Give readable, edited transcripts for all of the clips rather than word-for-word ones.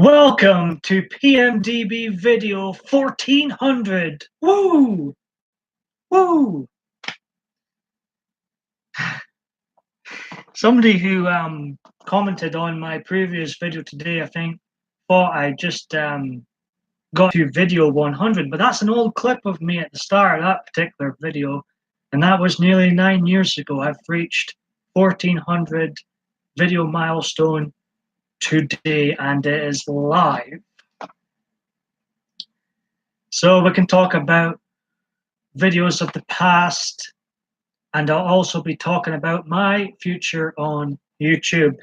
Welcome to PMDB video 1400. Woo! Woo! Somebody who commented on my previous video today, I think, thought I just got to video 100, but that's an old clip of me at the start of that particular video, and that was nearly 9 years ago. I've reached 1400 video milestone today, and it is live. So we can talk about videos of the past, and I'll also be talking about my future on YouTube.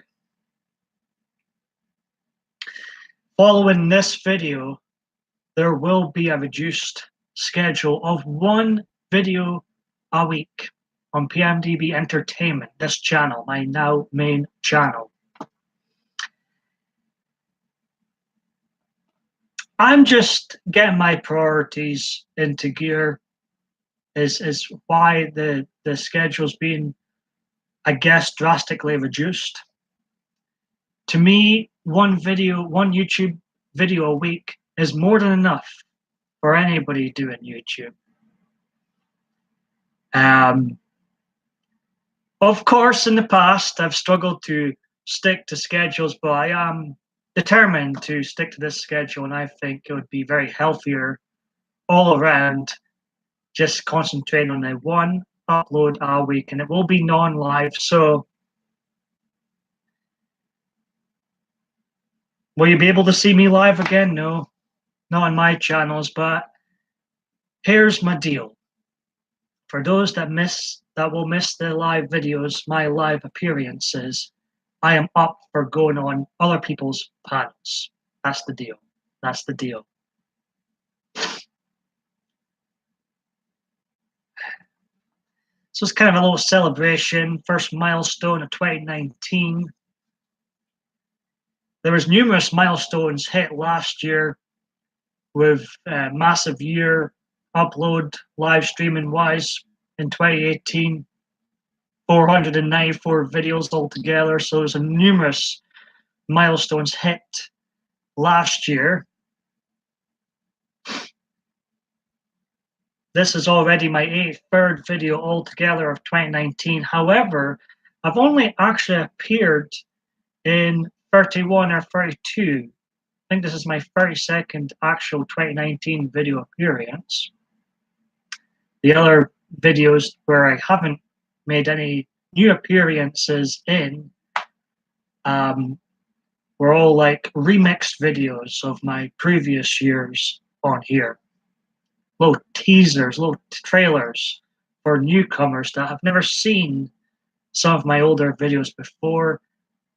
Following this video, there will be a reduced schedule of one video a week on PMDB Entertainment, this channel, my now main channel. I'm just getting my priorities into gear is why the schedule's been, I guess, drastically reduced. To me, one YouTube video a week is more than enough for anybody doing YouTube. Of course, in the past, I've struggled to stick to schedules, but I am determined to stick to this schedule, and I think it would be very healthier all around, just concentrating on a one upload a week, and it will be non-live. So will you be able to see me live again? No, not on my channels, but here's my deal. For those that will miss the live videos, my live appearances, I am up for going on other people's panels. That's the deal. That's the deal. So it's kind of a little celebration, first milestone of 2019. There was numerous milestones hit last year with a massive year upload live streaming wise in 2018. 494 videos altogether, so there's a numerous milestones hit last year. This is already my 83rd video altogether of 2019. However, I've only actually appeared in 31 or 32. I think this is my 32nd actual 2019 video appearance. The other videos where I haven't made any new appearances in were all like remixed videos of my previous years on here. Little teasers, little trailers for newcomers that have never seen some of my older videos before,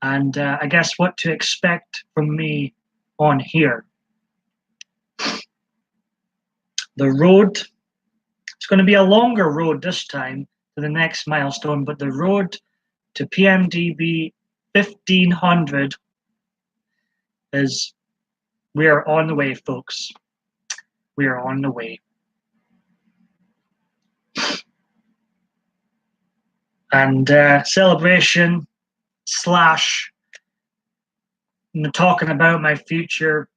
and I guess what to expect from me on here. The road, it's going to be a longer road this time to the next milestone, but the road to PMDB 1500 is, we are on the way, folks. We are on the way. And celebration slash talking about my future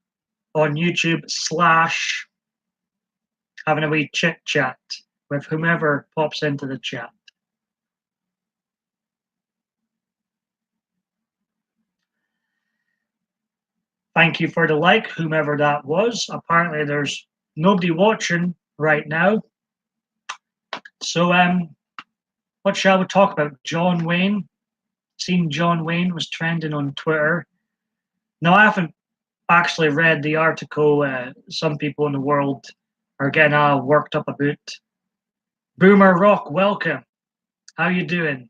on YouTube slash having a wee chit chat with whomever pops into the chat. Thank you for the like, whomever that was. Apparently there's nobody watching right now. So what shall we talk about? John Wayne. Seen John Wayne was trending on Twitter. Now, I haven't actually read the article. Some people in the world are getting all worked up about. Boomer Rock, welcome. How you doing?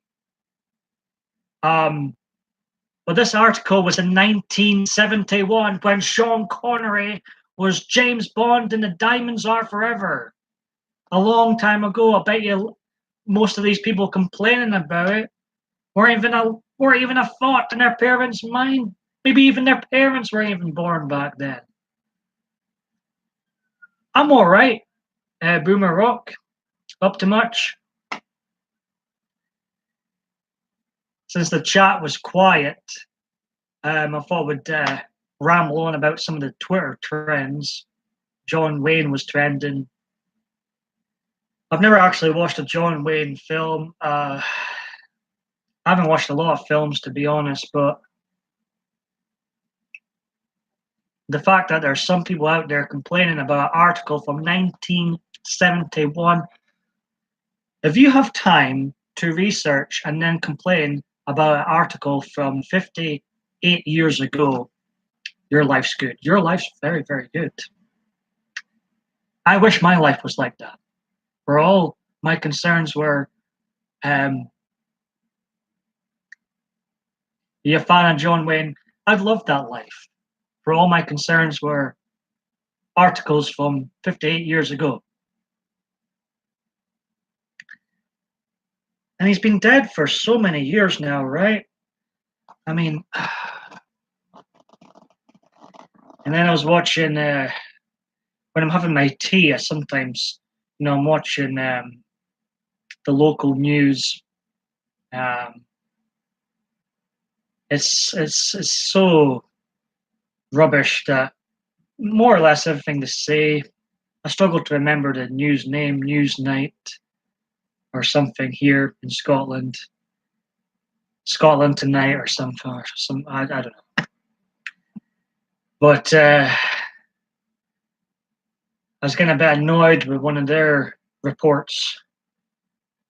But this article was in 1971 when Sean Connery was James Bond in The Diamonds Are Forever. A long time ago. I bet you most of these people complaining about it weren't even a thought in their parents' mind. Maybe even their parents weren't even born back then. I'm all right. Boomer Rock, up to much? Since the chat was quiet, I thought ramble on about some of the Twitter trends. John Wayne was trending. I've never actually watched a John Wayne film. I haven't watched a lot of films, to be honest, but the fact that there's some people out there complaining about an article from 1971, if you have time to research and then complain about an article from 58 years ago, your life's good. Your life's very, very good. I wish my life was like that, where all my concerns were, you a fan of John Wayne? I'd love that life, where all my concerns were articles from 58 years ago. And he's been dead for so many years now, right? I mean, and then I was watching, when I'm having my tea, I sometimes, I'm watching the local news. It's so rubbish that more or less everything they say, I struggle to remember the news name, Newsnight or something here in Scotland. Scotland Tonight or something, or some I don't know. But I was getting a bit annoyed with one of their reports.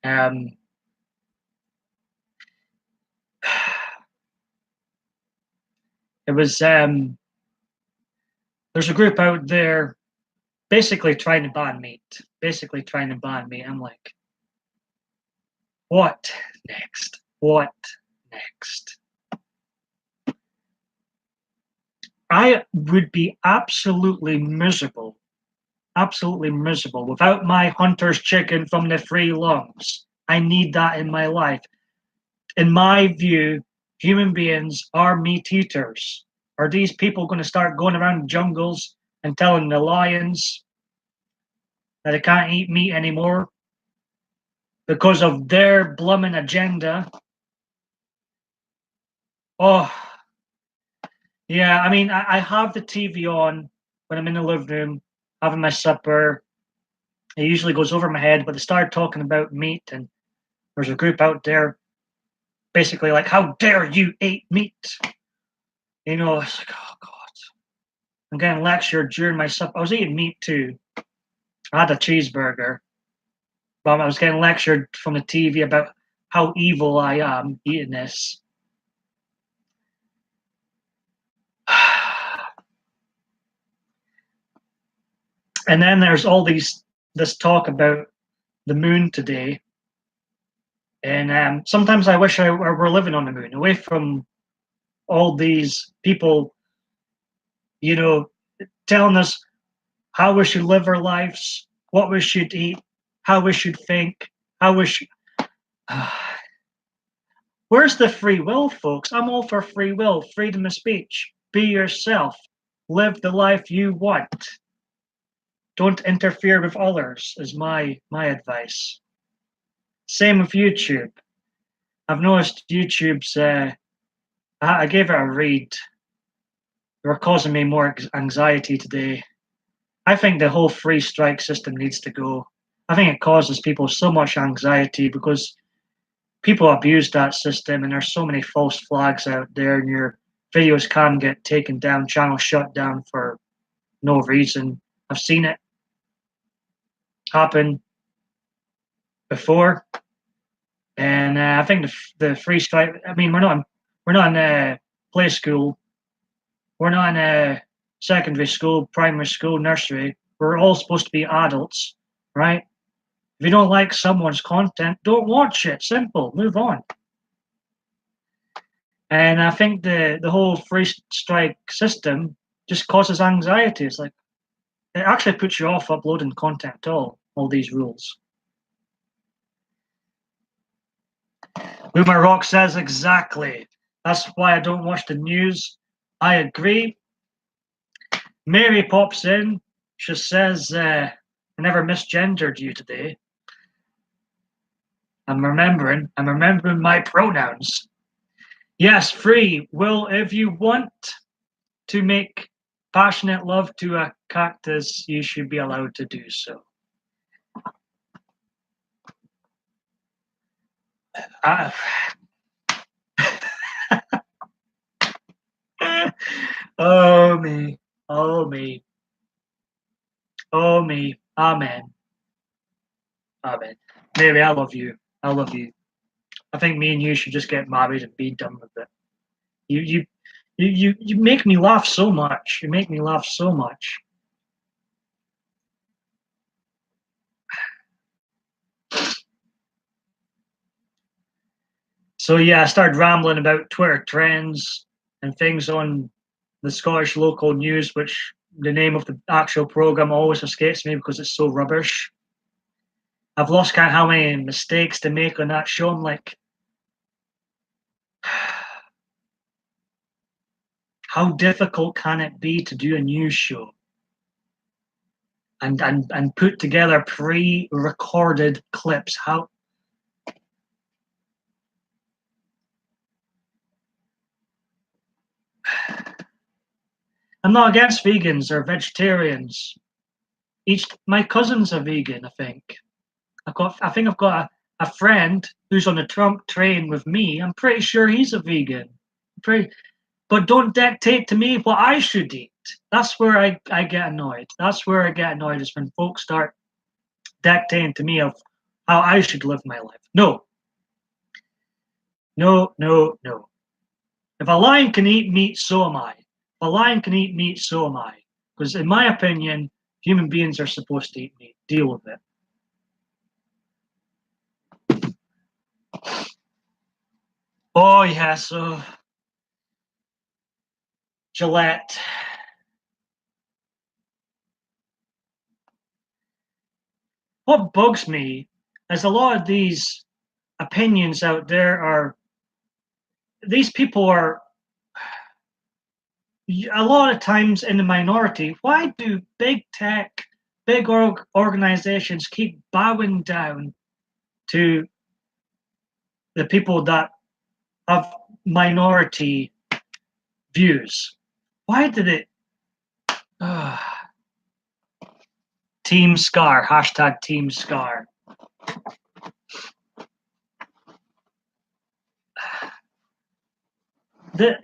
It was there's a group out there basically trying to ban meat. I'm like, what next? What next? I would be absolutely miserable without my hunter's chicken from the free lungs. I need that in my life. In my view, human beings are meat eaters. Are these people going to start going around jungles and telling the lions that they can't eat meat anymore because of their blooming agenda? Oh, yeah, I mean, I have the TV on when I'm in the living room having my supper. It usually goes over my head, but they started talking about meat, and there's a group out there basically like, how dare you eat meat? It's like, oh, God. I'm getting lectured during my supper. I was eating meat too. I had a cheeseburger, but I was getting lectured from the TV about how evil I am eating this. And then there's all this talk about the moon today. And sometimes I wish I were living on the moon, away from all these people, telling us how we should live our lives, what we should eat, how we should think, how we should. Where's the free will, folks? I'm all for free will, freedom of speech. Be yourself. Live the life you want. Don't interfere with others, is my advice. Same with YouTube. I've noticed YouTube's. I gave it a read. They were causing me more anxiety today. I think the whole free strike system needs to go. I think it causes people so much anxiety because people abuse that system, and there's so many false flags out there, and your videos can get taken down, channels shut down for no reason. I've seen it happen before, and I think the free strike. I mean, we're not in play school. We're not in secondary school, primary school, nursery. We're all supposed to be adults, right? If you don't like someone's content, don't watch it. Simple. Move on. And I think the whole free strike system just causes anxiety. It's like it actually puts you off uploading content at all these rules. Boomer Rock says exactly. That's why I don't watch the news. I agree. Mary pops in. She says, I never misgendered you today. I'm remembering my pronouns. Yes, free will if you want to make passionate love to a cactus, you should be allowed to do so. Oh me, oh me, oh me, amen, amen. Mary, I love you. I love you. I think me and you should just get married and be done with it. You make me laugh so much. You make me laugh so much. So yeah, I started rambling about Twitter trends and things on the Scottish local news, which the name of the actual program always escapes me because it's so rubbish. I've lost count how many mistakes to make on that show. I'm like, how difficult can it be to do a news show and put together pre-recorded clips? How I'm not against vegans or vegetarians. My cousin's a vegan, I think. I've got a friend who's on the Trump train with me. I'm pretty sure he's a vegan. But don't dictate to me what I should eat. That's where I get annoyed. That's where I get annoyed is when folks start dictating to me of how I should live my life. No. No, no, no. If a lion can eat meat, so am I. If a lion can eat meat, so am I. Because in my opinion, human beings are supposed to eat meat. Deal with it. Oh yeah, so Gillette. What bugs me is a lot of these opinions out there are these people are a lot of times in the minority. Why do big tech, big organizations keep bowing down to the people that have minority views? Why did it? Team Skaar, hashtag Team Skaar.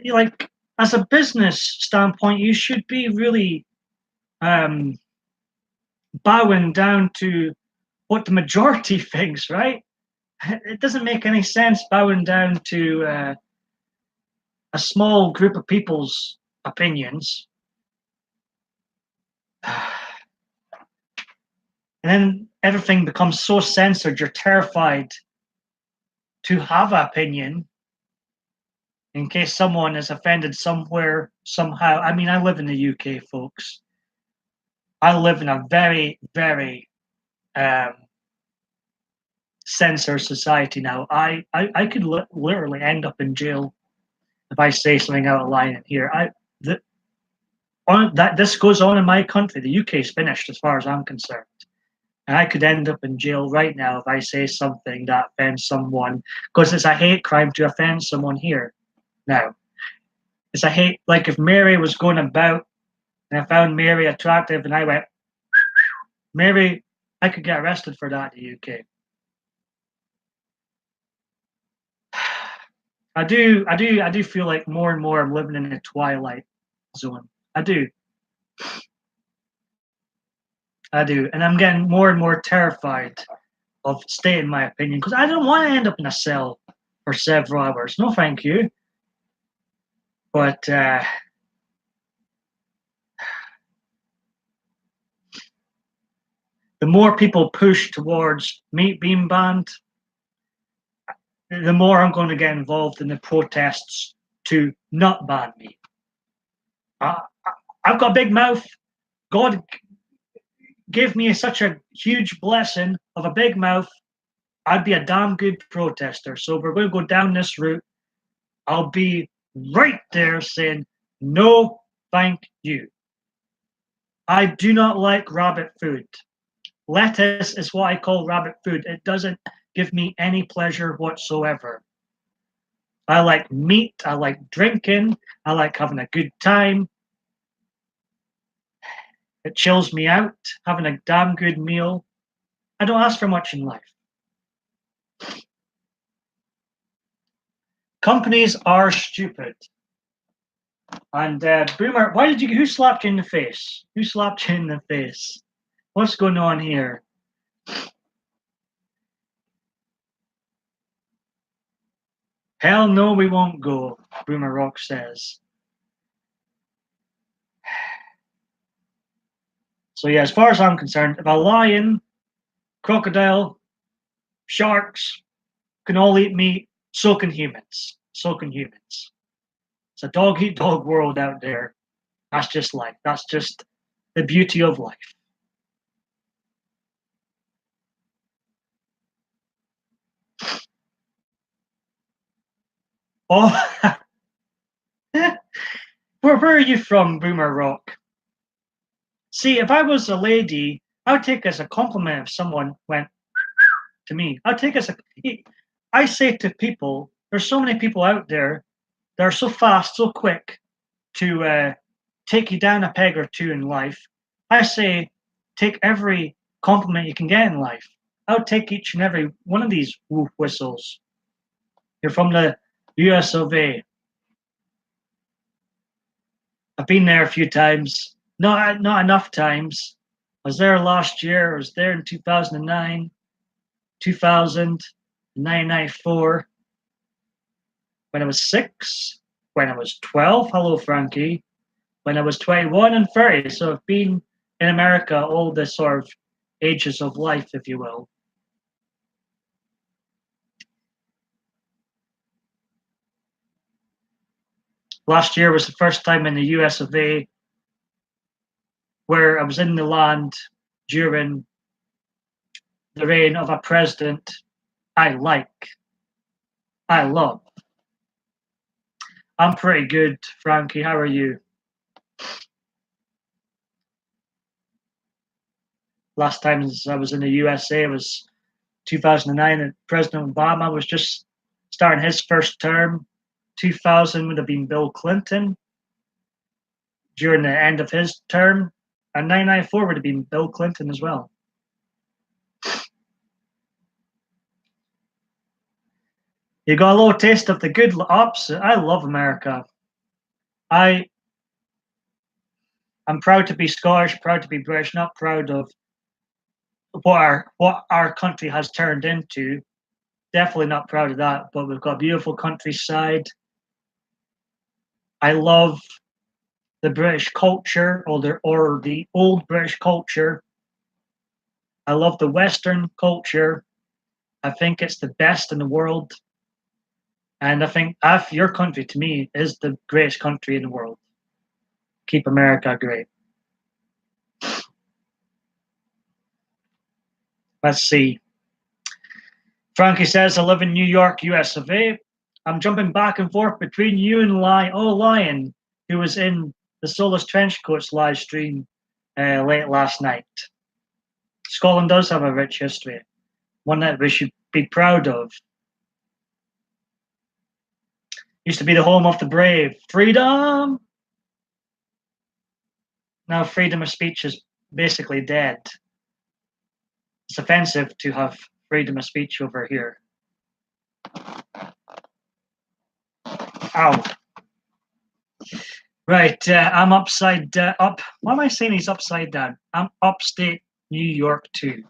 Like, as a business standpoint, you should be really bowing down to what the majority thinks, right? It doesn't make any sense bowing down to a small group of people's opinions. And then everything becomes so censored, you're terrified to have an opinion in case someone is offended somewhere, somehow. I mean, I live in the UK, folks. I live in a very, very censored society now. I could literally end up in jail if I say something out of line in here. This goes on in my country. The UK is finished as far as I'm concerned. And I could end up in jail right now if I say something that offends someone, because it's a hate crime to offend someone here now. It's a hate, like if Mary was going about and I found Mary attractive and I went, Mary, I could get arrested for that in the UK. I do feel like more and more I'm living in a twilight zone. I do. And I'm getting more and more terrified of stating my opinion because I don't want to end up in a cell for several hours. No, thank you. But the more people push towards meat being banned, the more I'm going to get involved in the protests to not ban meat. I've got a big mouth. God gave me such a huge blessing of a big mouth. I'd be a damn good protester. So we're going to go down this route. I'll be right there saying, no, thank you. I do not like rabbit food. Lettuce is what I call rabbit food. It doesn't give me any pleasure whatsoever. I like meat. I like drinking. I like having a good time. It chills me out, having a damn good meal. I don't ask for much in life. Companies are stupid. And Boomer, who slapped you in the face? Who slapped you in the face? What's going on here? Hell no, we won't go, Boomer Rock says. So yeah, as far as I'm concerned, if a lion, crocodile, sharks can all eat meat, so can humans. So can humans. It's a dog-eat-dog world out there. That's just life. That's just the beauty of life. Oh, where are you from, Boomer Rock? See, if I was a lady, I would take as a compliment if someone went to me. I'd take as a. I say to people, there's so many people out there that are so fast, so quick to take you down a peg or two in life. I say, take every compliment you can get in life. I would take each and every one of these woof whistles. You're from the US of A. I've been there a few times. Not enough times. I was there last year. I was there in 2009, 2000, 1994. When I was 6, when I was 12. Hello, Frankie. When I was 21 and 30. So I've been in America all the sort of ages of life, if you will. Last year was the first time in the US of A where I was in the land during the reign of a president I like, I love. I'm pretty good, Frankie. How are you? Last time I was in the USA was 2009, and President Obama was just starting his first term. 2000 would have been Bill Clinton during the end of his term, and 1994 would have been Bill Clinton as well. You got a little taste of the good ops. I love America. I'm proud to be Scottish, proud to be British, not proud of what our country has turned into. Definitely not proud of that, but we've got beautiful countryside. I love the British culture or the old British culture. I love the Western culture. I think it's the best in the world. And I think your country, to me, is the greatest country in the world. Keep America great. Let's see. Frankie says, I live in New York, US of A. I'm jumping back and forth between you and Lion, who was in the Soulless Trenchcoats live stream late last night. Scotland does have a rich history, one that we should be proud of. Used to be the home of the brave. Freedom! Now freedom of speech is basically dead. It's offensive to have freedom of speech over here. Ow. Right, I'm upside up. Why am I saying he's upside down? I'm upstate New York too,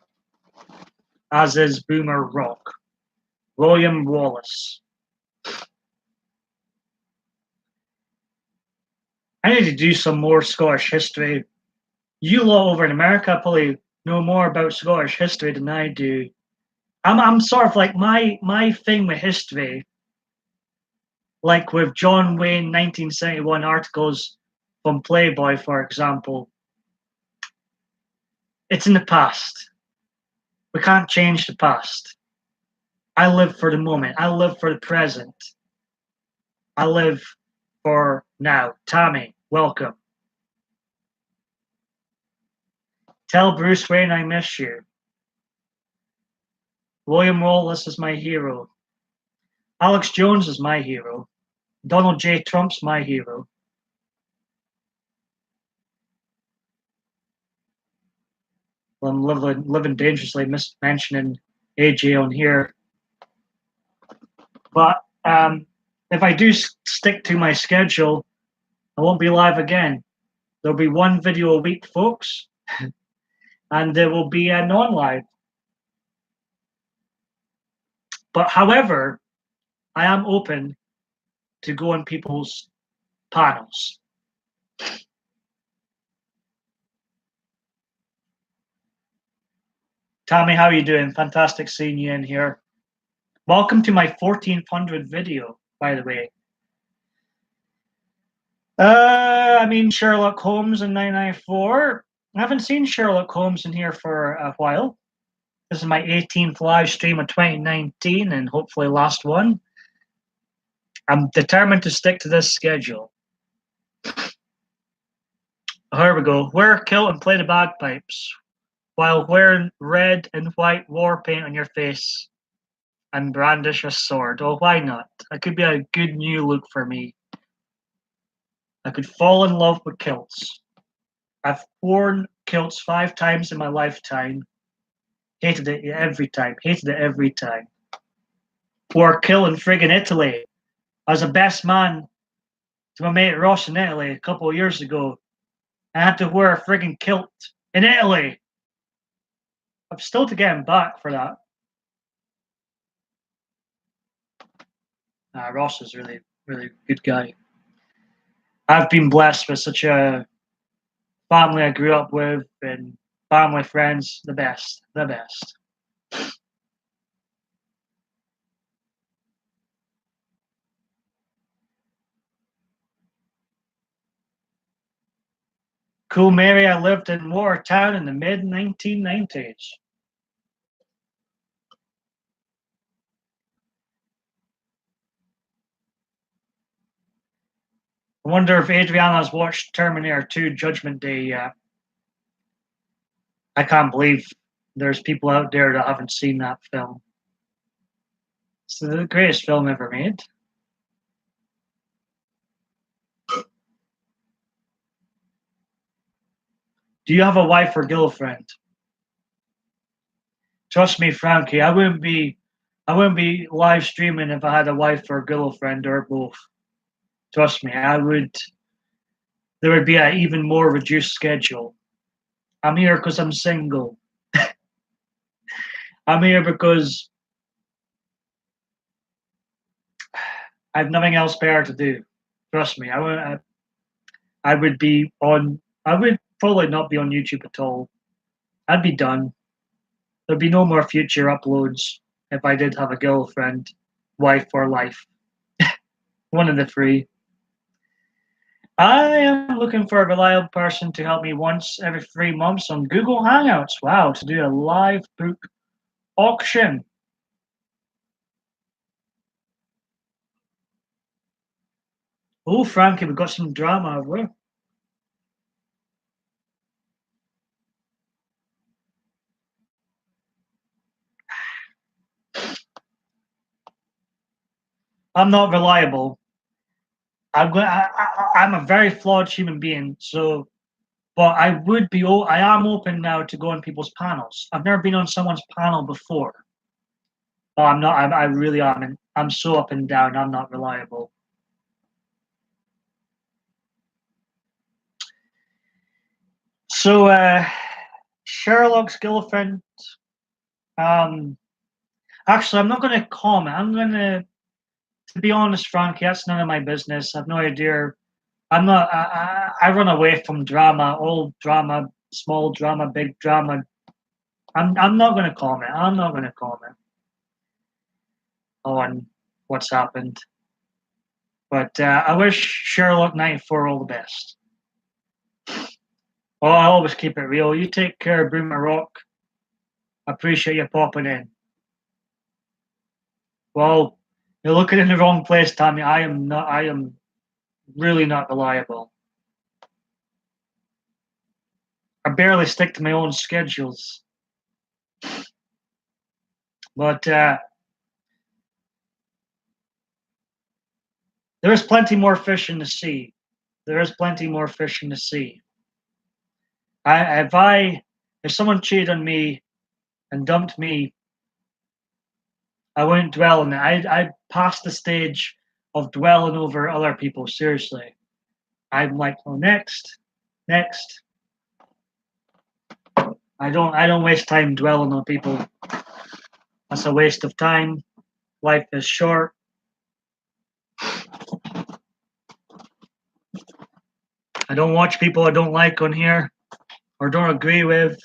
as is Boomer Rock. William Wallace. I need to do some more Scottish history. You lot over in America probably know more about Scottish history than I do. I'm sort of like my thing with history, like with John Wayne 1971 articles from Playboy, for example. It's in the past. We can't change the past. I live for the moment. I live for the present. I live for now. Tammy, welcome. Tell Bruce Wayne I miss you. William Wallace is my hero. Alex Jones is my hero. Donald J. Trump's my hero. I'm living dangerously, mentioning AJ on here. But if I do stick to my schedule, I won't be live again. There'll be one video a week, folks, and there will be a non-live. But however, I am open to go on people's panels. Tommy, how are you doing? Fantastic seeing you in here. Welcome to my 1400 video, by the way. I mean, Sherlock Holmes in 994. I haven't seen Sherlock Holmes in here for a while. This is my 18th live stream of 2019 and hopefully last one. I'm determined to stick to this schedule. Here we go. Wear a kilt and play the bagpipes while wearing red and white war paint on your face and brandish a sword. Oh, why not? That could be a good new look for me. I could fall in love with kilts. I've worn kilts 5 times in my lifetime. Hated it every time. Hated it every time. Wore a kilt in friggin' Italy. I was the best man to my mate Ross in Italy a couple of years ago. I had to wear a friggin' kilt in Italy. I'm still to get him back for that. Ross is really, really good guy. I've been blessed with such a family I grew up with and family friends. The best. The best. Cool Mary, I lived in Watertown in the mid-1990s. I wonder if Adriana's watched Terminator 2 Judgment Day yet. I can't believe there's people out there that haven't seen that film. It's the greatest film ever made. Do you have a wife or girlfriend? Trust me, Frankie, I wouldn't be live streaming if I had a wife or girlfriend or both. Trust me, there would be an even more reduced schedule. I'm here because I'm single. I'm here because I have nothing else better to do. Trust me, I would probably not be on YouTube at all. I'd be done. There'd be no more future uploads if I did have a girlfriend, wife, or life. One of the three. I am looking for a reliable person to help me once every 3 months on Google Hangouts. Wow, to do a live book auction. Oh, Frankie, we've got some drama over here. I'm not reliable. I'm a very flawed human being, so, but I am open now to go on people's panels. I've never been on someone's panel before. But I'm not, I really am. I'm so up and down. I'm not reliable. So, Sherlock's girlfriend, actually, I'm not going to comment. To be honest, Frankie, that's none of my business. I've no idea. I run away from drama, all drama, small drama, big drama. I'm not going to comment. I'm not going to comment on what's happened. But I wish Sherlock 94 all the best. Oh, I always keep it real. You take care, Boomer Rock. I appreciate you popping in. Well, you're looking in the wrong place, Tommy. I am really not reliable. I barely stick to my own schedules. But there is plenty more fish in the sea. There is plenty more fish in the sea. If someone cheated on me and dumped me, I wouldn't dwell on it. I passed the stage of dwelling over other people. Seriously, I'm like, oh, next. I don't waste time dwelling on people. That's a waste of time. Life is short. I don't watch people I don't like on here, or don't agree with,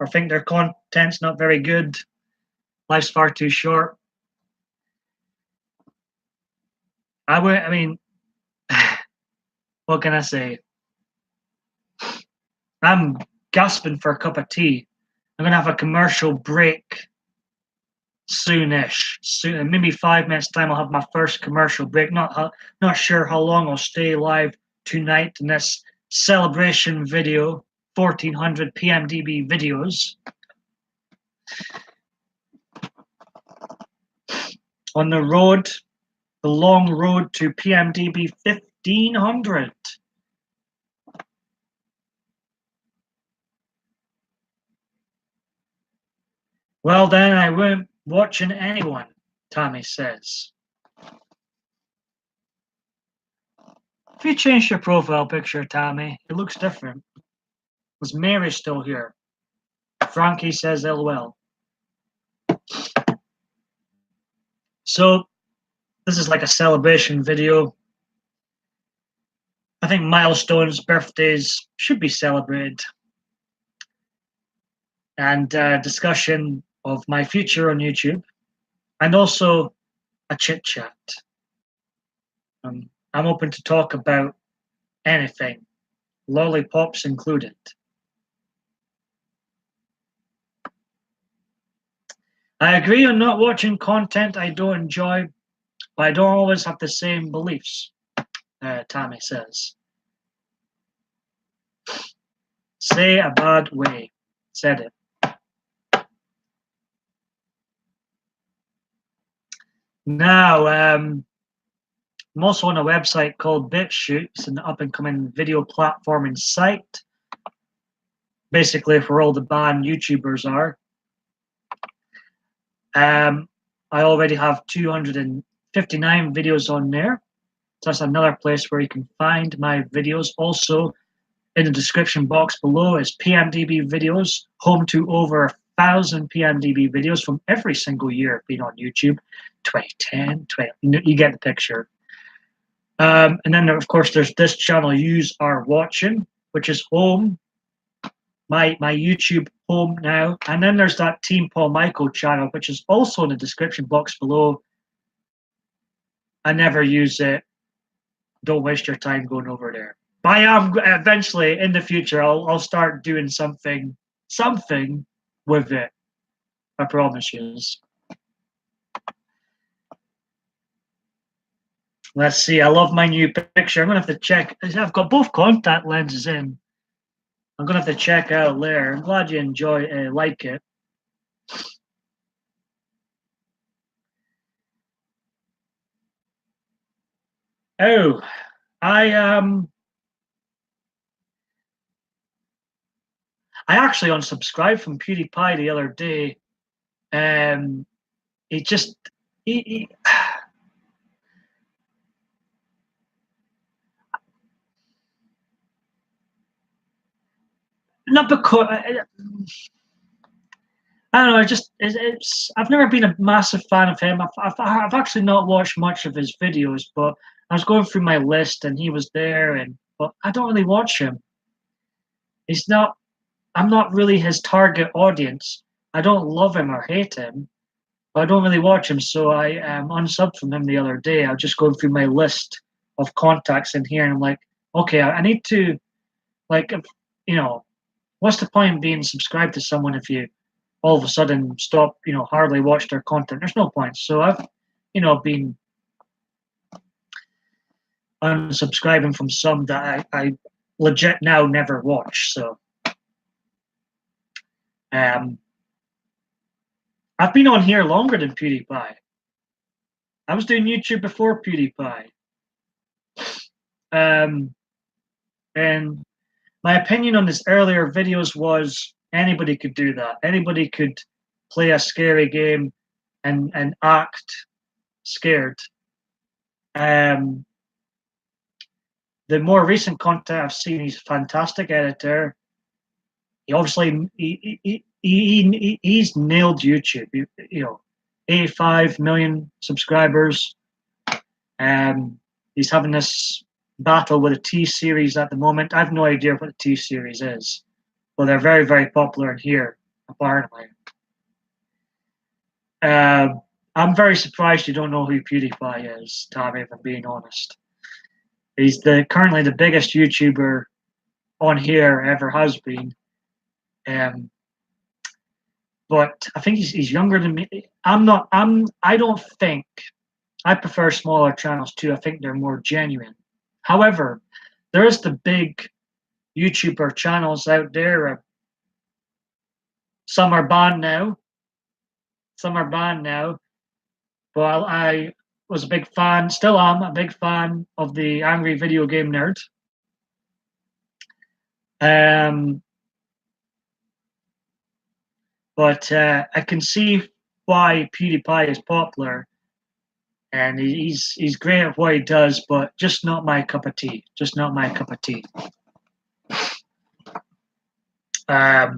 or think their content's not very good. Life's far too short. I mean, what can I say? I'm gasping for a cup of tea. I'm gonna have a commercial break soonish. Soon, maybe 5 minutes time. I'll have my first commercial break. Not sure how long I'll stay live tonight in this celebration video. 1400 PMDB videos on the road, the long road to PMDB 1500. Well, then I won't watching anyone, Tommy says. If you change your profile picture, Tommy, it looks different. Was Mary still here? Frankie says LOL. So, this is like a celebration video. I think milestones, birthdays should be celebrated. And discussion of my future on YouTube. And also a chit chat. I'm open to talk about anything, lollipops included. I agree on not watching content I don't enjoy, but I don't always have the same beliefs, Tommy says. Say a bad way. Said it. Now, I'm also on a website called BitChute. It's an up-and-coming video platforming site. Basically, where all the banned YouTubers are. I already have 259 videos on there. So that's another place where you can find my videos. Also, in the description box below is PMDB videos, home to over 1,000 PMDB videos from every single year being on YouTube. 2010, you get the picture. And then, of course, there's this channel, Yous Are Watching, which is home, my YouTube home now. And then there's that TeamPaulMichael channel, which is also in the description box below. I never use it. Don't waste your time going over there. But I am eventually in the future. I'll start doing something with it. I promise you. Let's see. I love my new picture. I'm gonna have to check. I've got both contact lenses in. I'm gonna have to check out there. I'm glad you like it. Oh, I actually unsubscribed from PewDiePie the other day. He just he not because I don't know. It's I've never been a massive fan of him. I've actually not watched much of his videos, but I was going through my list and he was there, but I don't really watch him. He's not. I'm not really his target audience. I don't love him or hate him, but I don't really watch him. So I unsubbed from him the other day. I was just going through my list of contacts in here, and I'm like, okay, I need to, like, what's the point in being subscribed to someone if you all of a sudden stop, hardly watch their content? There's no point. So I've, been unsubscribing from some that I legit now never watch. So I've been on here longer than PewDiePie. I was doing YouTube before PewDiePie. And my opinion on his earlier videos was Anybody could do that. Anybody could play a scary game and act scared. The more recent content I've seen, he's a fantastic editor. He obviously he's nailed YouTube. You know, 85 million subscribers. He's having this battle with a T series at the moment. I have no idea what the T series is, but they're very, very popular in here, apparently. I'm very surprised you don't know who PewDiePie is, Tommy, if I'm being honest. He's currently the biggest YouTuber on here ever has been. But I think he's younger than me. I don't think, I prefer smaller channels too. I think they're more genuine. However, there is the big YouTuber channels out there. Some are banned now. But I was a big fan, still am a big fan of the Angry Video Game Nerd. But I can see why PewDiePie is popular, and he's great at what he does, but just not my cup of tea. Just not my cup of tea. But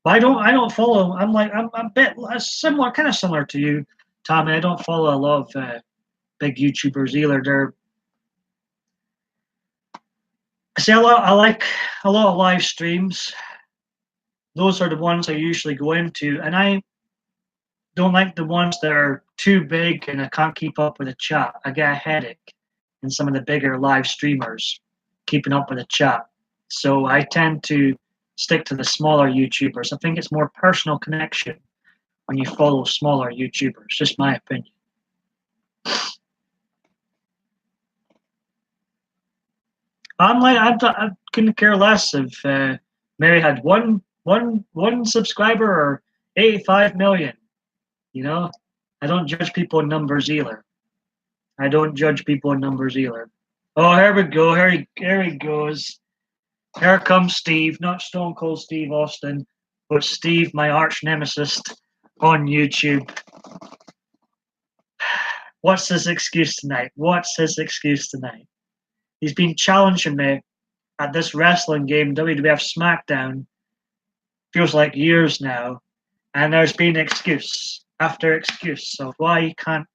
I don't follow. I'm a bit similar, kind of similar to you, Tommy. I don't follow a lot of big YouTubers either. I like a lot of live streams. Those are the ones I usually go into, and I don't like the ones that are too big and I can't keep up with the chat. I get a headache in some of the bigger live streamers keeping up with the chat. So I tend to stick to the smaller YouTubers. I think it's more personal connection when you follow smaller YouTubers. Just my opinion. I couldn't care less if Mary had one subscriber or 85 million. You know, I don't judge people in numbers either. Oh, here we go. Here he goes. Here comes Steve, not Stone Cold Steve Austin, but Steve, my arch nemesis on YouTube. What's his excuse tonight? He's been challenging me at this wrestling game, WWF SmackDown, feels like years now, and there's been excuse after excuse of why he can't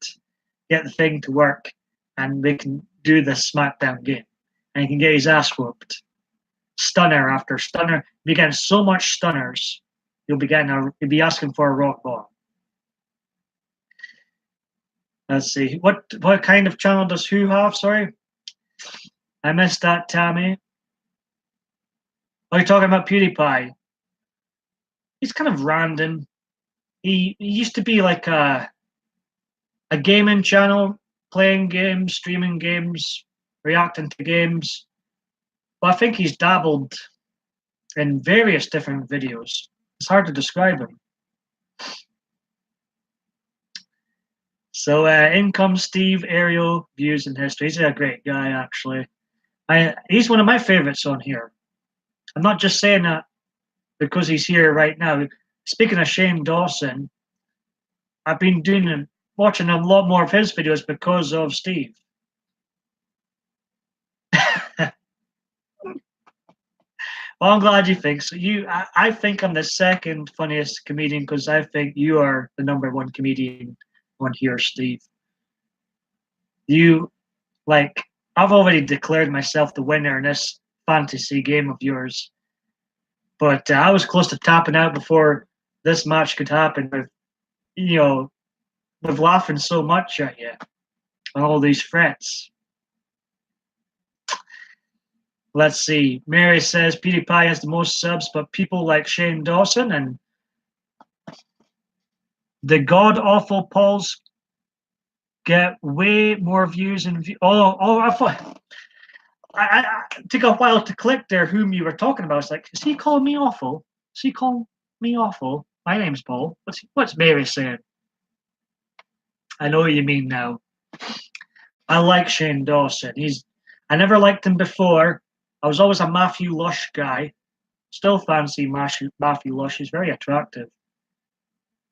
get the thing to work and we can do this SmackDown game. And he can get his ass whooped. Stunner after stunner. You'll be getting so much stunners, you'll be asking for a rock bottom. Let's see. What kind of channel does who have? Sorry. I missed that, Tammy. Oh, you're talking about PewDiePie. He's kind of random. He used to be like a gaming channel, playing games, streaming games, reacting to games. But I think he's dabbled in various different videos. It's hard to describe him. So in comes Steve, Ariel, Views and History. He's a great guy, actually. He's one of my favorites on here. I'm not just saying that because he's here right now. Speaking of Shane Dawson, I've been watching a lot more of his videos because of Steve. Well, I'm glad you think so. I think I'm the second funniest comedian because I think you are the #1 comedian on here, Steve. I've already declared myself the winner in this fantasy game of yours. But I was close to tapping out before this match could happen with laughing so much at you and all these threats. Let's see. Mary says PewDiePie has the most subs, but people like Shane Dawson and the god-awful Pauls get way more views and I thought it took a while to click there whom you were talking about. It's like, is he calling me awful? My name's Paul. What's Mary saying? I know what you mean now. I like Shane Dawson. I never liked him before. I was always a Matthew Lush guy. still fancy Matthew Lush. He's very attractive.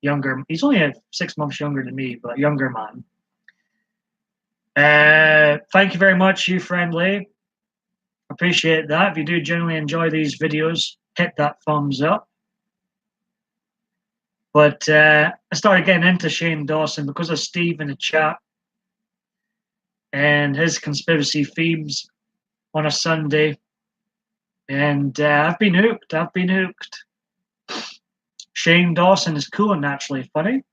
Younger. He's only 6 months younger than me, but younger man. Thank you very much, you friendly. Appreciate that. If you do generally enjoy these videos, hit that thumbs up. But I started getting into Shane Dawson because of Steve in the chat and his conspiracy themes on a Sunday. And I've been hooked. I've been hooked. Shane Dawson is cool and naturally funny.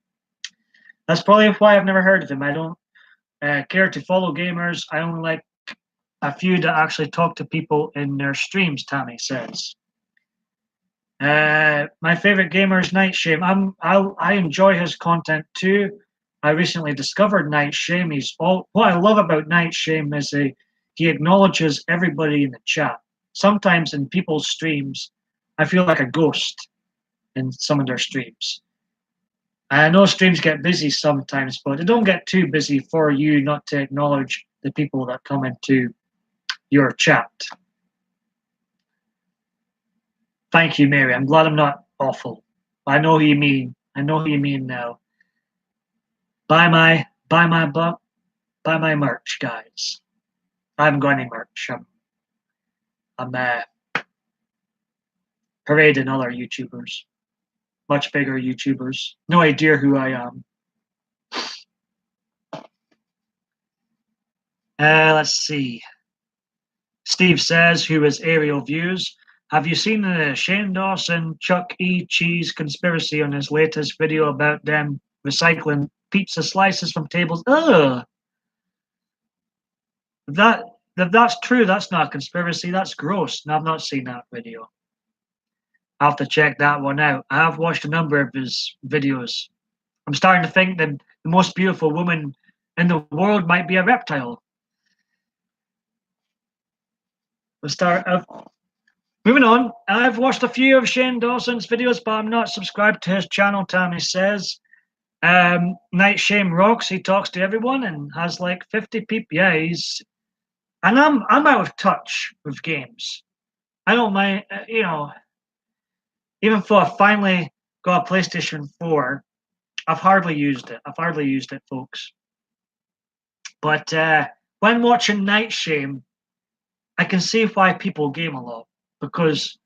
That's probably why I've never heard of him. I don't care to follow gamers. I only like a few that actually talk to people in their streams, Tammy says. My favorite gamer is NightShame. I enjoy his content too. I recently discovered NightShame. What I love about NightShame is he acknowledges everybody in the chat. Sometimes in people's streams, I feel like a ghost in some of their streams. I know streams get busy sometimes, but they don't get too busy for you not to acknowledge the people that come into your chat. Thank you, Mary. I'm glad I'm not awful. I know who you mean. I know who you mean now. Buy my merch, guys. I haven't got any merch. I'm parading other YouTubers, much bigger YouTubers. No idea who I am. Let's see. Steve says, who is Aerial Views? Have you seen the Shane Dawson Chuck E. Cheese conspiracy on his latest video about them recycling pizza slices from tables? Ugh. If that's true, that's not a conspiracy. That's gross. No, I've not seen that video. I'll have to check that one out. I have watched a number of his videos. I'm starting to think that the most beautiful woman in the world might be a reptile. Moving on. I've watched a few of Shane Dawson's videos, but I'm not subscribed to his channel, Tammy says. NightShame rocks. He talks to everyone and has like 50 people. Yeah, and I'm out of touch with games. I don't mind, even though I finally got a PlayStation 4, I've hardly used it. Folks. But when watching NightShame, I can see why people game a lot, because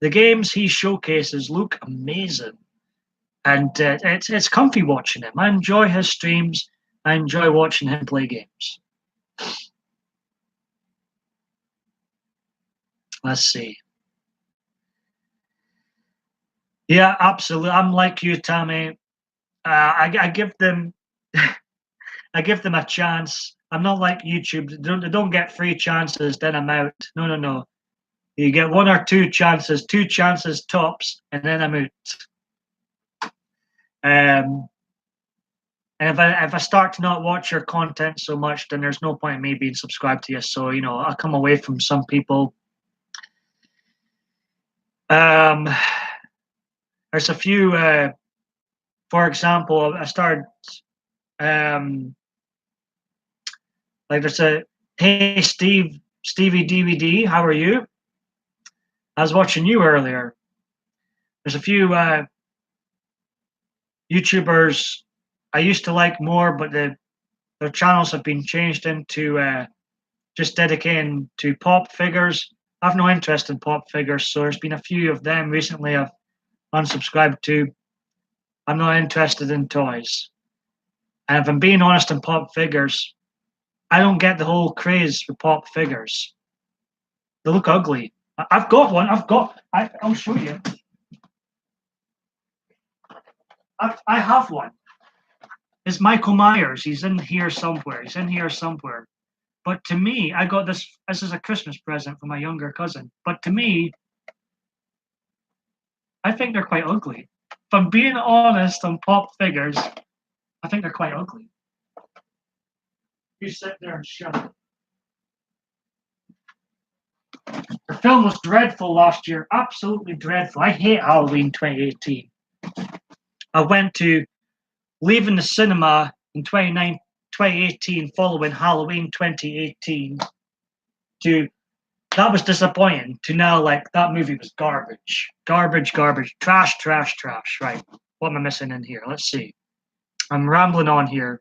the games he showcases look amazing. And it's comfy watching him. I enjoy his streams. I enjoy watching him play games. Let's see. Yeah, absolutely. I'm like you, Tammy. I give them, I give them a chance. I'm not like YouTube. They don't get free chances, then I'm out. No. You get 1 or 2 chances, 2 chances tops, and then I'm out. And if I start to not watch your content so much, then there's no point in me being subscribed to you. So I'll come away from some people. There's a few. For example, I started. Like there's a hey Stevie DVD, how are you? I was watching you earlier. There's a few YouTubers I used to like more, but their channels have been changed into just dedicating to pop figures. I have no interest in pop figures, so there's been a few of them recently I've unsubscribed to. I'm not interested in toys. And if I'm being honest in pop figures, I don't get the whole craze for pop figures. They look ugly. I've got one. I'll show you. I have one. It's Michael Myers. He's in here somewhere. But to me, I got this. This is a Christmas present from my younger cousin. But to me, I think they're quite ugly. If I'm being honest on pop figures, I think they're quite ugly. You sit there and shut it. The film was dreadful last year. Absolutely dreadful. I hate Halloween 2018. I went to leaving the cinema in 2018 following Halloween 2018 to that was disappointing. To now, like, that movie was garbage, garbage, garbage, trash, trash, trash. Right? What am I missing in here? Let's see. I'm rambling on here,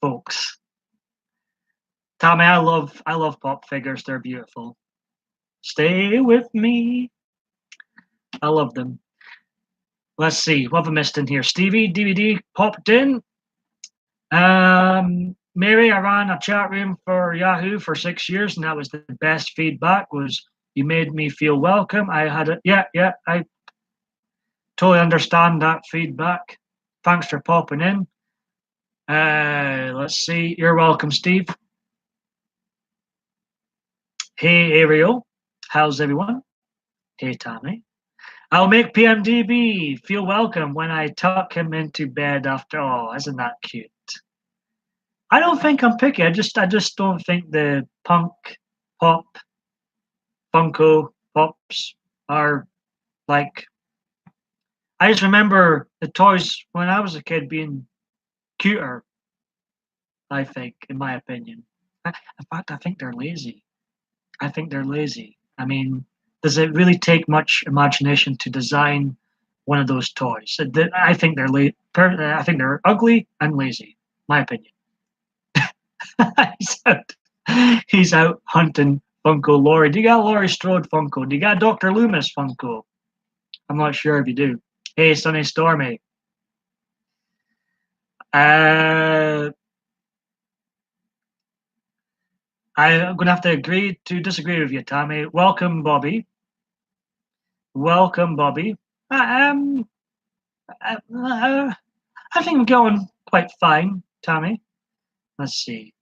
folks. Tommy, I love pop figures. They're beautiful. Stay with me. I love them. Let's see. What have I missed in here? Stevie DVD popped in. Mary, I ran a chat room for Yahoo for 6 years, and that was the best feedback. Was you made me feel welcome. I had it. Yeah, I totally understand that feedback. Thanks for popping in. Let's see. You're welcome, Steve. Hey, Ariel. How's everyone? Hey, Tommy. I'll make PMDB feel welcome when I tuck him into bed after. Oh, isn't that cute? I don't think I'm picky. I just don't think the punk, pop, Funko Pops are like. I just remember the toys when I was a kid being cuter. I think, in my opinion. In fact, I think they're lazy. I think they're lazy. I mean, does it really take much imagination to design one of those toys? I think they're I think they're ugly and lazy. My opinion. He's out hunting Funko Laurie. Do you got Laurie Strode Funko? Do you got Dr. Loomis Funko? I'm not sure if you do. Hey, Sunny Stormy. I'm going to have to agree to disagree with you, Tommy. Welcome, Bobby. Welcome, Bobby. I think we're going quite fine, Tommy. Let's see.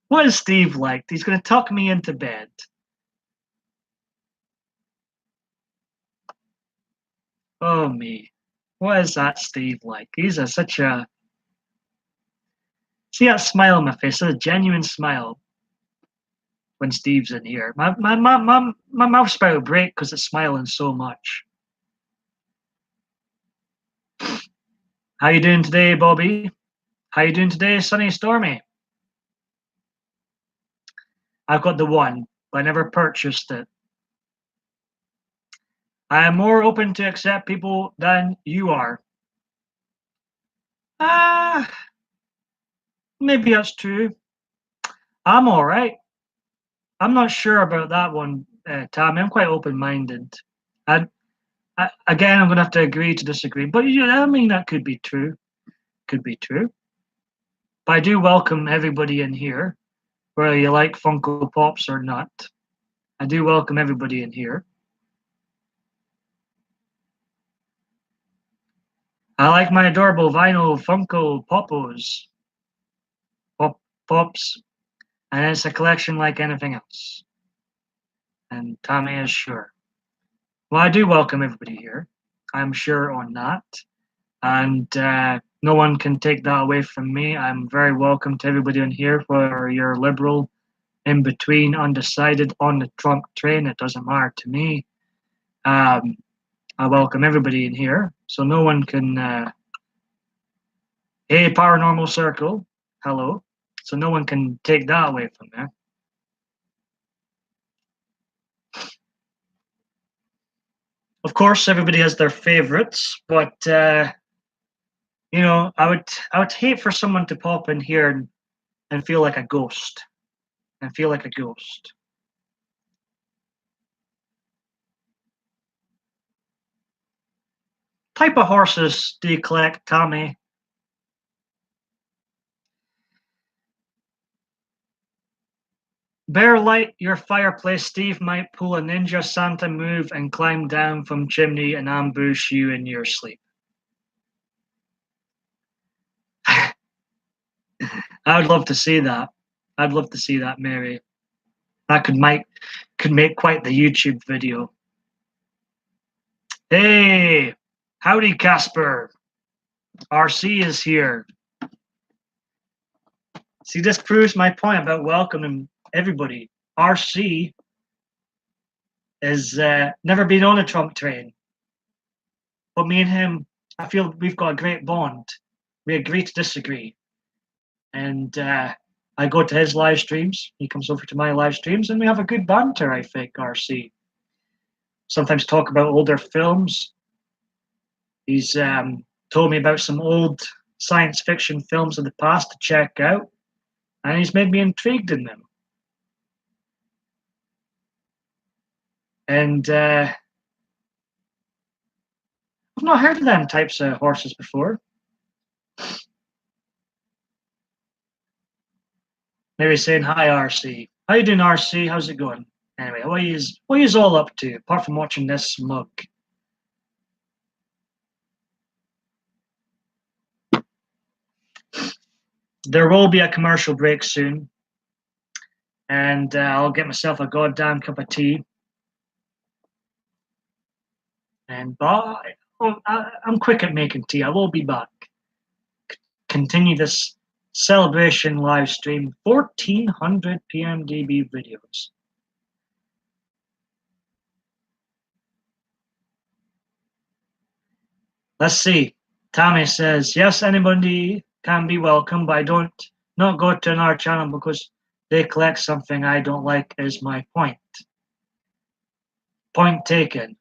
What is Steve like? He's going to tuck me into bed. Oh, me. What is that Steve like? He's such a... See that smile on my face? It's a genuine smile when Steve's in here. My mouth's about to break because it's smiling so much. How you doing today, Bobby? How you doing today, Sunny Stormy? I've got the one, but I never purchased it. I am more open to accept people than you are. Maybe that's true. I'm all right. I'm not sure about that one, Tommy. I'm quite open-minded. Again, I'm going to have to agree to disagree. But I mean, that could be true. Could be true. But I do welcome everybody in here, whether you like Funko Pops or not. I do welcome everybody in here. I like my adorable vinyl Funko Poppos. Pops. And it's a collection like anything else. And Tommy is sure. Well, I do welcome everybody here. I'm sure on that. And no one can take that away from me. I'm very welcome to everybody in here, whether you're liberal, in between, undecided, on the Trump train. It doesn't matter to me. I welcome everybody in here. So no one can... Hey, Paranormal Circle. Hello. So no one can take that away from me. Of course, everybody has their favorites, but you know, I would hate for someone to pop in here and feel like a ghost, and feel like a ghost. Type of horses do you collect, Tommy? Bear light your fireplace. Steve might pull a ninja Santa move and climb down from chimney and ambush you in your sleep. I would love to see that. I'd love to see that, Mary. That could make quite the YouTube video. Hey, howdy, Casper. RC is here. See, this proves my point about welcoming everybody. RC has never been on a Trump train, but me and him, I feel we've got a great bond. We agree to disagree, and I go to his live streams. He comes over to my live streams, and we have a good banter, I think, RC. Sometimes talk about older films. He's told me about some old science fiction films of the past to check out, and he's made me intrigued in them. And I've not heard of them types of horses before. Maybe saying hi, RC. How you doing, RC? How's it going? Anyway, what are you all up to apart from watching this mug? There will be a commercial break soon, and I'll get myself a goddamn cup of tea. And I'm quick at making tea. I will be back. Continue this celebration live stream. 1,400 PMDB videos. Let's see. Tammy says, yes, anybody can be welcome, but I don't not go to another channel because they collect something I don't like is my point. Point taken.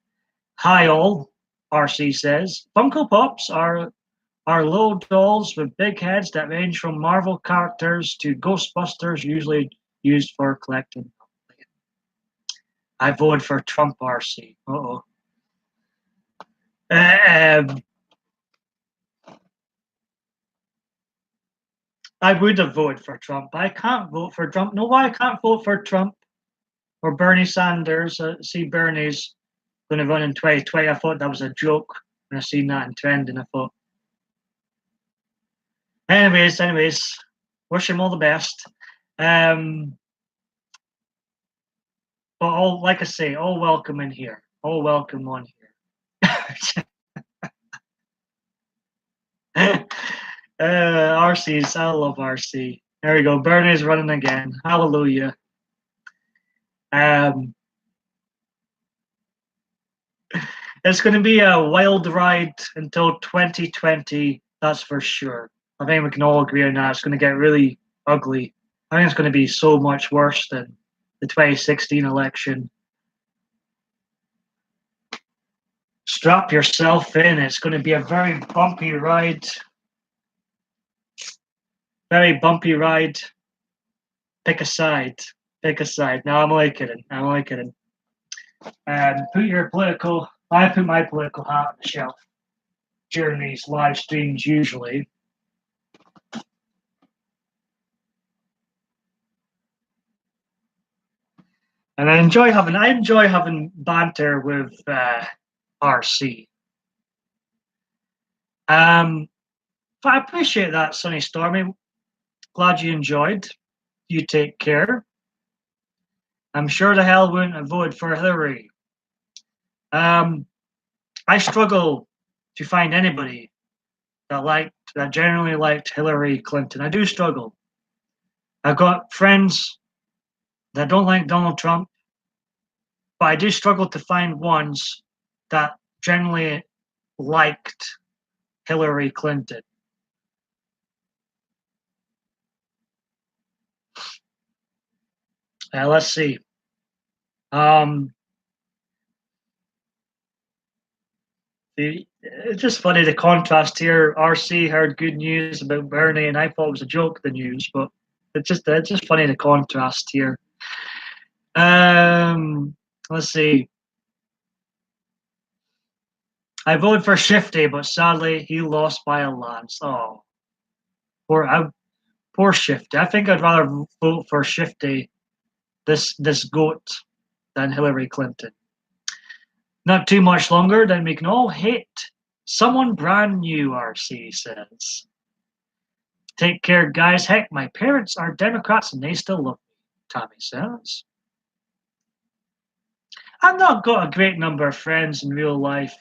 Hi all, RC says. Funko Pops are little dolls with big heads that range from Marvel characters to Ghostbusters, usually used for collecting. I voted for Trump, RC. Uh-oh. I would have voted for Trump, but I can't vote for Trump. No, why I can't vote for Trump or Bernie Sanders? See, Bernie's going to run in 2020. I thought that was a joke when I seen that in trending. I thought. Anyways, wish him all the best. But all, like I say, all welcome in here. All welcome on here. RC's, I love RC. There we go. Bernie's running again. Hallelujah. It's going to be a wild ride until 2020. That's for sure. I think we can all agree on that. It's going to get really ugly. I think it's going to be so much worse than the 2016 election. Strap yourself in. It's going to be a very bumpy ride. Very bumpy ride. Pick a side. Pick a side. No, I'm only kidding. I'm only kidding. Put your political. I put my political hat on the shelf during these live streams usually. And I enjoy having banter with RC. But I appreciate that, Sunny Stormy. Glad you enjoyed. You take care. I'm sure the hell wouldn't have voted for Hillary. I struggle to find anybody that generally liked Hillary Clinton. I do struggle. I've got friends that don't like Donald Trump, but I do struggle to find ones that generally liked Hillary Clinton. Let's see. It's just funny the contrast here. RC heard good news about Bernie, and I thought it was a joke, the news, but it's just funny the contrast here. Let's see. I voted for Shifty, but sadly he lost by a lance. Oh, poor Shifty. I think I'd rather vote for Shifty, this goat, than Hillary Clinton. Not too much longer, then we can all hate someone brand new, RC says. Take care, guys. Heck, my parents are Democrats and they still love me, Tommy says. I've not got a great number of friends in real life.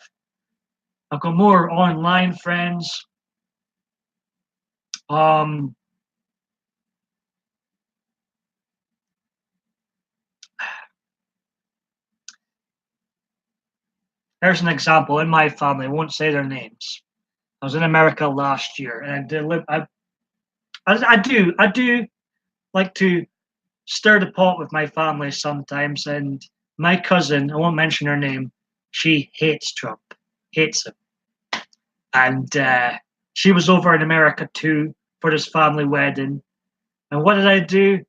I've got more online friends. There's an example in my family. I won't say their names. I was in America last year, and I do like to stir the pot with my family sometimes. And my cousin, I won't mention her name, she hates Trump, hates him. And she was over in America too for this family wedding. And what did I do?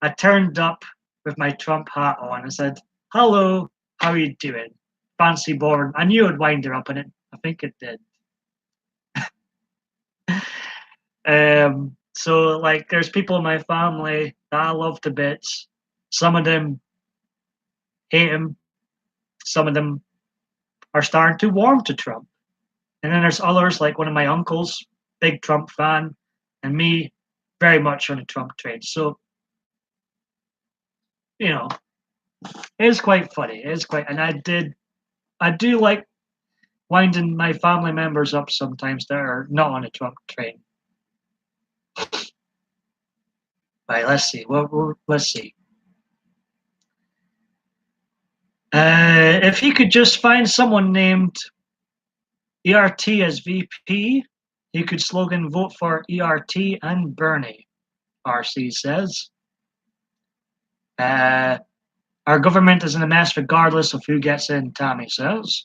I turned up with my Trump hat on and said, "Hello, how are you doing? Fancy born." I knew it would wind her up, and I think it did. So like there's people in my family that I love to bits. Some of them hate him. Some of them are starting to warm to Trump. And then there's others like one of my uncles, big Trump fan, and me, very much on the Trump train. So, you know, it is quite funny. It is quite, and I do like winding my family members up sometimes that are not on a Trump train. Right, let's see. Let's see. If he could just find someone named ERT as VP, he could slogan vote for ERT and Bernie, RC says. Our government is in a mess regardless of who gets in, Tammy says.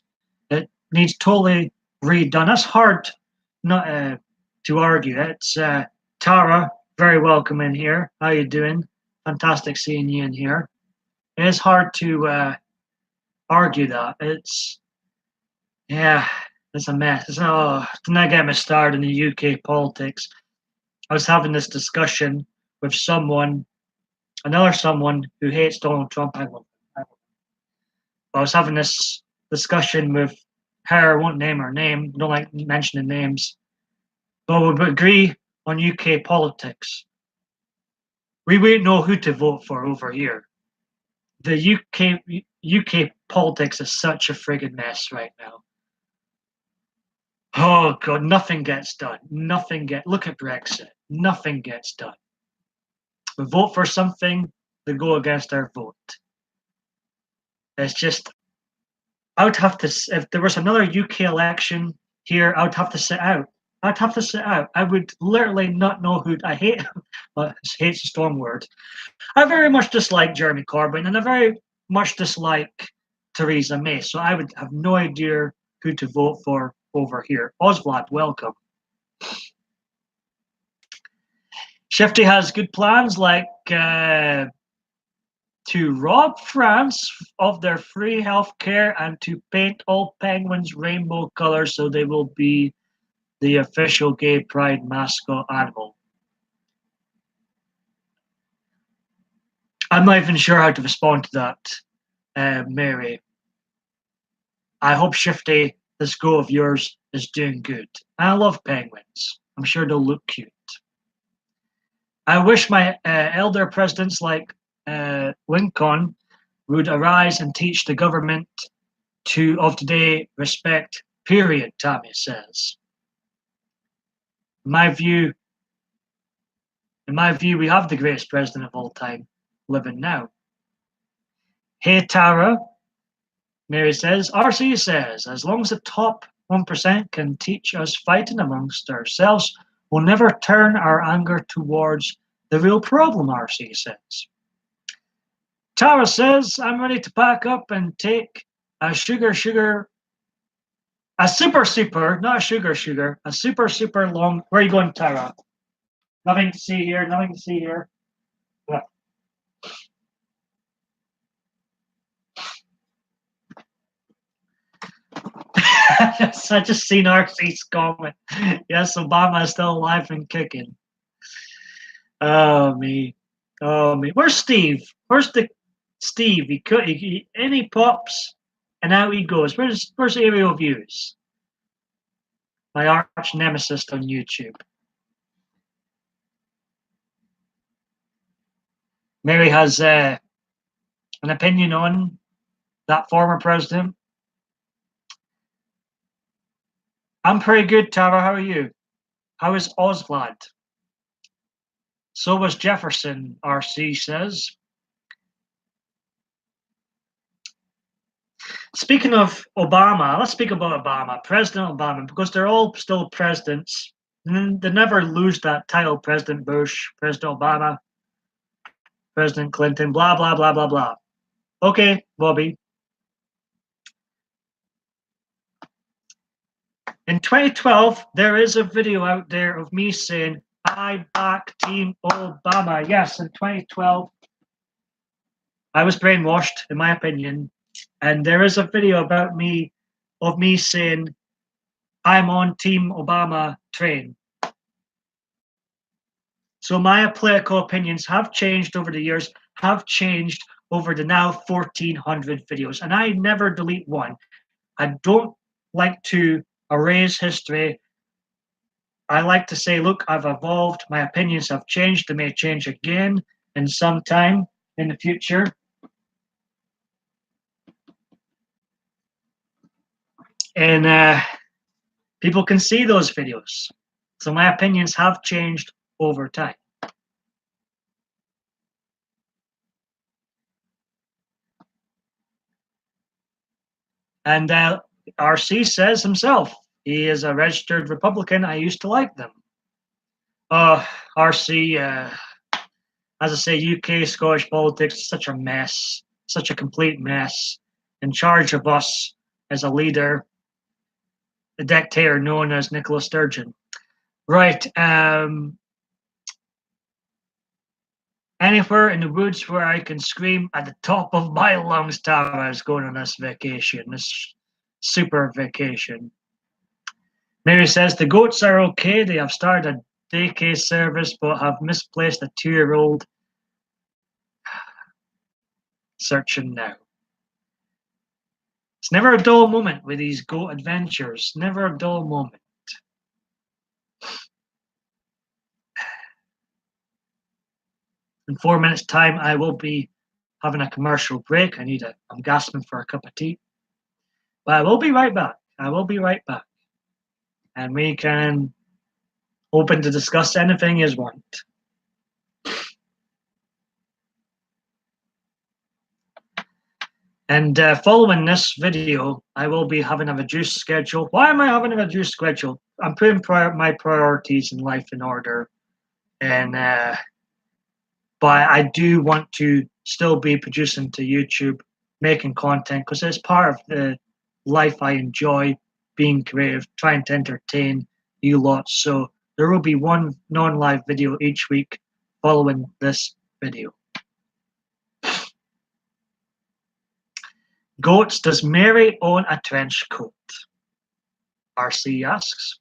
It needs totally redone. That's hard not to argue. It's Tara, very welcome in here. How you doing? Fantastic seeing you in here. It is hard to argue that. It's a mess. It's do not get me started in the UK politics. I was having this discussion with another someone who hates Donald Trump. I was having this discussion with her. I won't name her name. Don't like mentioning names. But we would agree on UK politics. We wouldn't know who to vote for over here. The UK politics is such a friggin' mess right now. Oh God, nothing gets done. Look at Brexit. Nothing gets done. We vote for something, they go against our vote. It's just, I would have to, if there was another UK election here, I would have to sit out. I would literally not know who I hate. Hate's a strong word. I very much dislike Jeremy Corbyn, and I very much dislike Theresa May. So I would have no idea who to vote for over here. Oswald, welcome. Shifty has good plans, like to rob France of their free healthcare and to paint all penguins rainbow colors so they will be the official gay pride mascot animal. I'm not even sure how to respond to that, Mary. I hope Shifty, this go of yours, is doing good. I love penguins. I'm sure they'll look cute. I wish my elder presidents like Lincoln would arise and teach the government of today respect, period, Tammy says. In my view, we have the greatest president of all time living now. Hey, Tara, Mary says. RC says, as long as the top 1% can teach us fighting amongst ourselves, we'll never turn our anger towards the real problem, RC says. Tara says, I'm ready to pack up and take a super, not a sugar, a super long. Where are you going, Tara? Nothing to see here. Yeah. I just seen RC's comment. Yes, Obama is still alive and kicking. Oh me. Where's Steve? Where's the Steve? He pops and out he goes. Where's Aerial Views? My arch nemesis on YouTube. Mary has an opinion on that former president. I'm pretty good, Tara. How are you? How is Oswald? So was Jefferson, RC says. Speaking of Obama, let's speak about Obama, President Obama, because they're all still presidents. They never lose that title, President Bush, President Obama. President Clinton, blah, blah, blah, blah, blah. Okay, Bobby. In 2012, there is a video out there of me saying, I back Team Obama. Yes, in 2012, I was brainwashed, in my opinion. And there is a video about me, of me saying, I'm on Team Obama train. So my political opinions have changed over the years, have changed over the now 1,400 videos. And I never delete one. I don't like to erase history. I like to say, look, I've evolved. My opinions have changed. They may change again in some time in the future. And people can see those videos. So my opinions have changed over time. And RC says himself, he is a registered Republican. I used to like them. RC, as I say, UK, Scottish politics is such a mess, such a complete mess. In charge of us as a leader, the dictator known as Nicola Sturgeon. Right. Anywhere in the woods where I can scream at the top of my lungs, Tara is going on this vacation, this super vacation. Mary says the goats are okay. They have started a daycare service but have misplaced a 2-year-old. Searching now. It's never a dull moment with these goat adventures. Never a dull moment. In 4 minutes' time, I will be having a commercial break. I'm gasping for a cup of tea. But I will be right back. I will be right back. And we can open to discuss anything you want. And following this video, I will be having a reduced schedule. Why am I having a reduced schedule? I'm putting my priorities in life in order. And but I do want to still be producing to YouTube, making content, because it's part of the life I enjoy, being creative, trying to entertain you lots. So there will be one non-live video each week following this video. Goats, does Mary own a trench coat? RC asks.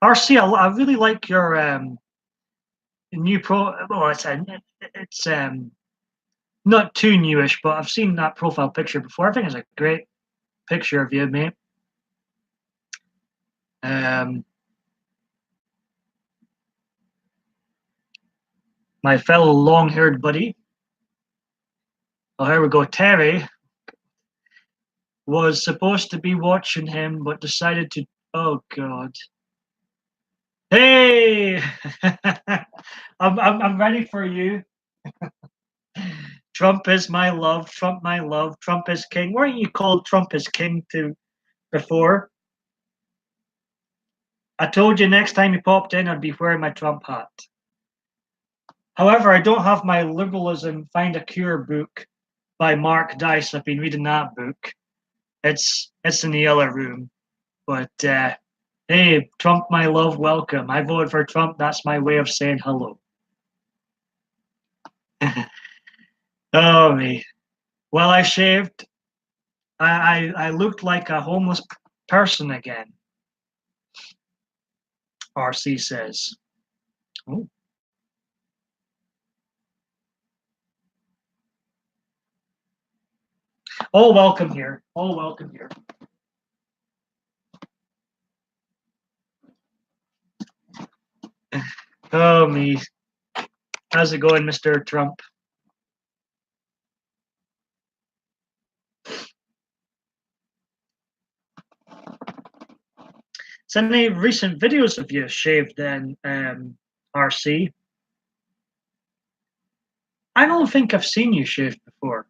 RC, I really like your new well, it's not too newish, but I've seen that profile picture before. I think it's a great picture of you, mate. My fellow long-haired buddy. Oh, here we go. Terry was supposed to be watching him, but decided to. Oh God. Hey, I'm ready for you. Trump is my love. Trump, my love. Trump is king. Weren't you called Trump is king to before? I told you next time you popped in, I'd be wearing my Trump hat. However, I don't have my Liberalism Find a Cure book by Mark Dice. I've been reading that book. It's in the other room. But hey, Trump, my love, welcome. I voted for Trump. That's my way of saying hello. Oh me. Well, I shaved. I looked like a homeless person again. RC says. Oh. All welcome here. All welcome here. Oh me. How's it going, Mr. Trump? So any recent videos of you shaved then, RC? I don't think I've seen you shaved before.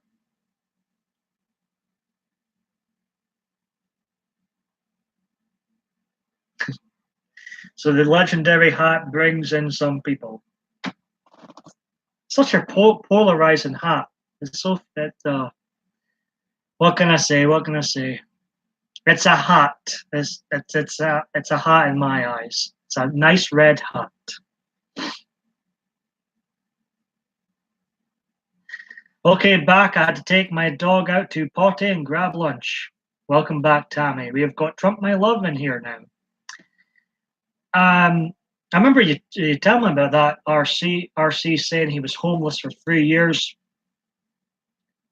So the legendary hat brings in some people. such a polarizing hat. It's so that. What can I say? What can I say? It's a hat. It's a hat in my eyes. It's a nice red hat. Okay, back. I had to take my dog out to potty and grab lunch. Welcome back, Tammy. We have got Trump My Love in here now. I remember you tell me about that RC saying he was homeless for 3 years.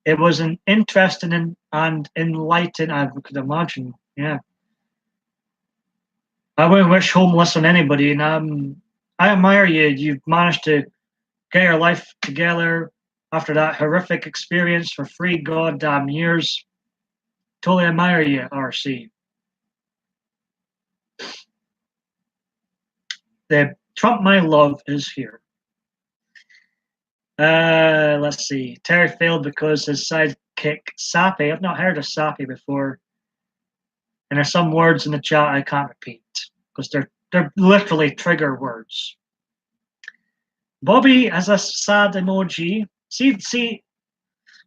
It was an interesting and enlightening, I could imagine. Yeah. I wouldn't wish homeless on anybody, and I admire you. You've managed to get your life together after that horrific experience for 3 goddamn years. Totally admire you, RC. The Trump My Love is here. Let's see. Terry failed because his sidekick Sappy. I've not heard of Sappy before, and there's some words in the chat I can't repeat because they're literally trigger words. Bobby has a sad emoji. See.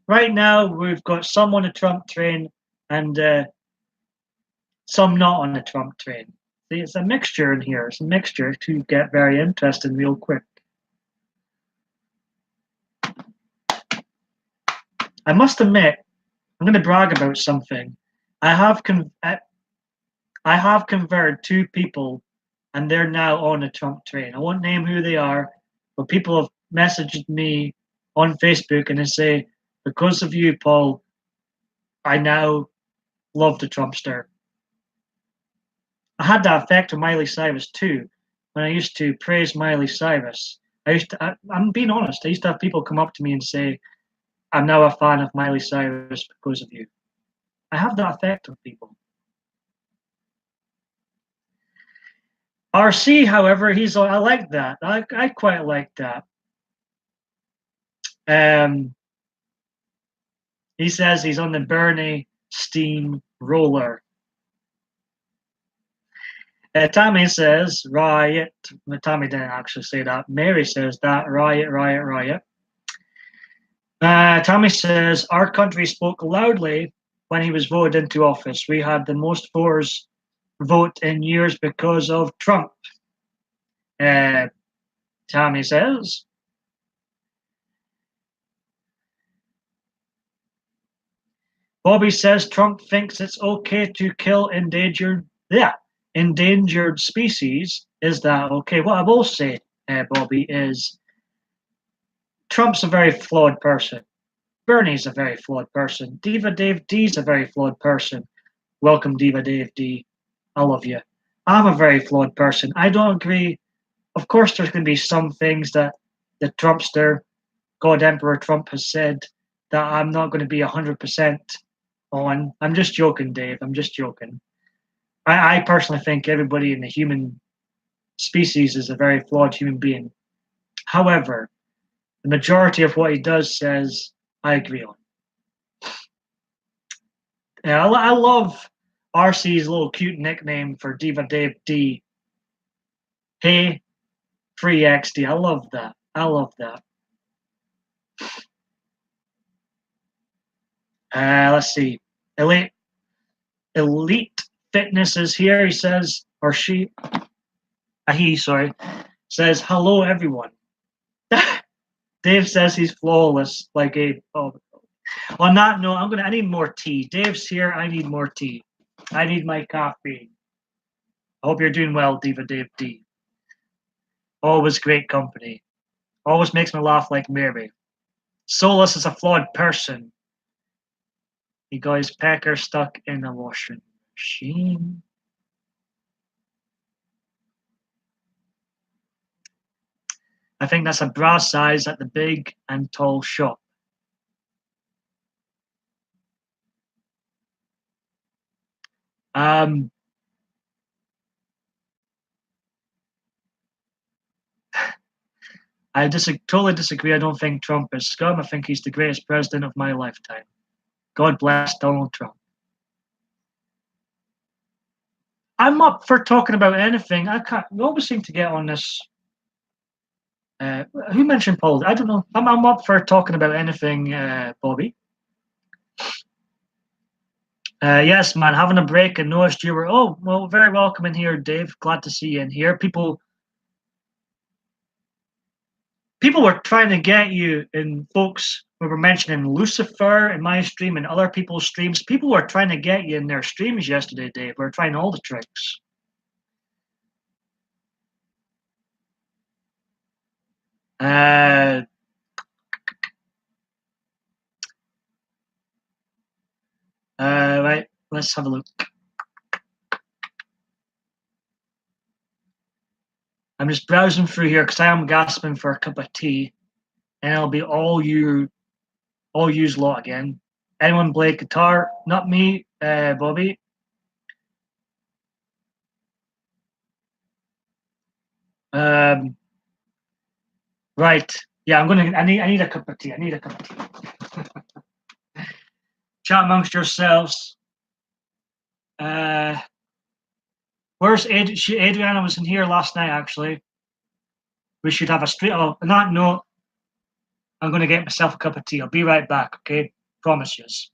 Right now we've got some on the Trump train and some not on the Trump train. See, it's a mixture in here. It's a mixture to get very interesting real quick. I must admit, I'm going to brag about something. I have converted 2 people, and they're now on the Trump train. I won't name who they are, but people have messaged me on Facebook and they say, because of you, Paul, I now love the Trumpster. I had that effect on Miley Cyrus too. When I used to praise Miley Cyrus, I'm being honest, I used to have people come up to me and say, I'm now a fan of Miley Cyrus because of you. I have that effect on people. RC, however, I like that. I quite like that. He says he's on the Bernie steam roller. Tammy says riot. Tammy didn't actually say that. Mary says that riot, riot, riot. Tammy says our country spoke loudly when he was voted into office. We had the most voters vote in years because of Trump. Tammy says. Bobby says Trump thinks it's okay to kill endangered species. Is that okay? What I will say, Bobby, is Trump's a very flawed person. Bernie's a very flawed person. Diva Dave D's a very flawed person. Welcome, Diva Dave D. I love you. I'm a very flawed person. I don't agree. Of course, there's going to be some things that the Trumpster, God Emperor Trump, has said that I'm not going to be 100% on. I'm just joking, Dave. I'm just joking. I personally think everybody in the human species is a very flawed human being. However, the majority of what he does says I agree on. Yeah, I love RC's little cute nickname for Diva Dave D. Hey, free XD. I love that. I love that. Let's see. Elite Fitness is here. He says, or she, sorry, says, hello, everyone. Dave says he's flawless, like a. Oh. On that note, I need more tea. Dave's here. I need more tea. I need my caffeine. I hope you're doing well, Diva Dave D. Always great company. Always makes me laugh like Mary. Solus is a flawed person. He got his pecker stuck in the washing machine. I think that's a bra size at the big and tall shop. I totally disagree. I don't think Trump is scum. I think he's the greatest president of my lifetime. God bless Donald Trump. I'm up for talking about anything. We always seem to get on this Who mentioned Paul? I don't know. I'm up for talking about anything, Bobby. Yes, man, having a break and noticed you were. Oh, well, very welcome in here, Dave. Glad to see you in here. People were trying to get you, and folks we were mentioning Lucifer in my stream and other people's streams. People were trying to get you in their streams yesterday, Dave. We were trying all the tricks. Right, let's have a look. I'm just browsing through here because I am gasping for a cup of tea, and it'll be all you's lot again. Anyone play guitar? Not me, Bobby. Um, right. Yeah, I need a cup of tea. I need a cup of tea. Chat amongst yourselves. Where's Adriana was in here last night, actually. We should have a street. Oh, on that note, I'm going to get myself a cup of tea. I'll be right back, okay? Promise yous.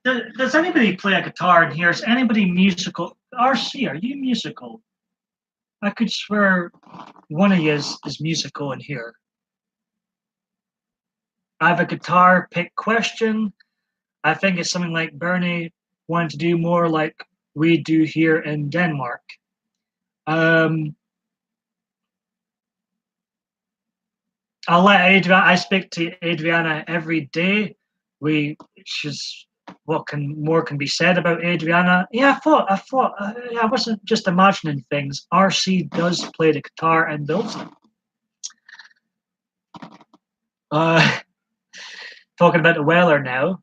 Does anybody play a guitar in here? Is anybody musical? RC, are you musical? I could swear one of you is musical in here. I have a guitar pick question. I think it's something like Bernie wanted to do more like we do here in Denmark. I'll let Adriana. I speak to Adriana every day. She's what can be said about Adriana? Yeah, I wasn't just imagining things. RC does play the guitar and builds them. Talking about the Weller now.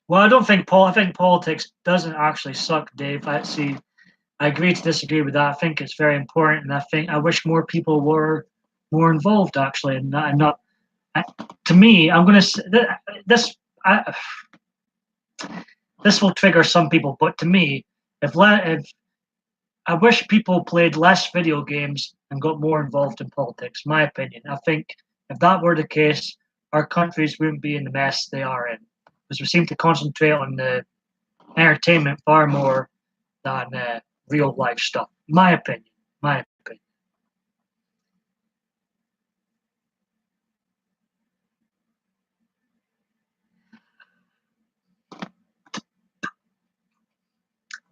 Well, I don't think Paul. I think politics doesn't actually suck, Dave. I agree to disagree with that. I think it's very important, and I wish more people were more involved actually, and not. To me, I'm going to this. This will trigger some people, but to me, if I wish people played less video games and got more involved in politics. My opinion. I think if that were the case, our countries wouldn't be in the mess they are in, because we seem to concentrate on the entertainment far more than real life stuff. My opinion. My opinion.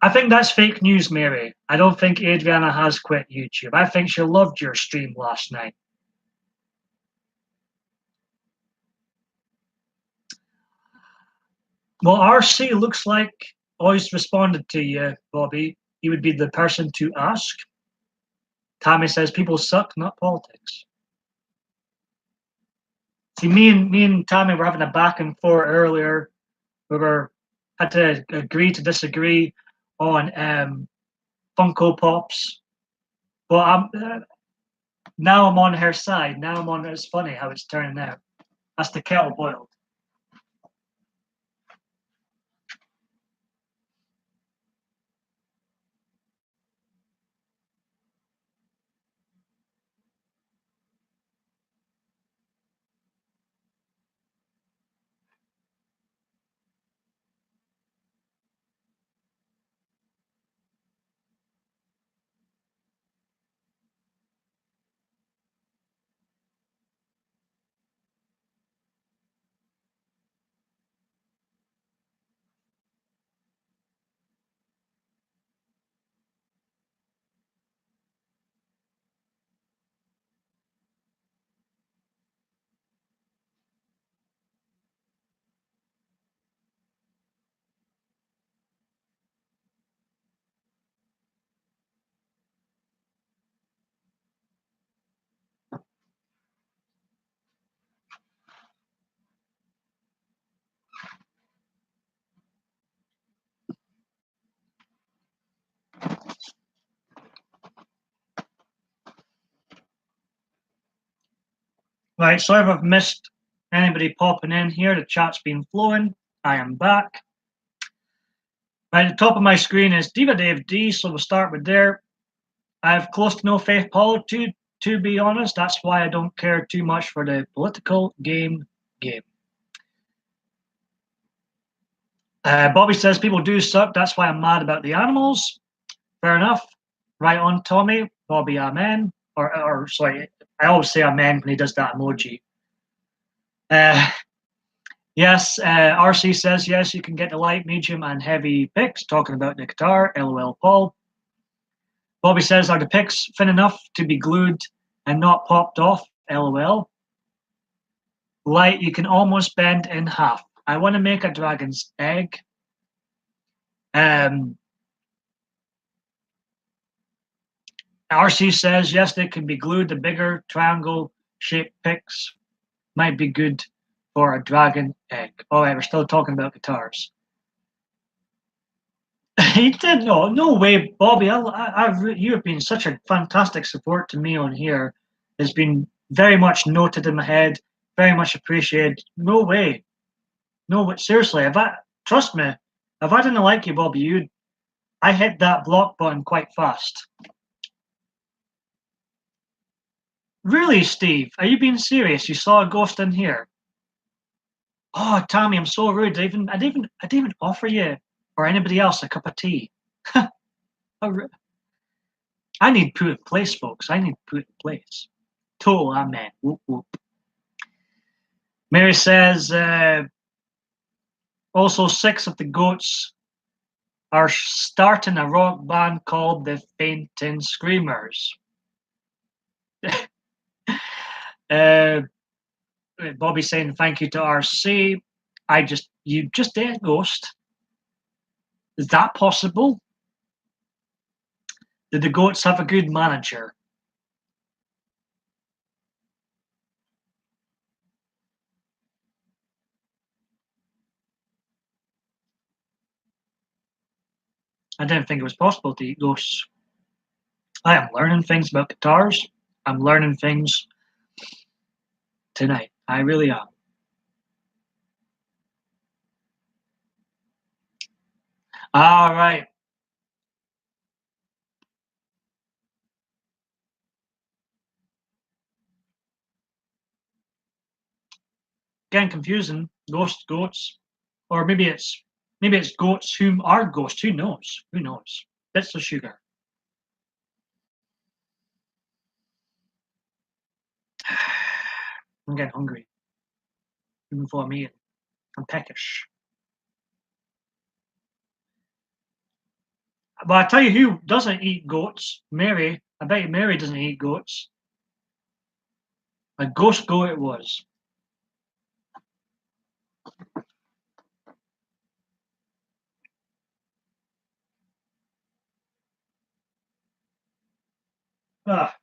I think that's fake news, Mary. I don't think Adriana has quit YouTube. I think she loved your stream last night. Well, RC looks like always responded to you, Bobby. You would be the person to ask. Tommy says people suck, not politics. See, me and Tommy were having a back and forth earlier. Had to agree to disagree on Funko Pops. But now I'm on her side. Now I'm on. It's funny how it's turning out. That's the kettle boiled. Right, so if I've missed anybody popping in here, the chat's been flowing. I am back. Right at the top of my screen is Diva Dave D, so we'll start with there. I have close to no faith politics, to be honest. That's why I don't care too much for the political game. Bobby says people do suck. That's why I'm mad about the animals. Fair enough. Right on, Tommy. Bobby, amen. Or sorry, I always say amen when he does that emoji. Yes, RC says yes, you can get the light, medium, and heavy picks. Talking about the guitar. LOL, Paul. Bobby says, are the picks thin enough to be glued and not popped off? LOL. Light, you can almost bend in half. I want to make a dragon's egg. RC says, yes, they can be glued. The bigger triangle-shaped picks might be good for a dragon egg. All right, we're still talking about guitars. He did no way, Bobby. You have been such a fantastic support to me on here. It's been very much noted in my head, very much appreciated. No way, no, seriously. Trust me, if I didn't like you, Bobby, I hit that block button quite fast. Really, Steve? Are you being serious? You saw a ghost in here? Oh, Tommy, I'm so rude. I didn't even offer you or anybody else a cup of tea. I need put in place, folks. I need put in place. Total amen. Whoop, whoop. Mary says, also 6 of the goats are starting a rock band called the Fainting Screamers. Bobby saying thank you to RC. You just ate Ghost. Is that possible? Did the goats have a good manager? I didn't think it was possible to eat ghosts. I am learning things about guitars. I'm learning things tonight. I really am. All right. Getting confusing. Goats. Or maybe it's goats whom are ghosts. Who knows? Who knows? Bits of sugar. I'm getting hungry. Even before I'm eating. I'm peckish. But I tell you who doesn't eat goats. Mary. I bet you Mary doesn't eat goats. A ghost goat it was. Ah.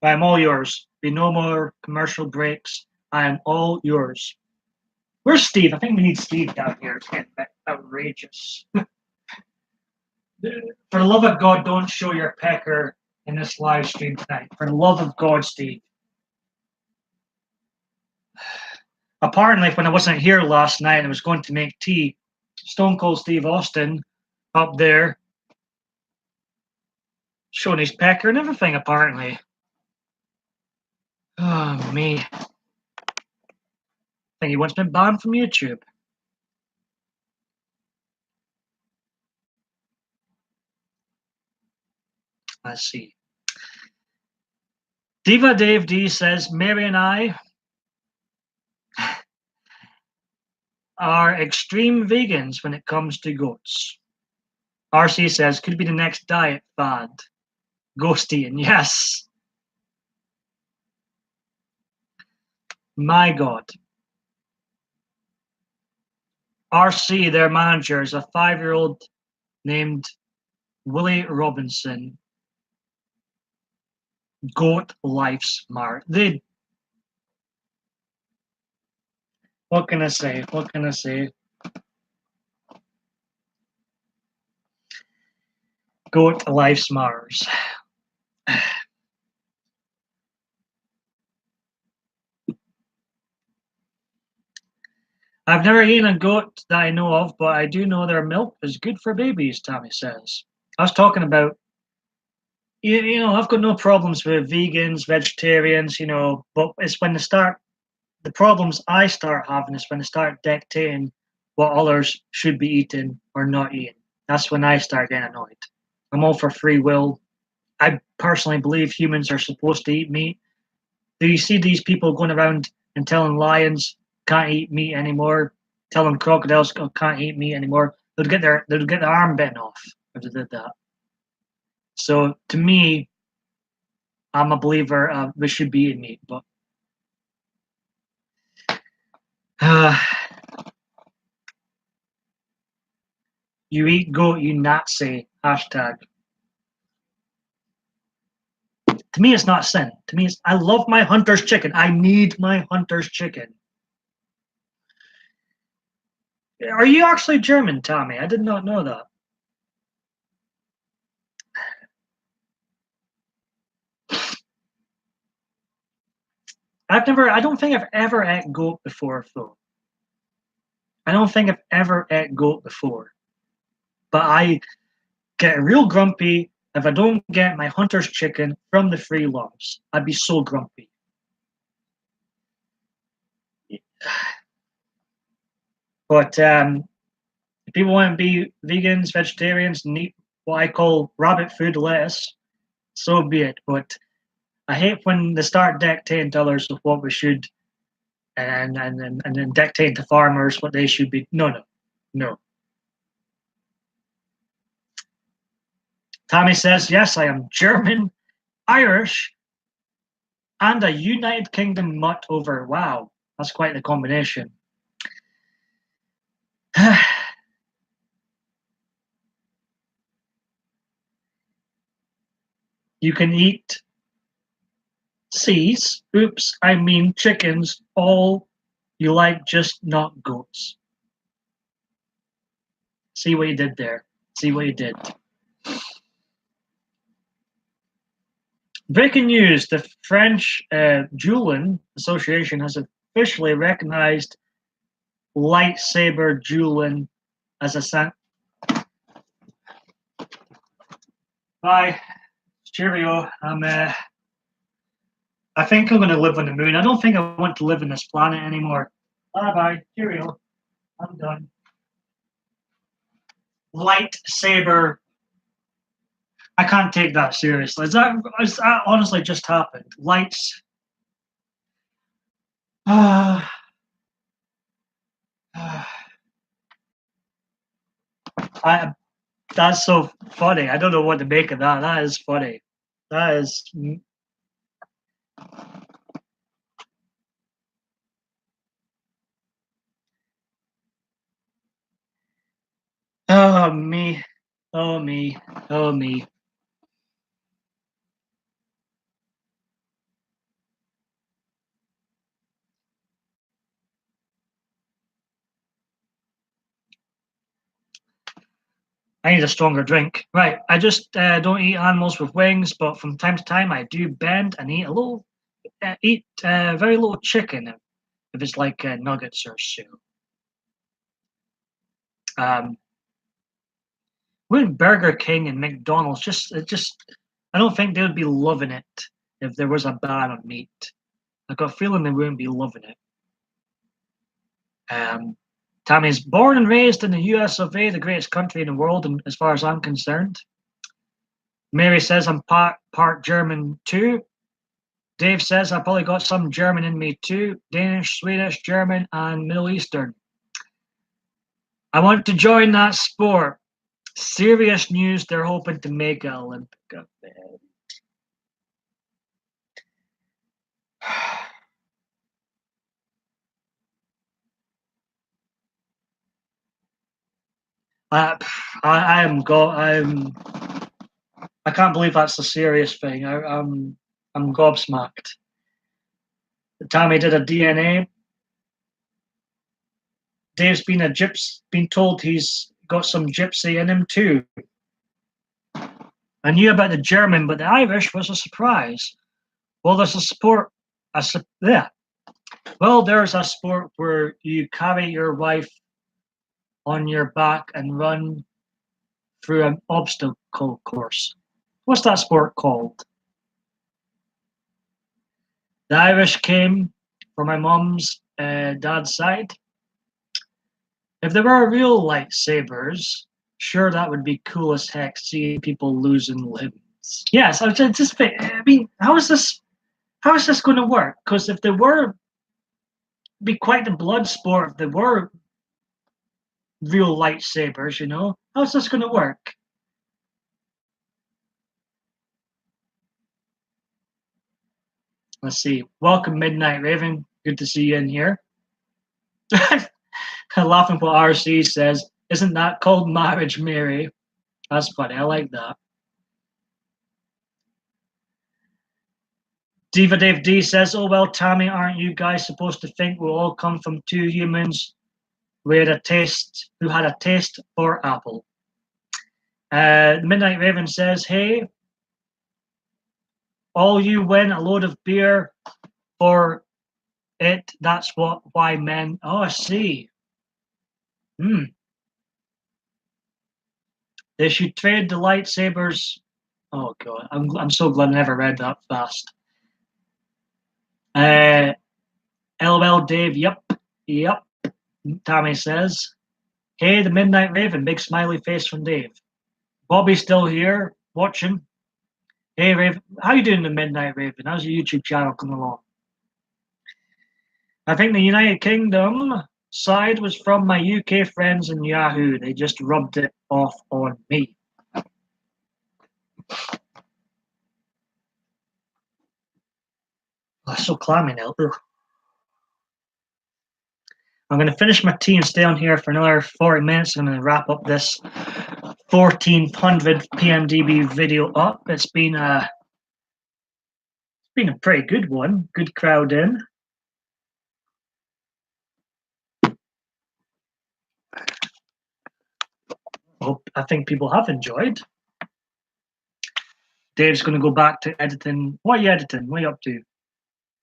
I'm all yours. Be no more commercial breaks. I am all yours. Where's Steve? I think we need Steve down here. It's getting a bit outrageous. For the love of God, don't show your pecker in this live stream tonight. For the love of God, Steve. Apparently, when I wasn't here last night and I was going to make tea, Stone Cold Steve Austin up there showing his pecker and everything, apparently. Oh, me. I think he wants me banned from YouTube. Let's see. Diva Dave D says, Mary and I are extreme vegans when it comes to goats. RC says, could be the next diet fad. Ghost eating, yes. My God. RC, their manager, is a 5-year-old named Willie Robinson. Goat life smart. What can I say? What can I say? Goat life smarters. I've never eaten a goat that I know of, but I do know their milk is good for babies, Tommy says. I was talking about, I've got no problems with vegans, vegetarians, but it's when the problems I start having is when they start dictating what others should be eating or not eating. That's when I start getting annoyed. I'm all for free will. I personally believe humans are supposed to eat meat. Do you see these people going around and telling lions can't eat meat anymore, telling crocodiles can't eat meat anymore? They'd get their arm bitten off if they did that. So to me, I'm a believer we should be eating meat, but you eat goat, you Nazi hashtag. To me, it's not sin. To me, I love my hunter's chicken. I need my hunter's chicken. Are you actually German, Tommy? I did not know that. I don't think I've ever ate goat before, though. I don't think I've ever ate goat before. But I get real grumpy if I don't get my hunter's chicken from the free lumps. I'd be so grumpy. But if people want to be vegans, vegetarians, and eat what I call rabbit food lettuce, so be it. But I hate when they start dictating to others of what we should and then dictating to farmers what they should be. No. Tommy says, yes, I am German, Irish, and a United Kingdom mutt over. Wow, that's quite the combination. You can eat I mean chickens, all you like, just not goats. See what you did there. See what you did. Breaking news, the French Julian Association has officially recognized lightsaber Julian as a Bye. Cheerio. I think I'm going to live on the moon. I don't think I want to live on this planet anymore. Bye. Cheerio. I'm done. Lightsaber. I can't take that seriously. Is that honestly just happened? Lights. That's so funny. I don't know what to make of that. That is funny. That is. Oh, me. Oh, me. Oh, me. I need a stronger drink. Right. I just don't eat animals with wings, but from time to time I do bend and eat very little chicken if it's like nuggets or so. Wouldn't Burger King and McDonald's I don't think they would be loving it if there was a ban on meat. I got a feeling they wouldn't be loving it. Tammy's born and raised in the US of A, the greatest country in the world, and as far as I'm concerned. Mary says I'm part German too. Dave says I probably got some German in me too. Danish, Swedish, German, and Middle Eastern. I want to join that sport. Serious news, they're hoping to make an Olympic event. I can't believe that's a serious thing. I'm gobsmacked. Tommy did a DNA. Dave's been told he's got some gypsy in him too. I knew about the German, but the Irish was a surprise. Well, there's a Well, there's a sport where you carry your wife on your back and run through an obstacle course. What's that sport called? The Irish came from my mom's dad's side. If there were real lightsabers, sure, that would be cool as heck, seeing people losing limbs. Yes, I was just. I mean, how is this? How is this going to work? Because if there were, be quite the blood sport. If there were real lightsabers, how's this going to work? Let's see. Welcome, Midnight Raven. Good to see you in here. Laughing what RC says. Isn't that called marriage, Mary? That's funny. I like that. Diva Dave D says, "Oh well, Tammy, aren't you guys supposed to think we all come from two humans who had a taste for apple?" Midnight Raven says, "Hey, all you win a load of beer for it. That's why men." Oh, I see. They should trade the lightsabers. Oh god, I'm so glad I never read that fast. LOL Dave, yep. Tammy says, "Hey, the Midnight Raven," big smiley face from Dave. Bobby's still here watching. Hey Raven, how you doing, the Midnight Raven? How's your YouTube channel coming along? I think the United Kingdom side was from my UK friends in Yahoo. They just rubbed it off on me. Oh, so clammy now. Ugh. I'm going to finish my tea and stay on here for another 40 minutes. I'm going to wrap up this 1400 PMDB video up. It's been a pretty good one. Good crowd in. I think people have enjoyed. Dave's going to go back to editing. What are you editing? What are you up to?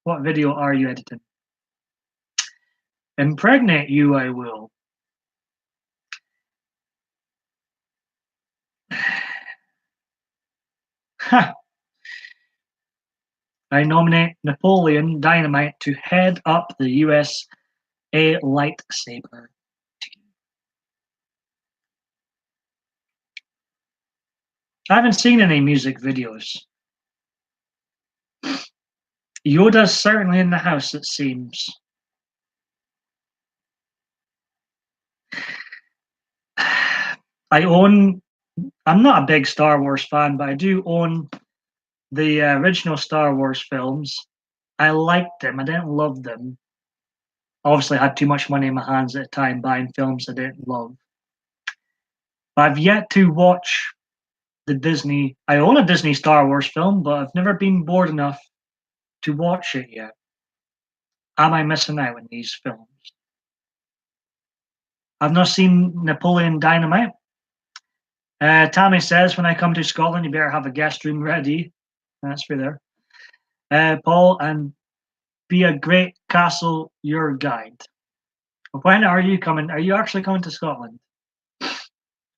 What video are you editing? Impregnate you, I will. I nominate Napoleon Dynamite to head up the USA lightsaber team. I haven't seen any music videos. Yoda's certainly in the house, it seems. I'm not a big Star Wars fan, but I do own the original Star Wars films. I liked them. I didn't love them. Obviously, I had too much money in my hands at the time buying films I didn't love. But I've yet to watch the Disney. I own a Disney Star Wars film, but I've never been bored enough to watch it yet. Am I missing out on these films? I've not seen Napoleon Dynamite. Tammy says, when I come to Scotland, you better have a guest room ready. That's for there. Paul, and be a great castle your guide. When are you coming? Are you actually coming to Scotland?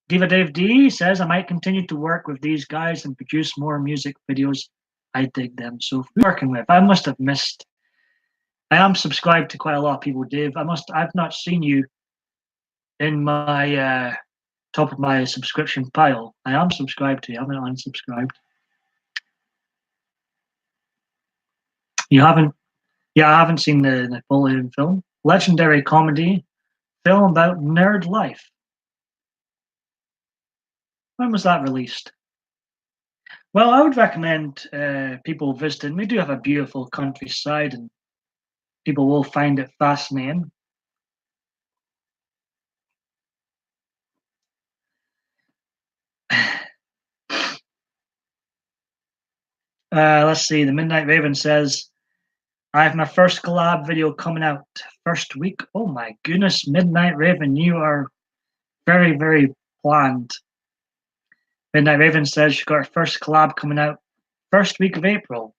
Diva Dave D says, I might continue to work with these guys and produce more music videos. I dig them. So working with, I must have missed. I am subscribed to quite a lot of people, Dave. I've not seen you in my top of my subscription pile. I am subscribed to you. I haven't unsubscribed. You haven't? Yeah, I haven't seen the Napoleon film. Legendary comedy film about nerd life. When was that released? Well, I would recommend people visiting. We do have a beautiful countryside, and people will find it fascinating. Let's see. The Midnight Raven says, I have my first collab video coming out first week. Oh my goodness, Midnight Raven, you are very, very planned. Midnight Raven says she's got her first collab coming out first week of April.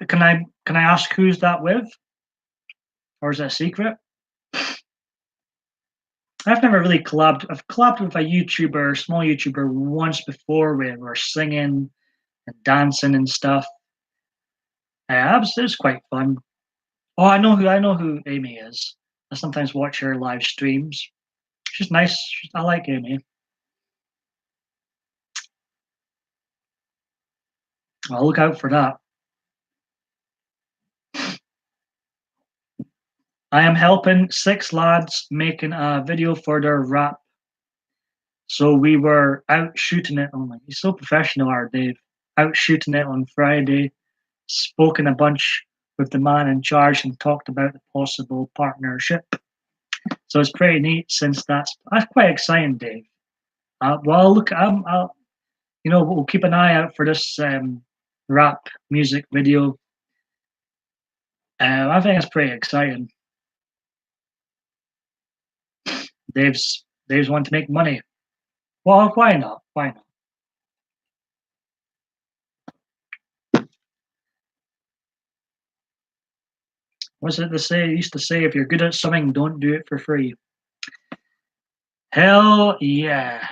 Can I ask who's that with, or is that a secret? I've never really collabed. I've collabed with a YouTuber, small YouTuber, once before. We were singing and dancing and stuff. It was quite fun. Oh, I know who Amy is. I sometimes watch her live streams. She's nice. I like Amy. I'll look out for that. I am helping 6 lads making a video for their rap. So we were out shooting it. Oh my, he's so professional, our Dave. Out shooting it on Friday. Spoken a bunch with the man in charge and talked about the possible partnership. So it's pretty neat since that's quite exciting, Dave. Well, look, we'll keep an eye out for this rap music video. I think it's pretty exciting. Dave's wanting to make money. Well, why not? Why not? What's it to say? It used to say, if you're good at something, don't do it for free. Hell yeah.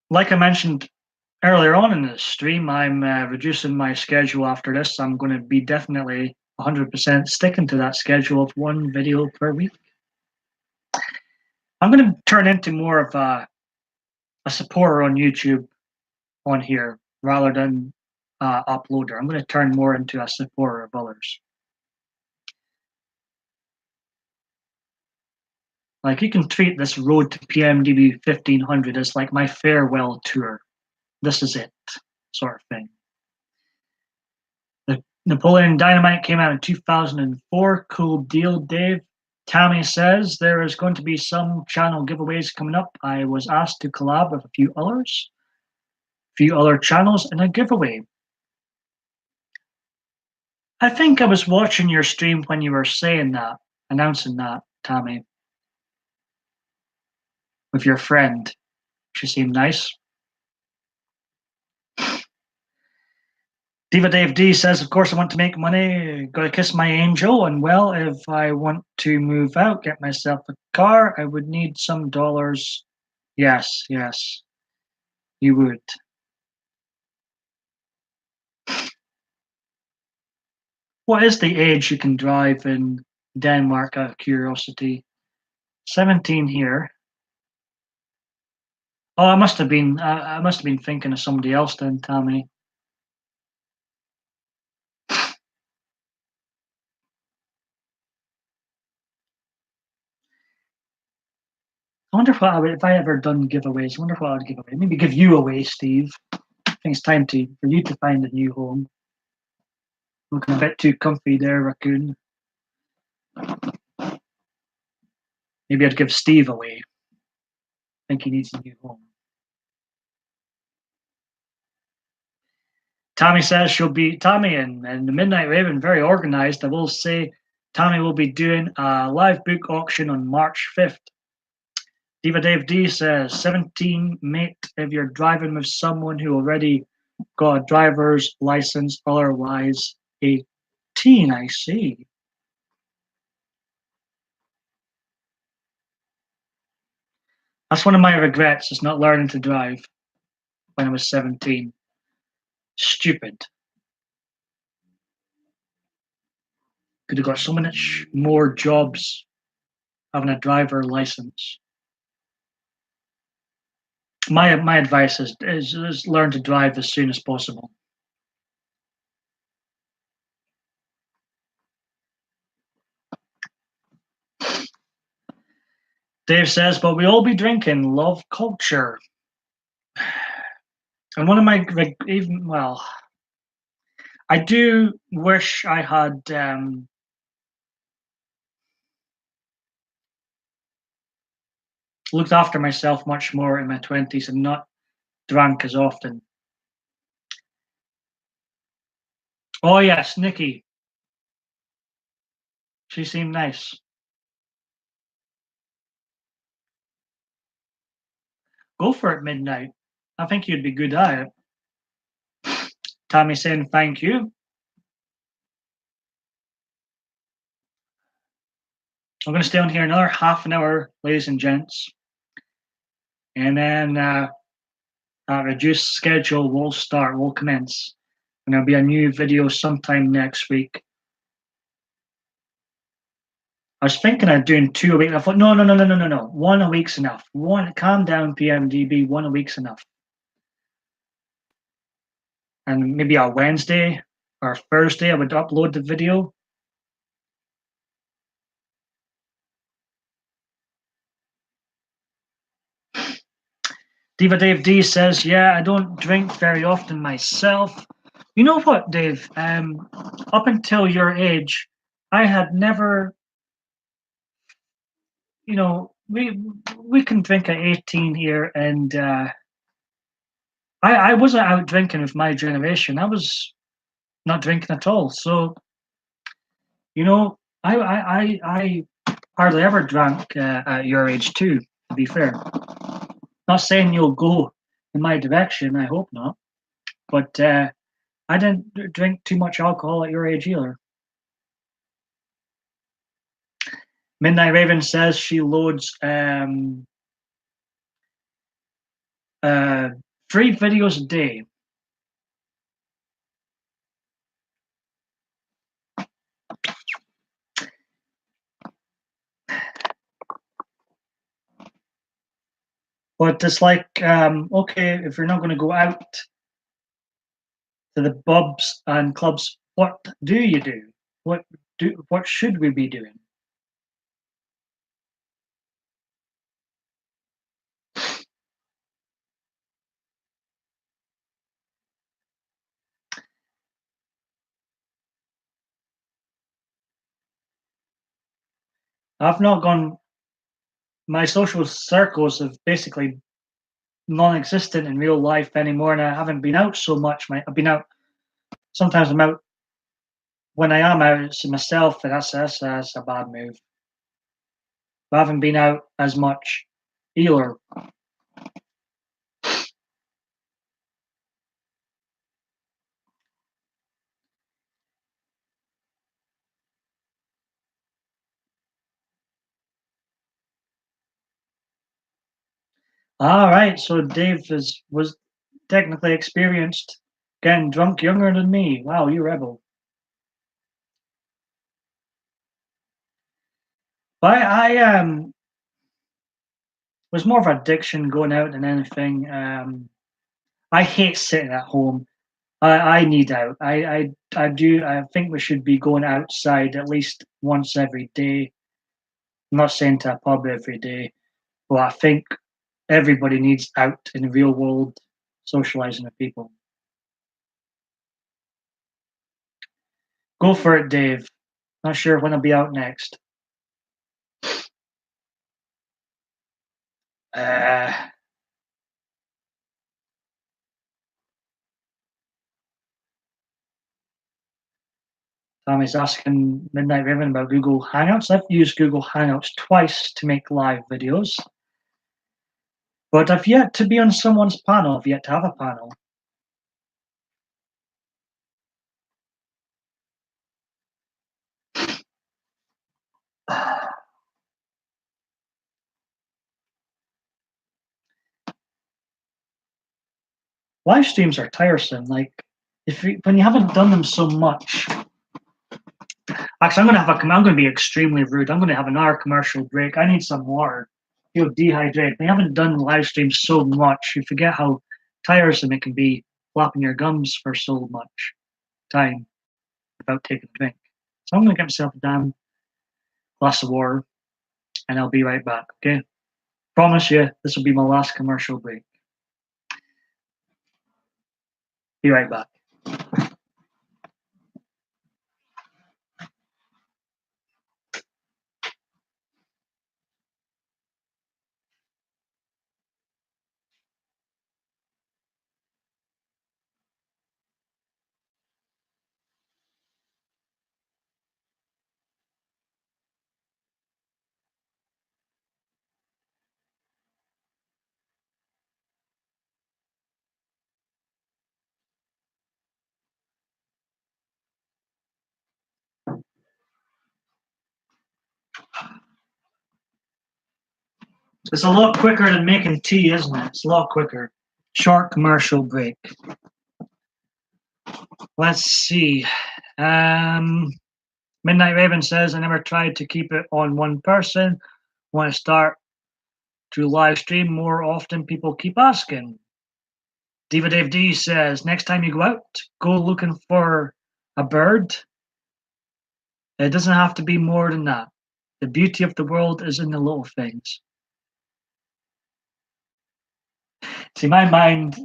Like I mentioned earlier on in the stream, I'm reducing my schedule after this. I'm going to be definitely 100% sticking to that schedule of 1 video per week. I'm going to turn into more of a supporter on YouTube on here rather than uploader. I'm going to turn more into a supporter of others. Like, you can treat this road to PMDB 1500 as like my farewell tour. This is it, sort of thing. The Napoleon Dynamite came out in 2004. Cool deal, Dave. Tammy says there is going to be some channel giveaways coming up. I was asked to collab with a few other channels in a giveaway. I think I was watching your stream when you were saying that, announcing that, Tammy, with your friend. She seemed nice. Diva Dave D says, of course, I want to make money. Gotta kiss my angel. And well, if I want to move out, get myself a car, I would need some dollars. Yes, yes, you would. What is the age you can drive in Denmark, out of curiosity? 17 here. Oh, I must have been thinking of somebody else then, Tammy. I wonder if I ever done giveaways. I wonder what I'd give away. Maybe give you away, Steve. I think it's time for you to find a new home. Looking a bit too comfy there, Raccoon. Maybe I'd give Steve away. I think he needs a new home. Tammy says she'll be Tammy and the Midnight Raven, very organized. I will say Tammy will be doing a live book auction on March 5th. Diva Dave D says 17, mate, if you're driving with someone who already got a driver's license, otherwise 18, I see. That's one of my regrets, is not learning to drive when I was 17. Stupid. Could have got so much more jobs having a driver license. My advice is learn to drive as soon as possible. Dave says, but we all be drinking, love culture. And one of my, I do wish I had looked after myself much more in my 20s and not drank as often. Oh yes, Nikki. She seemed nice. Go for it, Midnight. I think you'd be good at it. Tammy saying thank you. I'm going to stay on here another half an hour, ladies and gents. And then our reduced schedule will commence. And there'll be a new video sometime next week. I was thinking of doing 2 a week. I thought, no. 1 a week's enough. Calm down, PMDB. 1 a week's enough. And maybe a Wednesday or Thursday, I would upload the video. Diva Dave D says, yeah, I don't drink very often myself. You know what, Dave? Up until your age, I had never, we can drink at 18 here, and I wasn't out drinking with my generation. I was not drinking at all. So, I hardly ever drank at your age too, to be fair. Not saying you'll go in my direction, I hope not. But I didn't drink too much alcohol at your age either. Midnight Raven says she loads 3 videos a day. But it's like, okay, if you're not going to go out to the pubs and clubs, what do you do? What should we be doing? I've not gone. My social circles have basically non-existent in real life anymore, and I haven't been out so much. I've been out. Sometimes I'm out. When I am out, it's myself, and that's a bad move. I haven't been out as much either. All right, so Dave was technically experienced getting drunk younger than me. Wow, you rebel. But I was more of addiction going out than anything. I hate sitting at home. I need out. I do. I think we should be going outside at least once every day. I'm not saying to a pub every day, but I think everybody needs out in the real world, socializing with people. Go for it, Dave. Not sure when I'll be out next. Uh, Tommy's asking Midnight Raven about Google Hangouts. I've used Google Hangouts twice to make live videos, but I've yet to be on someone's panel. I've yet to have a panel. Live streams are tiresome. Like, when you haven't done them so much. Actually, I'm going to be extremely rude. I'm going to have an hour commercial break. I need some water. Feel dehydrated. We haven't done live streams so much. You forget how tiresome it can be flapping your gums for so much time without taking a drink. So I'm going to get myself a damn glass of water, and I'll be right back. Okay? Promise you, this will be my last commercial break. Be right back. It's a lot quicker than making tea, isn't it? It's a lot quicker. Short commercial break. Let's see. Midnight Raven says, I never tried to keep it on one person. Want to start to live stream more often? People keep asking. Diva Dave D says, next time you go out, go looking for a bird. It doesn't have to be more than that. The beauty of the world is in the little things. See, my mind.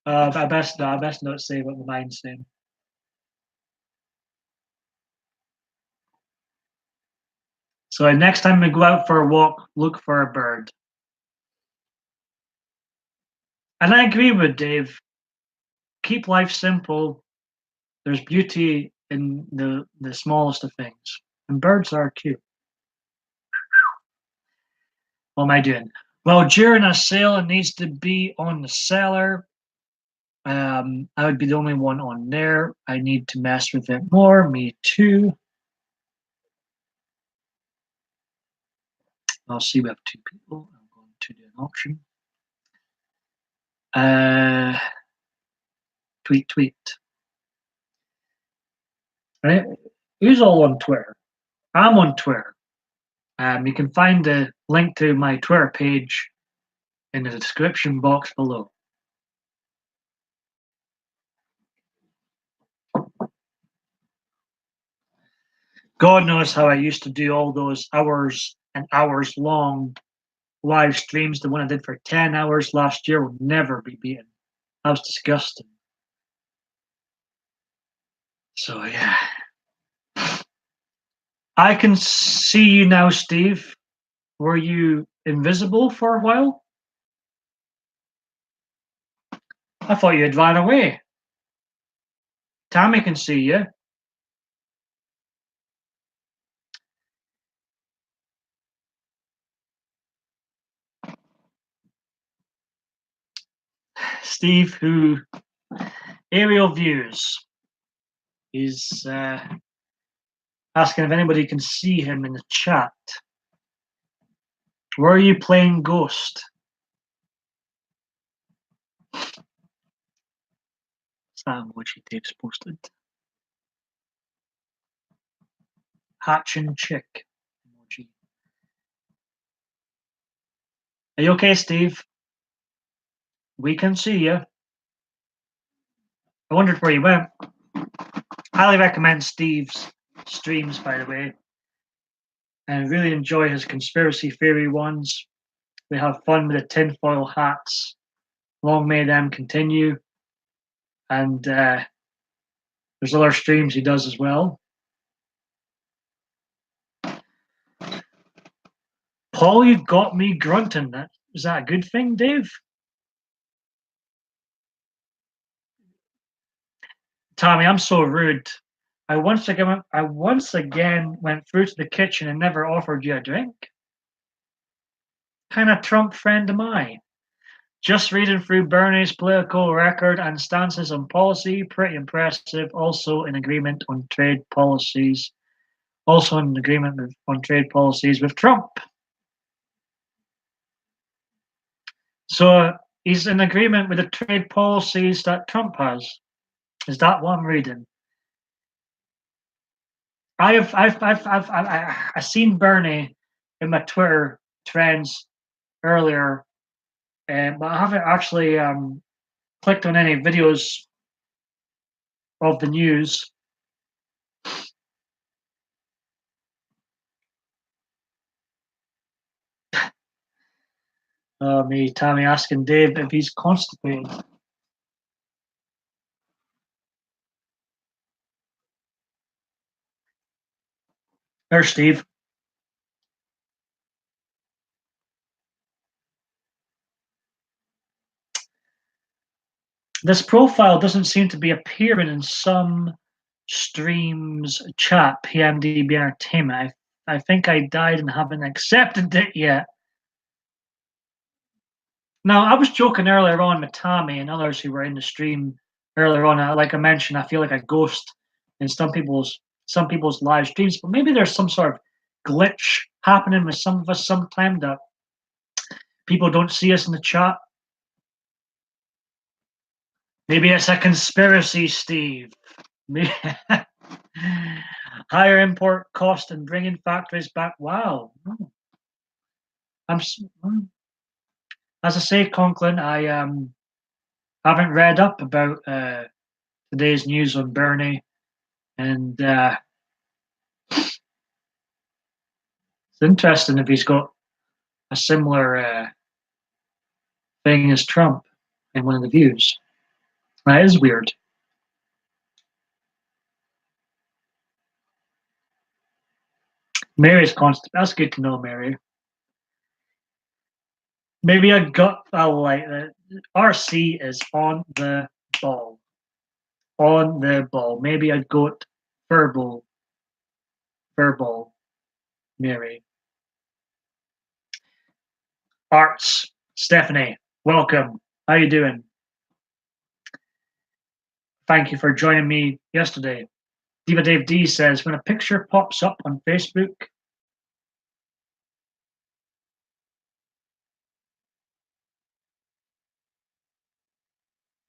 I best not say what my mind's saying. So next time we go out for a walk, look for a bird. And I agree with Dave. Keep life simple. There's beauty in the smallest of things. And birds are cute. What am I doing? Well, during a sale, it needs to be on the seller. I would be the only one on there. I need to mess with it more. Me too. I'll see. We have 2 people. I'm going to do an auction. Tweet. Right? Who's all on Twitter? I'm on Twitter. You can find the link to my Twitter page in the description box below. God knows how I used to do all those hours and hours long live streams. The one I did for 10 hours last year will never be beaten. That was disgusting. So, yeah. I can see you now, Steve. Were you invisible for a while? I thought you had ran away. Tammy can see you. Steve, who aerial views. He's asking if anybody can see him in the chat. Were you playing Ghost? That's that emoji Dave's posted. Hatching chick emoji. Are you okay, Steve? We can see you. I wondered where you went. Highly recommend Steve's streams, by the way. And really enjoy his conspiracy theory ones. We have fun with the tinfoil hats. Long may them continue. And there's other streams he does as well. Paul, you got me grunting. Is that a good thing, Dave? Tommy, I'm so rude. I once again went through to the kitchen and never offered you a drink. Kind of Trump friend am I? Just reading through Bernie's political record and stances on policy, pretty impressive. Also in agreement on trade policies. Also in agreement on trade policies with Trump. So he's in agreement with the trade policies that Trump has. Is that what I'm reading? I've seen Bernie in my Twitter trends earlier, but I haven't actually clicked on any videos of the news. Tommy asking Dave if he's constipated. There's Steve. This profile doesn't seem to be appearing in some streams chat, PMDB Entertainment. I think I died and haven't accepted it yet. Now, I was joking earlier on with Tommy and others who were in the stream earlier on. Like I mentioned, I feel like a ghost in some people's live streams, but maybe there's some sort of glitch happening with some of us sometimes that people don't see us in the chat. Maybe it's a conspiracy, Steve. Higher import cost and bringing factories back. Wow. As I say, Conklin, I haven't read up about today's news on Bernie, and it's interesting if he's got a similar thing as Trump in one of the views. That is weird. Mary's constant. That's good to know, Mary. Maybe a gut. I like that. RC is on the ball. On the ball. Maybe a goat verbal. Verbal. Mary. Arts. Stephanie. Welcome. How you doing? Thank you for joining me yesterday. Diva Dave D says, when a picture pops up on Facebook,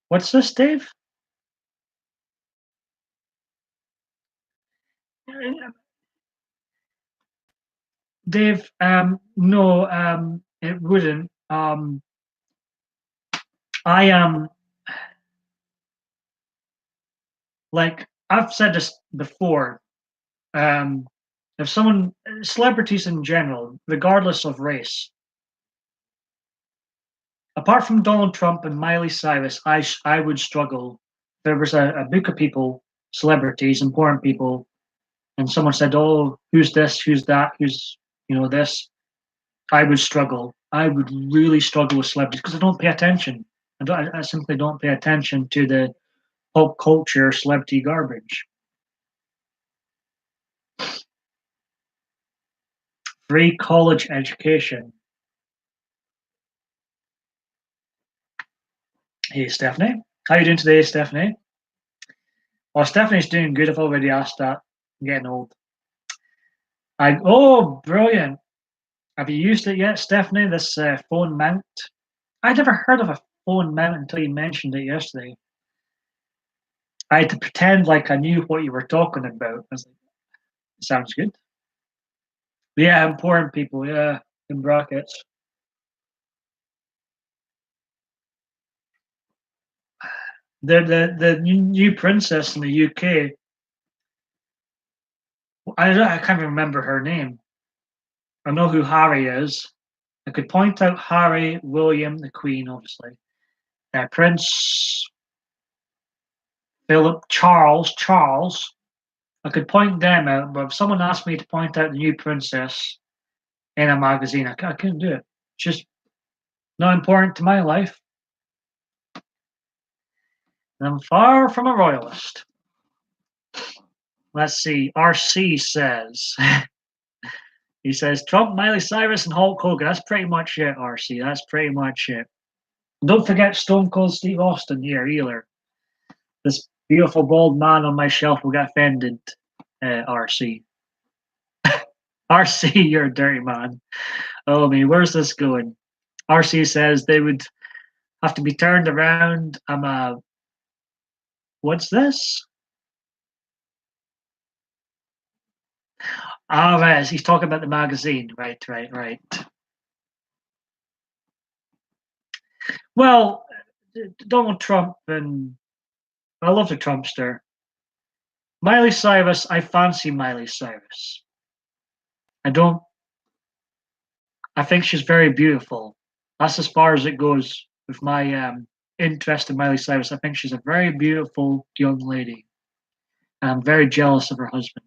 what's this, Dave? Dave, no, it wouldn't. I am like I've said this before. If someone, celebrities in general, regardless of race, apart from Donald Trump and Miley Cyrus, I would struggle. If there was a book of people, celebrities, important people, and someone said, "Oh, who's this? Who's that? Who's this?" I would struggle. I would really struggle with celebrities because I don't pay attention. I simply don't pay attention to the pop culture celebrity garbage. Free college education. Hey, Stephanie. How you doing today, Stephanie? Well, Stephanie's doing good. I've already asked that. I'm getting old. Oh, brilliant. Have you used it yet, Stephanie? This phone mount? I'd never heard of a phone mount until you mentioned it yesterday. I had to pretend like I knew what you were talking about. I was like, sounds good. Yeah, important people. Yeah, in brackets. The new princess in the UK. I can't remember her name. I know who Harry is. I could point out Harry, William, the Queen, obviously. Prince Philip, Charles. I could point them out, but if someone asked me to point out the new princess in a magazine, I couldn't do it. It's just not important to my life. And I'm far from a royalist. Let's see. RC says, he says, Trump, Miley Cyrus, and Hulk Hogan. That's pretty much it, RC. That's pretty much it. Don't forget Stone Cold Steve Austin here either. This beautiful bald man on my shelf will get offended, RC. RC, you're a dirty man. Oh, me, where's this going? RC says they would have to be turned around. What's this? Ah, right. He's talking about the magazine. Right. Well, Donald Trump, and I love the Trumpster. Miley Cyrus, I fancy Miley Cyrus. I think she's very beautiful. That's as far as it goes with my interest in Miley Cyrus. I think she's a very beautiful young lady. And I'm very jealous of her husband.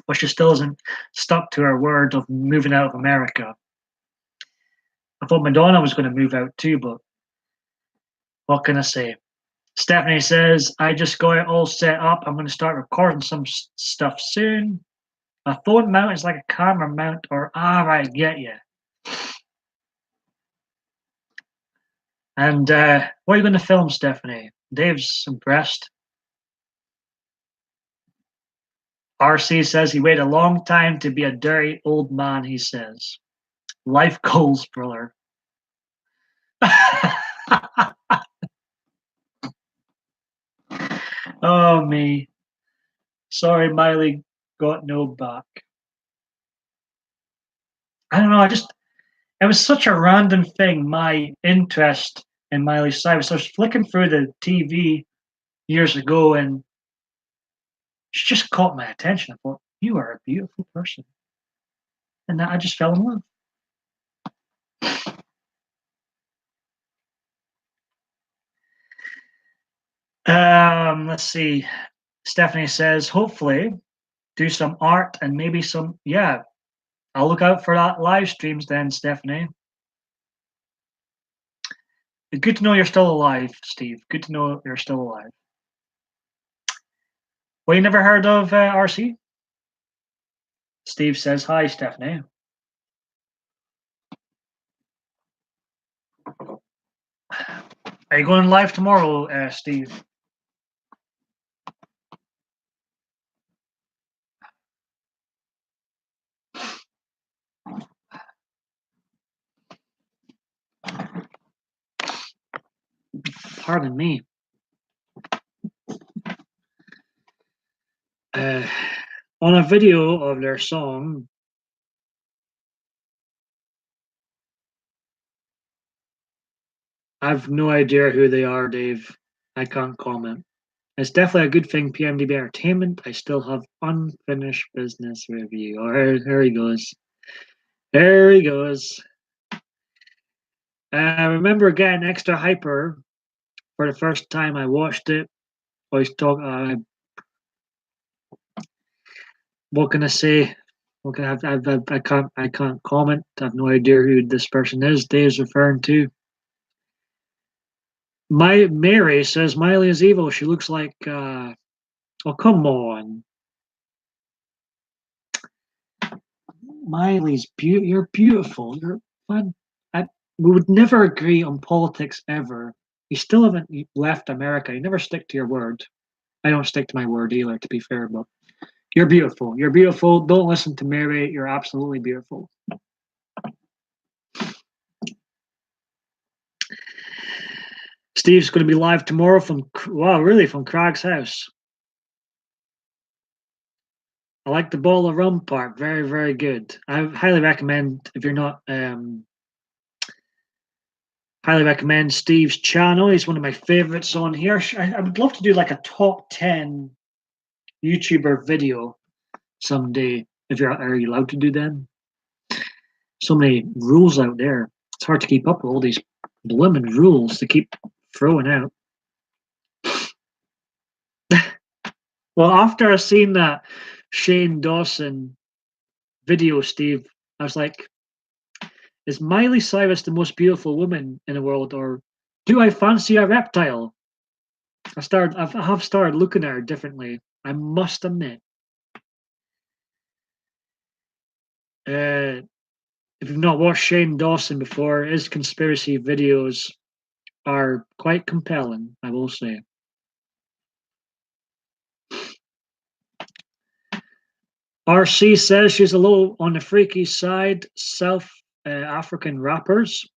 But she still hasn't stuck to her word of moving out of America. I thought Madonna was going to move out too, but what can I say? Stephanie says, I just got it all set up. I'm going to start recording some stuff soon. A phone mount is like a camera mount, or right, get you. And what are you going to film, Stephanie? Dave's impressed. RC says he waited a long time to be a dirty old man, he says. Life goals, brother. Oh, me. Sorry, Miley got no back. I don't know, it was such a random thing, my interest in Miley Cyrus. I was flicking through the TV years ago and she just caught my attention. I thought, you are a beautiful person. And I just fell in love. Let's see. Stephanie says, hopefully do some art and maybe some, yeah, I'll look out for that live streams then, Stephanie. Good to know you're still alive, Steve. Good to know you're still alive. Well, you never heard of RC? Steve says, hi, Stephanie. Are you going live tomorrow, Steve? Pardon me. On a video of their song, I've no idea who they are, Dave. I can't comment. It's definitely a good thing, PMDB Entertainment. I still have unfinished business review. Oh, here he goes. There he goes. I remember getting extra hyper for the first time I watched it. What can I say? What can I can't comment. I have no idea who this person is. Dave's referring to. Mary says Miley is evil. She looks like oh, come on. Miley's you're beautiful. You're fun. We would never agree on politics ever. You still haven't left America. You never stick to your word. I don't stick to my word either, to be fair, but you're beautiful. You're beautiful. Don't listen to Mary. You're absolutely beautiful. Steve's going to be live tomorrow from, wow, really, from Craig's house. I like the bottle of rum part. Very, very good. I highly recommend, if you're not, highly recommend Steve's channel. He's one of my favorites on here. I would love to do like a top 10 YouTuber video someday. If are you allowed to do them? So many rules out there. It's hard to keep up with all these blooming rules to keep throwing out. Well, after I seen that Shane Dawson video, Steve, I was like, is Miley Cyrus the most beautiful woman in the world, or do I fancy a reptile? I have started looking at her differently, I must admit. If you've not watched Shane Dawson before, his conspiracy videos are quite compelling, I will say. RC says she's a little on the freaky side, South African rappers.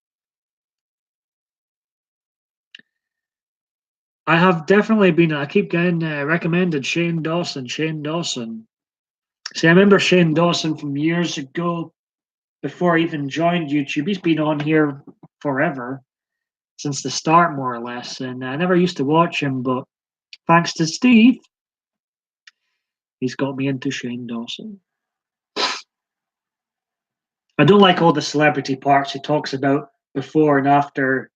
I have definitely been, I keep getting recommended Shane Dawson. See, I remember Shane Dawson from years ago, before I even joined YouTube. He's been on here forever, since the start, more or less. And I never used to watch him, but thanks to Steve, he's got me into Shane Dawson. I don't like all the celebrity parts he talks about before and after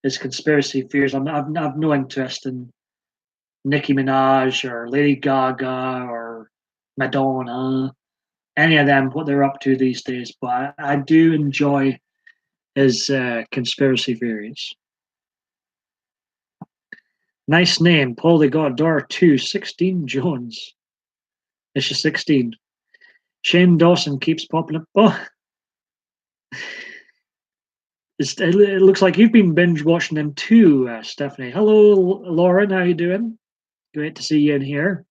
his conspiracy theories. I've no interest in Nicki Minaj or Lady Gaga or Madonna, any of them, what they're up to these days. But I do enjoy his conspiracy theories. Nice name, Paulie got a door 2, 16 Jones. Is she 16? Shane Dawson keeps popping up. Oh, it looks like you've been binge watching them too, Stephanie. Hello, Lauren. How you doing? Great to see you in here.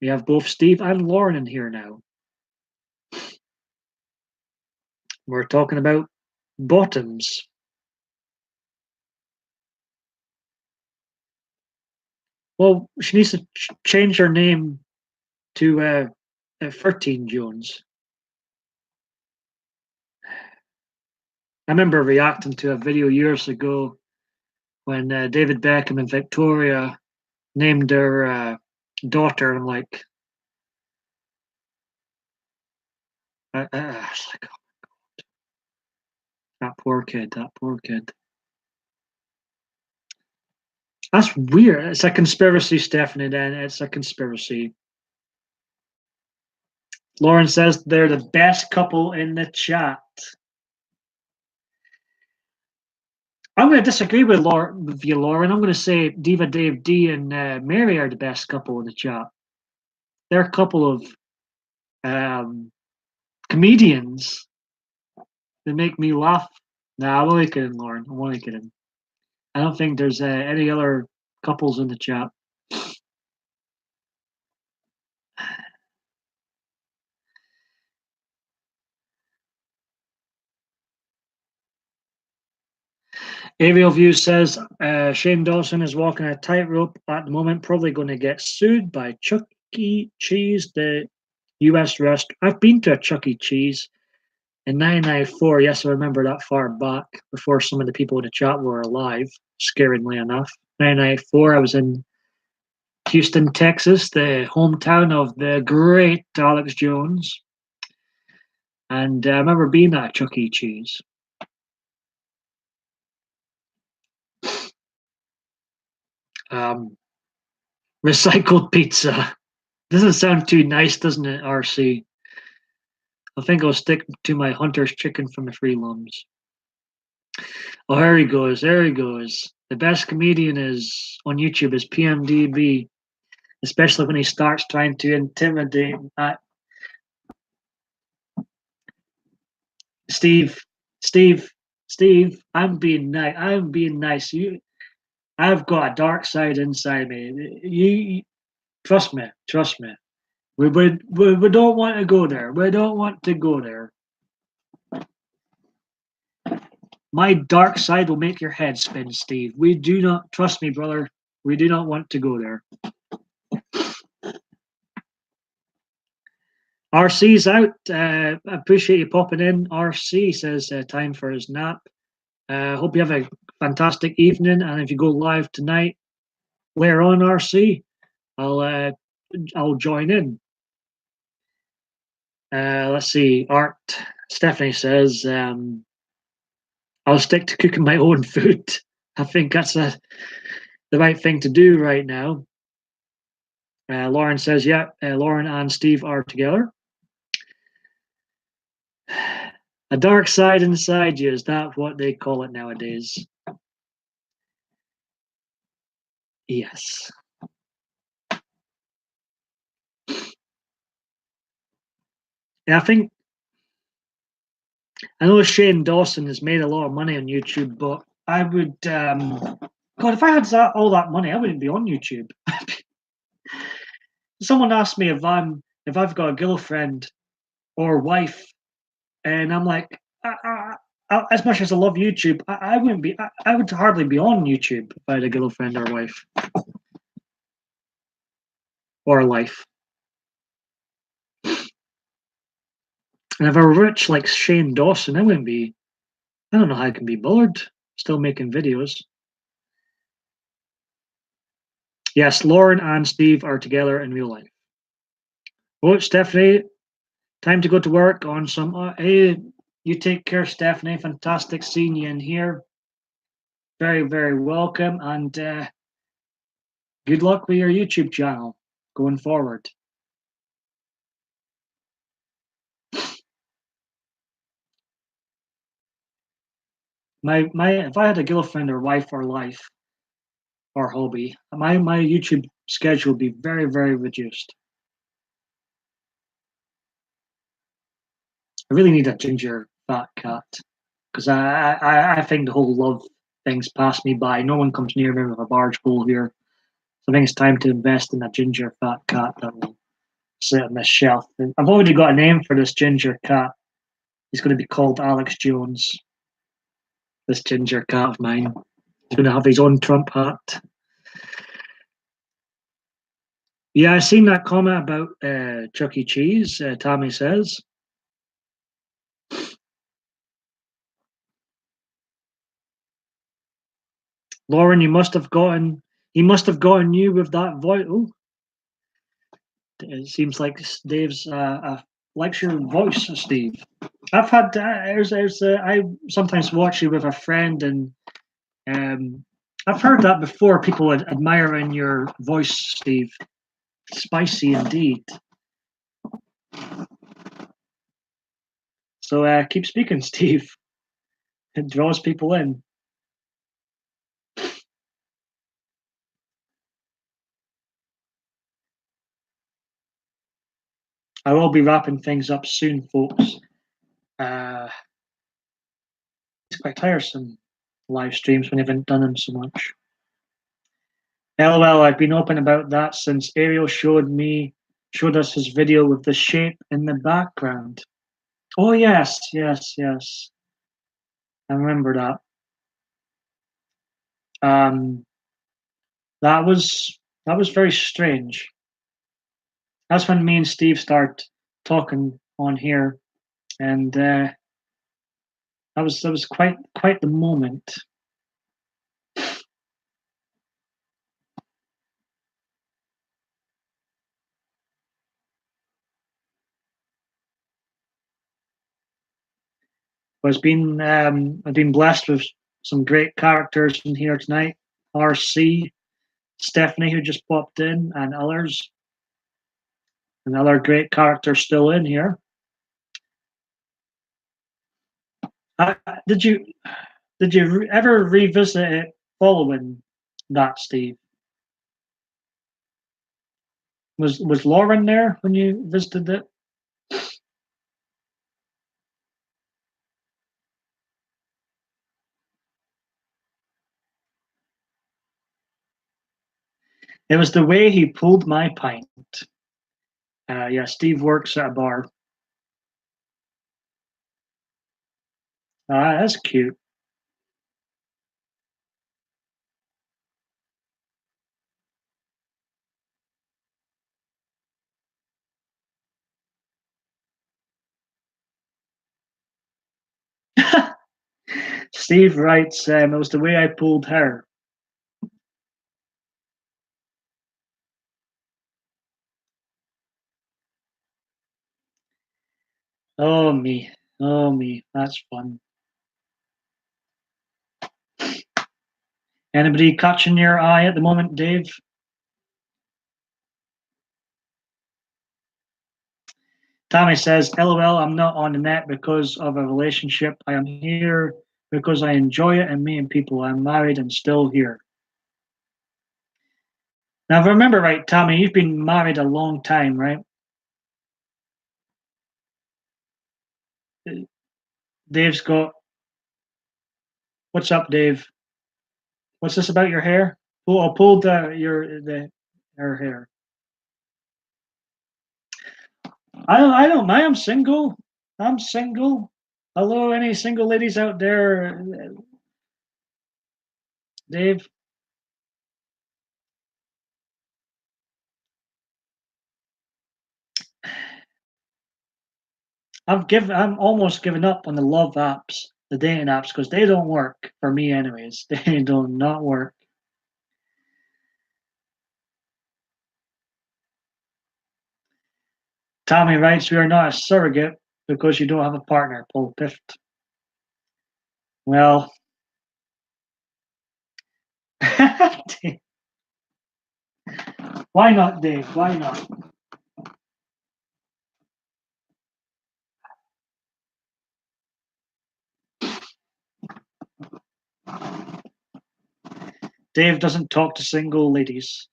We have both Steve and Lauren in here now. We're talking about bottoms. Well, she needs to change her name to 13 Jones. I remember reacting to a video years ago when David Beckham and Victoria named their daughter. I'm like, it's like, oh, that poor kid, that poor kid. That's weird. It's a conspiracy, Stephanie. Then it's a conspiracy. Lauren says they're the best couple in the chat. I'm going to disagree with you, Lauren. I'm going to say Diva Dave D and Mary are the best couple in the chat. They're a couple of comedians that make me laugh. Nah, I'm only kidding, Lauren. I'm only kidding. I don't think there's any other couples in the chat. Aerial View says Shane Dawson is walking a tightrope at the moment, probably going to get sued by Chuck E. Cheese, the US restaurant. I've been to a Chuck E. Cheese in 1994. Yes, I remember that far back before some of the people in the chat were alive, scaringly enough. 1994, I was in Houston, Texas, the hometown of the great Alex Jones. And I remember being at Chuck E. Cheese. Recycled pizza. Doesn't sound too nice, doesn't it, RC? I think I'll stick to my Hunter's chicken from the free lums. Oh, there he goes. There he goes. The best comedian is on YouTube is PMDB, especially when he starts trying to intimidate. Steve, Steve. I'm being nice. I'm being nice. I've got a dark side inside me. You trust me. Trust me. We don't want to go there. We don't want to go there. My dark side will make your head spin, Steve. We do not trust me, brother. We do not want to go there. RC's out. I appreciate you popping in. RC says time for his nap. Hope you have a fantastic evening. And if you go live tonight, later on, RC, I'll join in. Let's see. Art Stephanie says I'll stick to cooking my own food. I think that's the right thing to do right now. Lauren says, yeah, Lauren and Steve are together. A dark side inside you, is that what they call it nowadays? Yes. Yeah, I know Shane Dawson has made a lot of money on YouTube, but I would, God, if I had all that money, I wouldn't be on YouTube. Someone asked me if I've got a girlfriend or wife, and I'm like, as much as I love YouTube, I wouldn't be. I would hardly be on YouTube if I had a girlfriend or wife or a life. And if I were rich like Shane Dawson, I wouldn't be. I don't know how I can be bothered still making videos. Yes, Lauren and Steve are together in real life. Oh, Stephanie, time to go to work on some. Hey, you take care, Stephanie. Fantastic seeing you in here. Very, very welcome, and good luck with your YouTube channel going forward. If I had a girlfriend or wife or life or hobby, my YouTube schedule would be very, very reduced. I really need a ginger fat cat because I think the whole love thing's passed me by. No one comes near me with a barge pole here. So I think it's time to invest in a ginger fat cat that will sit on this shelf. I've already got a name for this ginger cat. He's going to be called Alex Jones. This ginger cat of mine. He's going to have his own Trump hat. Yeah, I seen that comment about Chuck E. Cheese. Tommy says. Lauren, he must have gotten you with that voice. Oh, it seems like Dave's likes your voice, Steve. I've had I sometimes watch you with a friend, and I've heard that before. People admiring your voice, Steve. Spicy indeed. So keep speaking, Steve. It draws people in. I will be wrapping things up soon, folks. It's quite tiresome live streams when you haven't done them so much. LOL, I've been open about that since Ariel showed us his video with the shape in the background. Oh yes. I remember that. That was very strange. That's when me and Steve start talking on here, and that was quite the moment. I've been blessed with some great characters in here tonight. RC, Stephanie, who just popped in, and others. Another great character still in here. Did you ever revisit it following that, Steve? Was Lauren there when you visited it? It was the way he pulled my pint. Yeah, Steve works at a bar. That's cute. Steve writes, it was the way I pulled her. Oh me, that's fun. Anybody catching your eye at the moment, Dave? Tommy says, LOL, I'm not on the net because of a relationship. I am here because I enjoy it and meeting people. I'm married and still here. Now, if I remember right, Tommy, you've been married a long time, right? Dave's got. What's up, Dave? What's this about your hair? I pulled her hair. I don't mind. I'm single. I'm single. Hello, any single ladies out there? Dave? I'm almost giving up on the love apps, the dating apps, because they don't work for me anyways. They do not work. Tommy writes, we are not a surrogate because you don't have a partner, Paul Pift. Well, why not, Dave? Why not? Dave doesn't talk to single ladies.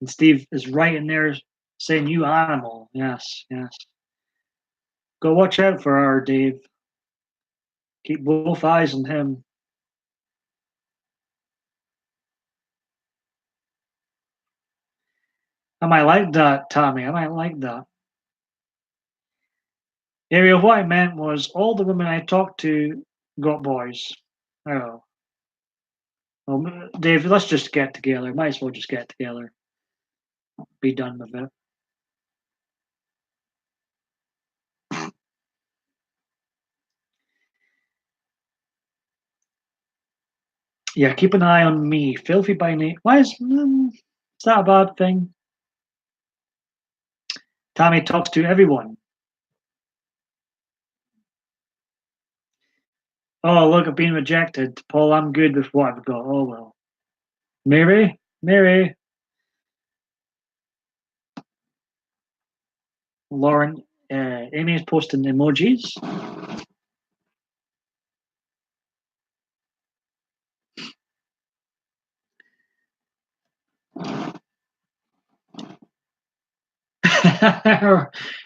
And Steve is right in there saying, you animal. Yes. Go watch out for her, Dave. Keep both eyes on him. I might like that, Tommy. I might like that. Ariel, what I meant was all the women I talked to got boys. Oh. Well, Dave, let's just get together. Might as well just get together. Be done with it. Yeah, keep an eye on me. Filthy by name. Why is that a bad thing? Tommy talks to everyone. Oh, look, I've been rejected. Paul, I'm good with what I've got. Oh, well. Mary? Mary? Lauren? Amy's posting emojis.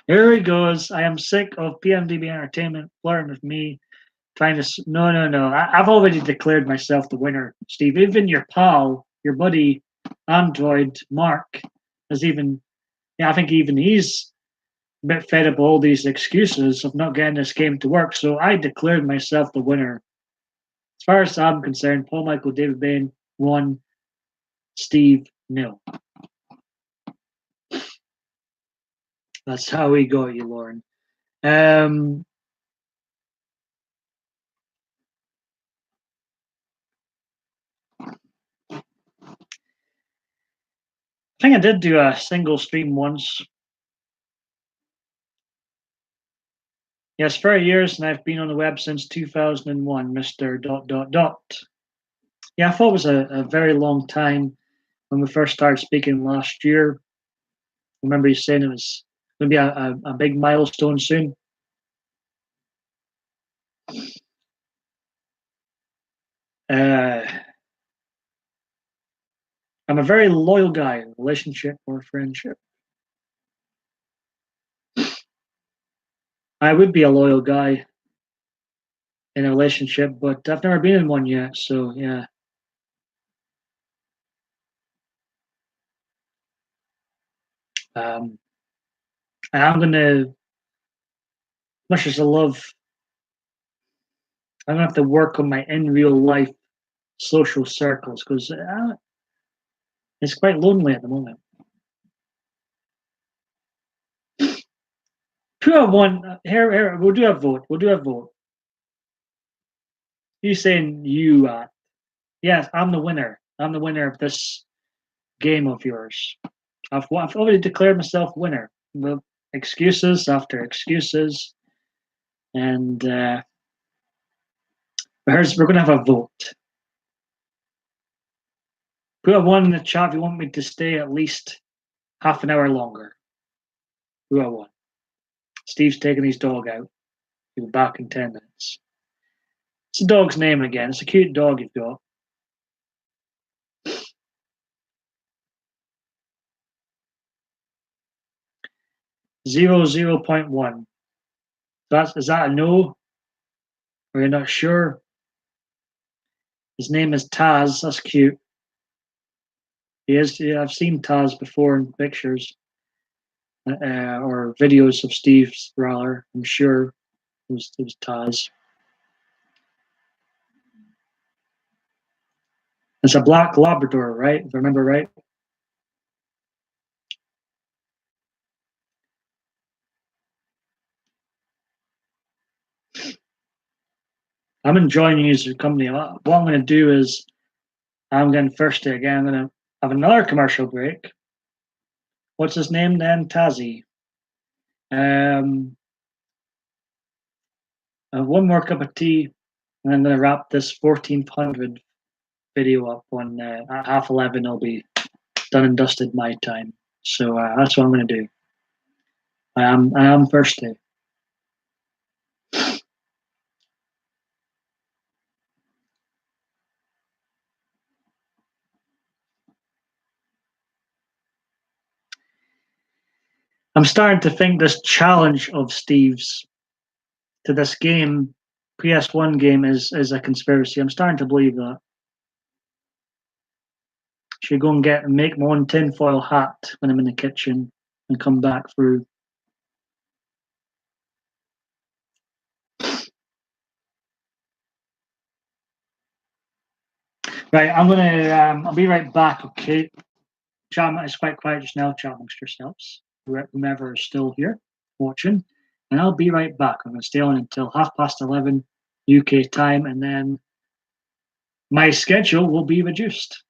Here he goes. I am sick of PMDB Entertainment flirting with me, trying to. No, no, no. I've already declared myself the winner, Steve. Even your pal, your buddy, Android Mark, has even. Yeah, I think even he's a bit fed up with all these excuses of not getting this game to work. So I declared myself the winner. As far as I'm concerned, Paul Michael, David Bain won. Steve nil. That's how we got you, Lauren. I think I did do a single stream once. Yes, for years, and I've been on the web since 2001, Mr. ... Yeah, I thought it was a very long time when we first started speaking last year. I remember you saying it was going to be a big milestone soon. I'm a very loyal guy, relationship or friendship. I would be a loyal guy in a relationship, but I've never been in one yet, so yeah. And I'm gonna, much as I love, I'm gonna have to work on my in real life social circles because it's quite lonely at the moment. Pure one here. We'll do a vote. We'll do a vote. You saying you? Yes, I'm the winner. I'm the winner of this game of yours. I've already declared myself winner. With excuses after excuses, and we're gonna have a vote. Put a one in the chat if you want me to stay at least half an hour longer. Put a one. Steve's taking his dog out. He'll be back in 10 minutes. What's the dog's name again? It's a cute dog you've got. 0.1. Is that a no? Or you're not sure? His name is Taz. That's cute. He is. Yeah, I've seen Taz before in pictures or videos of Steve's rather. I'm sure it was Taz. It's a black Labrador, right? If I remember right. I'm enjoying using your company. What I'm going to do is I'm getting thirsty again. I'm going to have another commercial break. What's his name then? Tazzy. I have one more cup of tea, and I'm going to wrap this 1400 video up on at 11:30. I'll be done and dusted my time. So that's what I'm going to do. I am thirsty. I'm starting to think this challenge of Steve's to this game, PS1 game, is a conspiracy. I'm starting to believe that. Should go and make my own tinfoil hat when I'm in the kitchen and come back through. Right, I'm gonna. I'll be right back. Okay, chat. It's quite quiet just now. Chat amongst yourselves, whomever is still here watching, and I'll be right back. I'm gonna stay on until 11:30 UK time, and then my schedule will be reduced.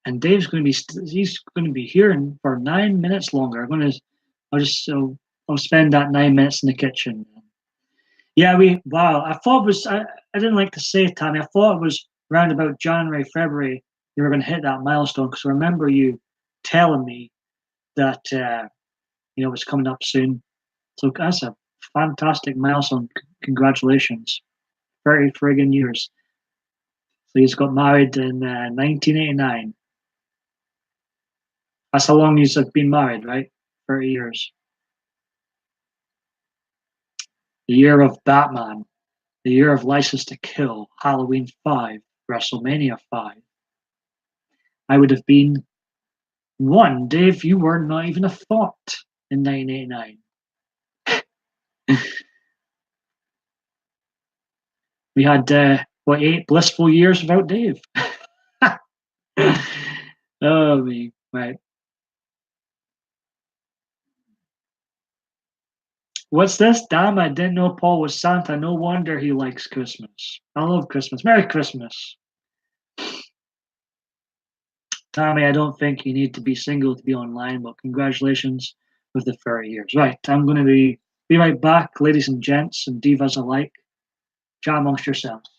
And Dave's going to be—he's going to be here for 9 minutes longer. I'll spend that 9 minutes in the kitchen. Yeah, wow. I thought it was. I didn't like to say it, Tammy. I thought it was around about January, February. You were going to hit that milestone because I remember you telling me that it was coming up soon. So that's a fantastic milestone. Congratulations, 30 friggin' years. So he's got married in 1989. That's how long he's been married, right? 30 years. The year of Batman. The year of License to Kill. Halloween 5. WrestleMania 5. I would have been one. Dave, you were not even a thought in 1989. We had, 8 blissful years without Dave. Oh, me. Right. What's this? Damn, I didn't know Paul was Santa. No wonder he likes Christmas. I love Christmas. Merry Christmas. Tommy, I don't think you need to be single to be online, but congratulations with the 30 years. Right, I'm going to be right back, ladies and gents and divas alike. Chat amongst yourselves.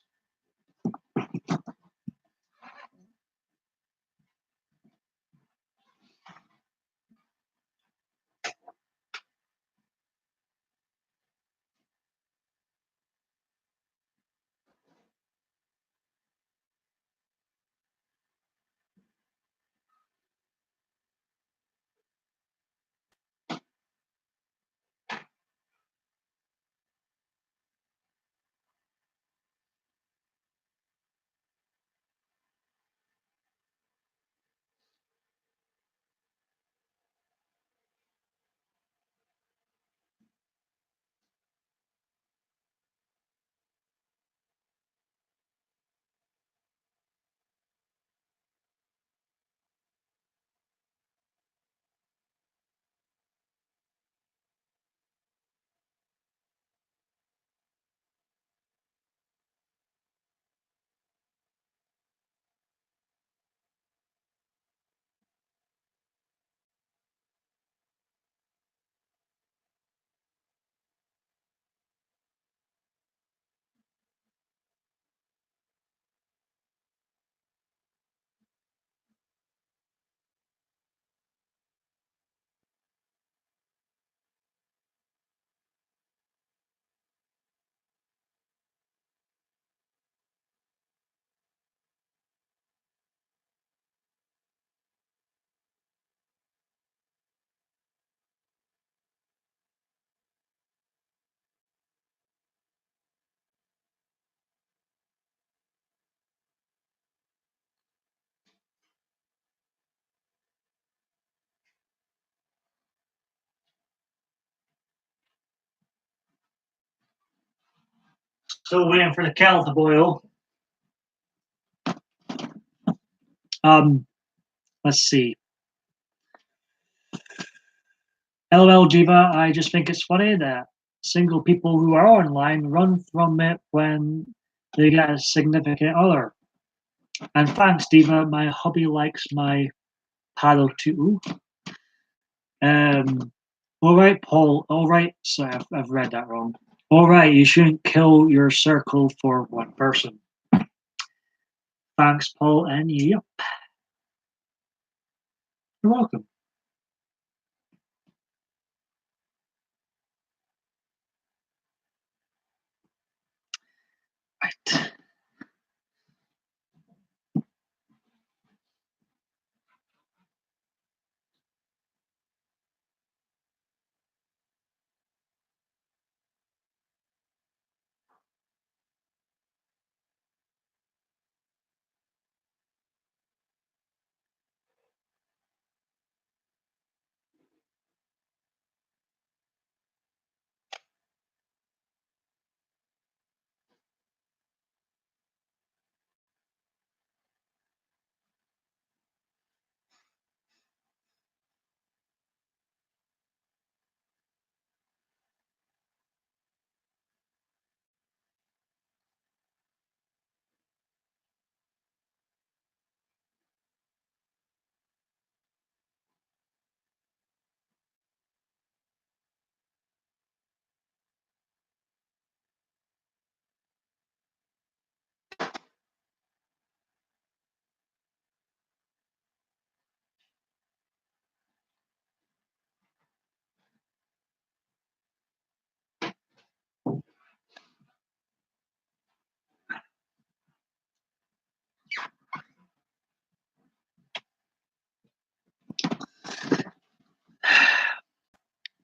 Still waiting for the kettle to boil. Let's see. LOL Diva, I just think it's funny that single people who are online run from it when they get a significant other. And thanks, Diva. My hubby likes my paddle too. All right, Paul. All right. Sorry, I've read that wrong. All right, you shouldn't kill your circle for one person. Thanks, Paul. And yep. You're welcome. Right.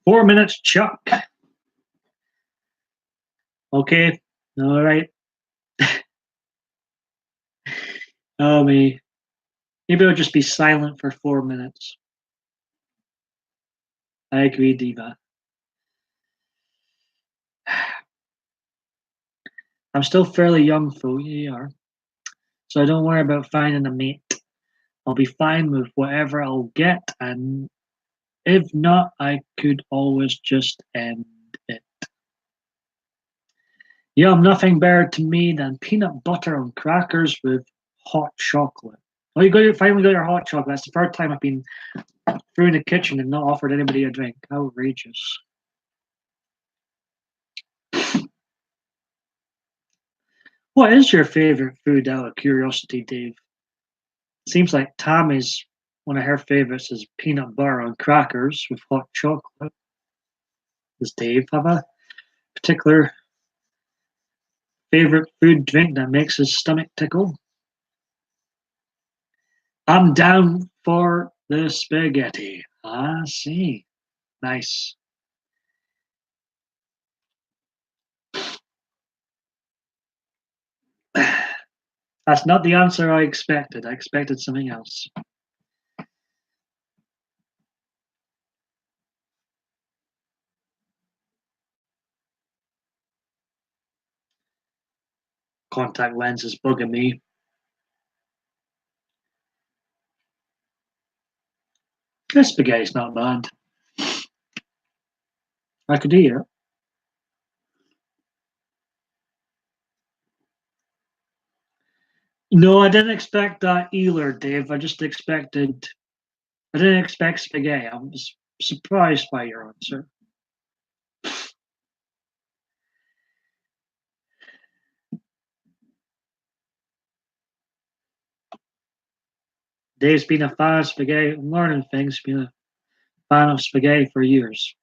4 minutes, Chuck. Okay, all right. Oh, me. Maybe I'll just be silent for 4 minutes. I agree, Diva. I'm still fairly young, fool. You are. So I don't worry about finding a mate. I'll be fine with whatever I'll get, and if not, I could always just end it. Yum, nothing better to me than peanut butter on crackers with hot chocolate. Oh, finally got your hot chocolate. That's the first time I've been through in the kitchen and not offered anybody a drink. Outrageous. What is your favorite food out of curiosity, Dave? Seems like Tammy's one of her favorites is peanut butter on crackers with hot chocolate. Does Dave have a particular favorite food drink that makes his stomach tickle? I'm down for the spaghetti. I see. Nice. That's not the answer I expected. I expected something else. Contact lenses bugging me. This spaghetti's not bad. I could eat it. No, I didn't expect that either, Dave. I didn't expect spaghetti. I was surprised by your answer. Dave's been a fan of spaghetti, learning things, been a fan of spaghetti for years.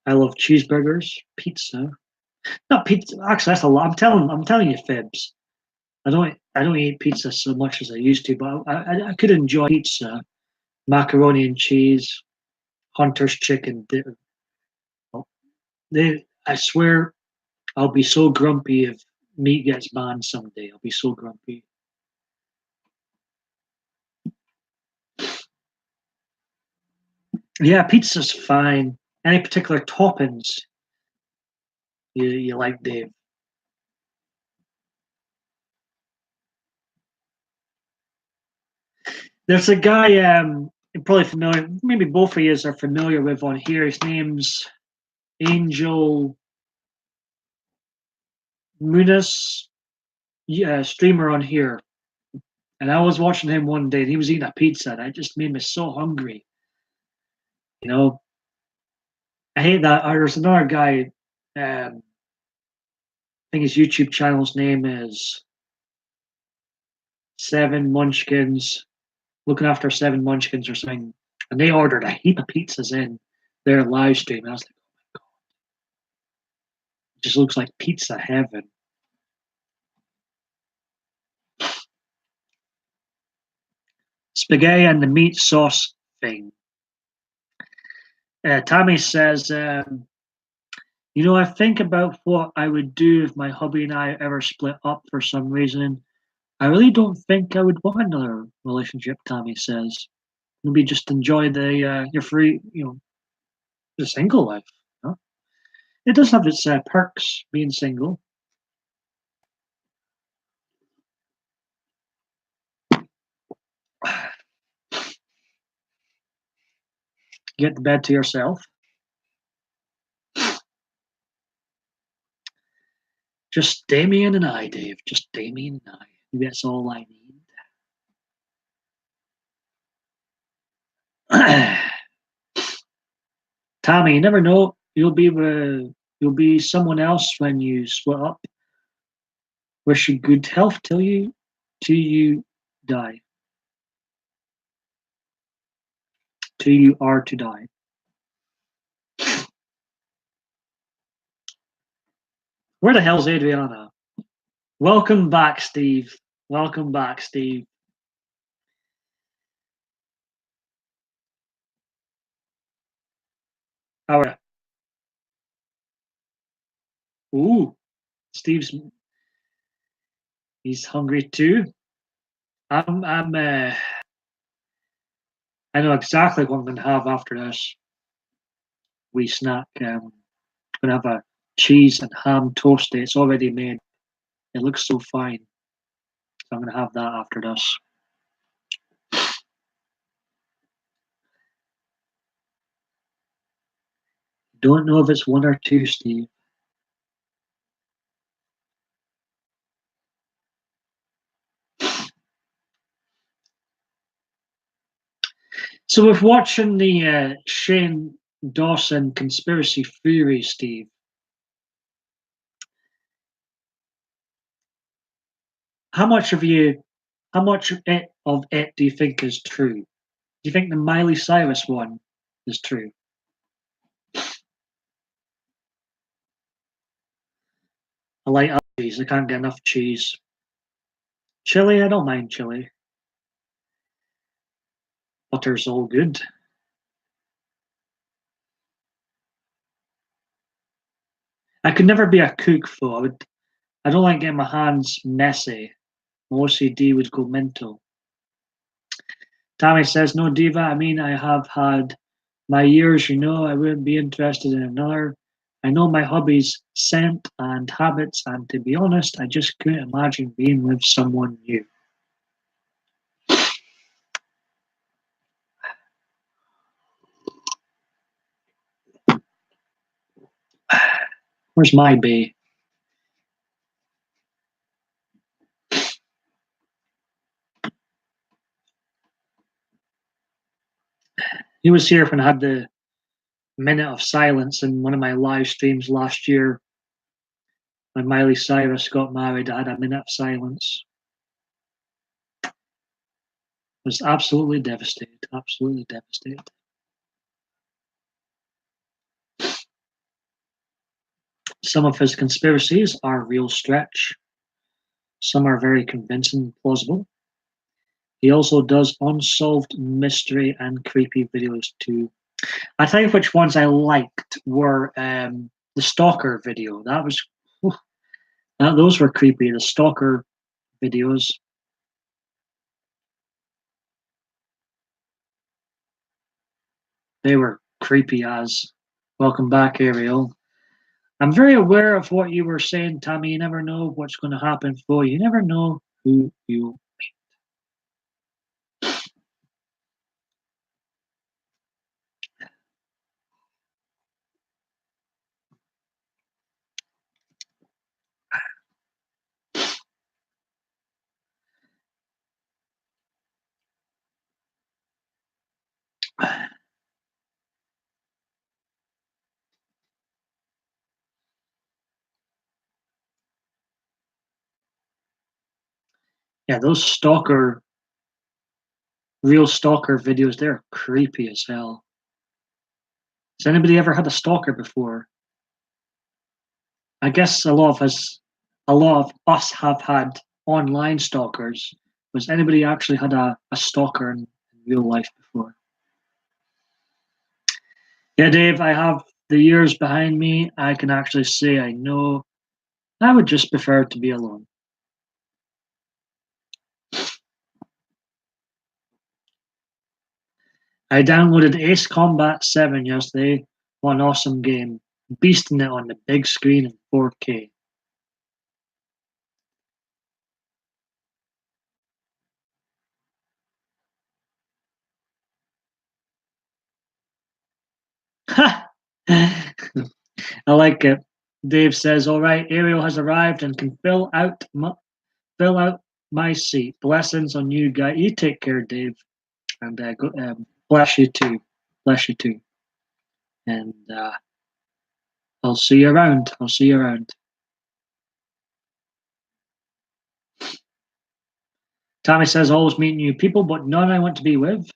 I love cheeseburgers, pizza. Not pizza. Actually, that's a lot. I'm telling you fibs. I don't eat pizza so much as I used to, but I could enjoy pizza, macaroni and cheese, Hunter's chicken. I swear, I'll be so grumpy if meat gets banned someday. I'll be so grumpy. Yeah, pizza's fine. Any particular toppings you like, Dave? There's a guy you're probably familiar. Maybe both of you are familiar with on here. His name's Angel Munis, yeah, streamer on here. And I was watching him one day, and he was eating a pizza, and it just made me so hungry. You know, I hate that. There's another guy. I think his YouTube channel's name is Seven Munchkins, looking after Seven Munchkins or something. And they ordered a heap of pizzas in their live stream. And I was like, oh my god, it just looks like pizza heaven. Spaghetti and the meat sauce thing. Tammy says, I think about what I would do if my hubby and I ever split up for some reason. I really don't think I would want another relationship, Tammy says. Maybe just enjoy your free, the single life. Huh? It does have its perks, being single. Get the bed to yourself. Just Damien and I, Dave. Just Damien and I. Maybe that's all I need. Tommy, you never know. You'll be someone else when you split up. Wish you good health till you die. Till you are to die. Where the hell's Adriana? Welcome back, Steve. Welcome back, Steve. Our ooh, he's hungry too. I know exactly what I'm going to have after this wee snack. I'm going to have a cheese and ham toasty. It's already made. It looks so fine. So I'm going to have that after this. Don't know if it's one or two, Steve. So with watching the Shane Dawson conspiracy theory, Steve, how much of it do you think is true? Do you think the Miley Cyrus one is true? I like cheese. I can't get enough cheese. Chili, I don't mind chili. Butter's all good. I could never be a cook though. I don't like getting my hands messy. My OCD would go mental. Tammy says, no, Diva, I mean, I have had my years, I wouldn't be interested in another. I know my hobbies, scent and habits, and to be honest, I just couldn't imagine being with someone new. Where's my bee? He was here when I had the minute of silence in one of my live streams last year. When Miley Cyrus got married, I had a minute of silence. I was absolutely devastated. Absolutely devastated. Some of his conspiracies are a real stretch. Some are very convincing and plausible. He also does unsolved mystery and creepy videos too. I tell you which ones I liked were the stalker video. Those were creepy. The stalker videos. They were creepy as. Welcome back, Ariel. I'm very aware of what you were saying, Tommy. You never know what's going to happen for you. You never know who you. Yeah, those real stalker videos, they're creepy as hell. Has anybody ever had a stalker before? I guess a lot of us have had online stalkers. Was anybody actually had a stalker in real life before? Yeah, Dave, I have the years behind me. I can actually say I know I would just prefer to be alone. I downloaded Ace Combat 7 yesterday. What an awesome game. Beasting it on the big screen in 4K. I like it. Dave says, all right, Ariel has arrived and can fill out my seat. Blessings on you, guy. You take care, Dave. And bless you too. Bless you too. And I'll see you around. I'll see you around. Tommy says, always meet new people, but none I want to be with.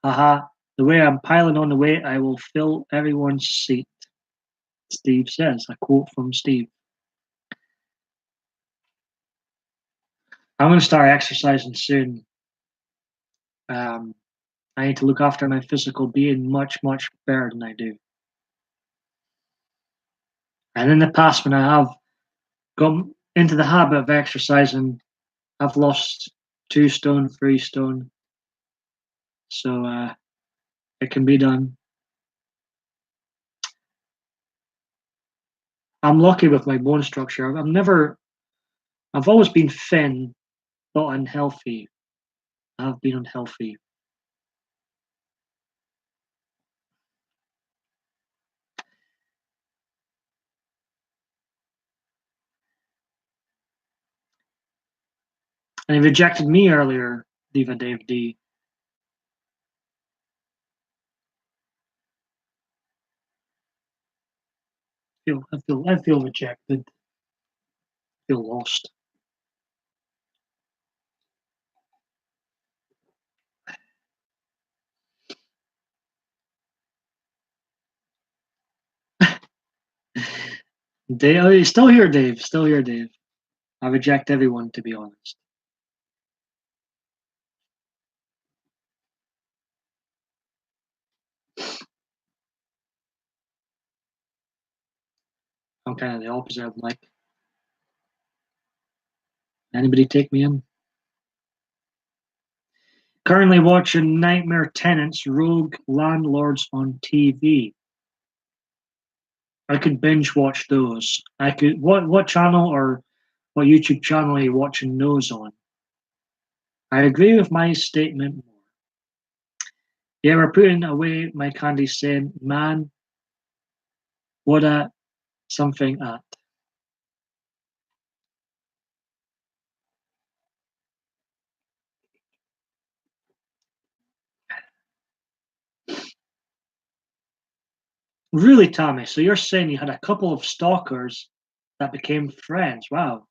Haha. The way I'm piling on the weight, I will fill everyone's seat. Steve says, a quote from Steve. I'm going to start exercising soon. I need to look after my physical being much, much better than I do. And in the past, when I have gone into the habit of exercising, I've lost 2 stone, 3 stone. So it can be done. I'm lucky with my bone structure. I've always been thin, but unhealthy. I've been unhealthy. And he rejected me earlier, Diva Dave D. I feel rejected. I feel lost. Dave, oh, still here, Dave. Still here, Dave. I reject everyone, to be honest. I'm kind of the opposite of Mike. Anybody take me in? Currently watching Nightmare Tenants Rogue Landlords on TV. I could binge watch those. I could what channel or what YouTube channel are you watching those on? I agree with my statement more. Yeah, we're putting away my candy saying, man, what a something at. Really, Tommy, so you're saying you had a couple of stalkers that became friends. Wow,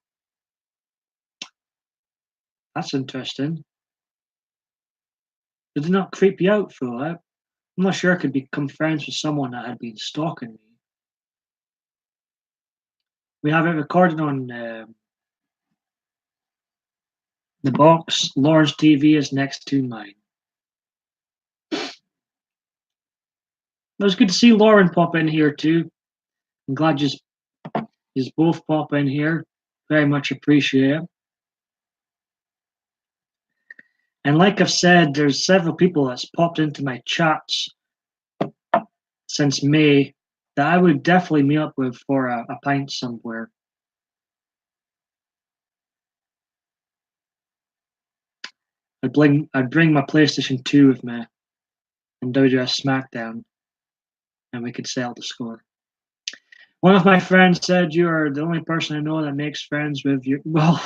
that's interesting. Did it not creep you out, though? I'm not sure I could become friends with someone that had been stalking me. We have it recorded on the box. Lauren's TV is next to mine. It was good to see Lauren pop in here too. I'm glad you both pop in here. Very much appreciate it. And like I've said, there's several people that's popped into my chats since May that I would definitely meet up with for a pint somewhere. I'd bring my PlayStation 2 with me and WWF SmackDown, and we could settle the score. One of my friends said you are the only person I know that makes friends with you. Well,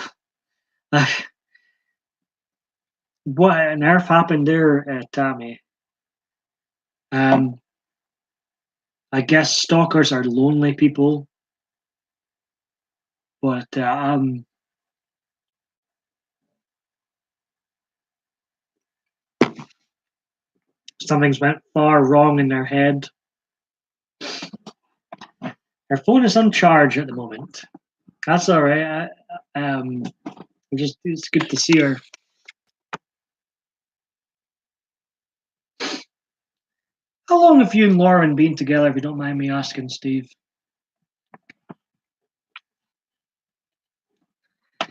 what on earth happened there, Tommy? I guess stalkers are lonely people, but something's went far wrong in their head. Her phone is on charge at the moment. That's all right. It's good to see her. How long have you and Lauren been together, if you don't mind me asking, Steve? But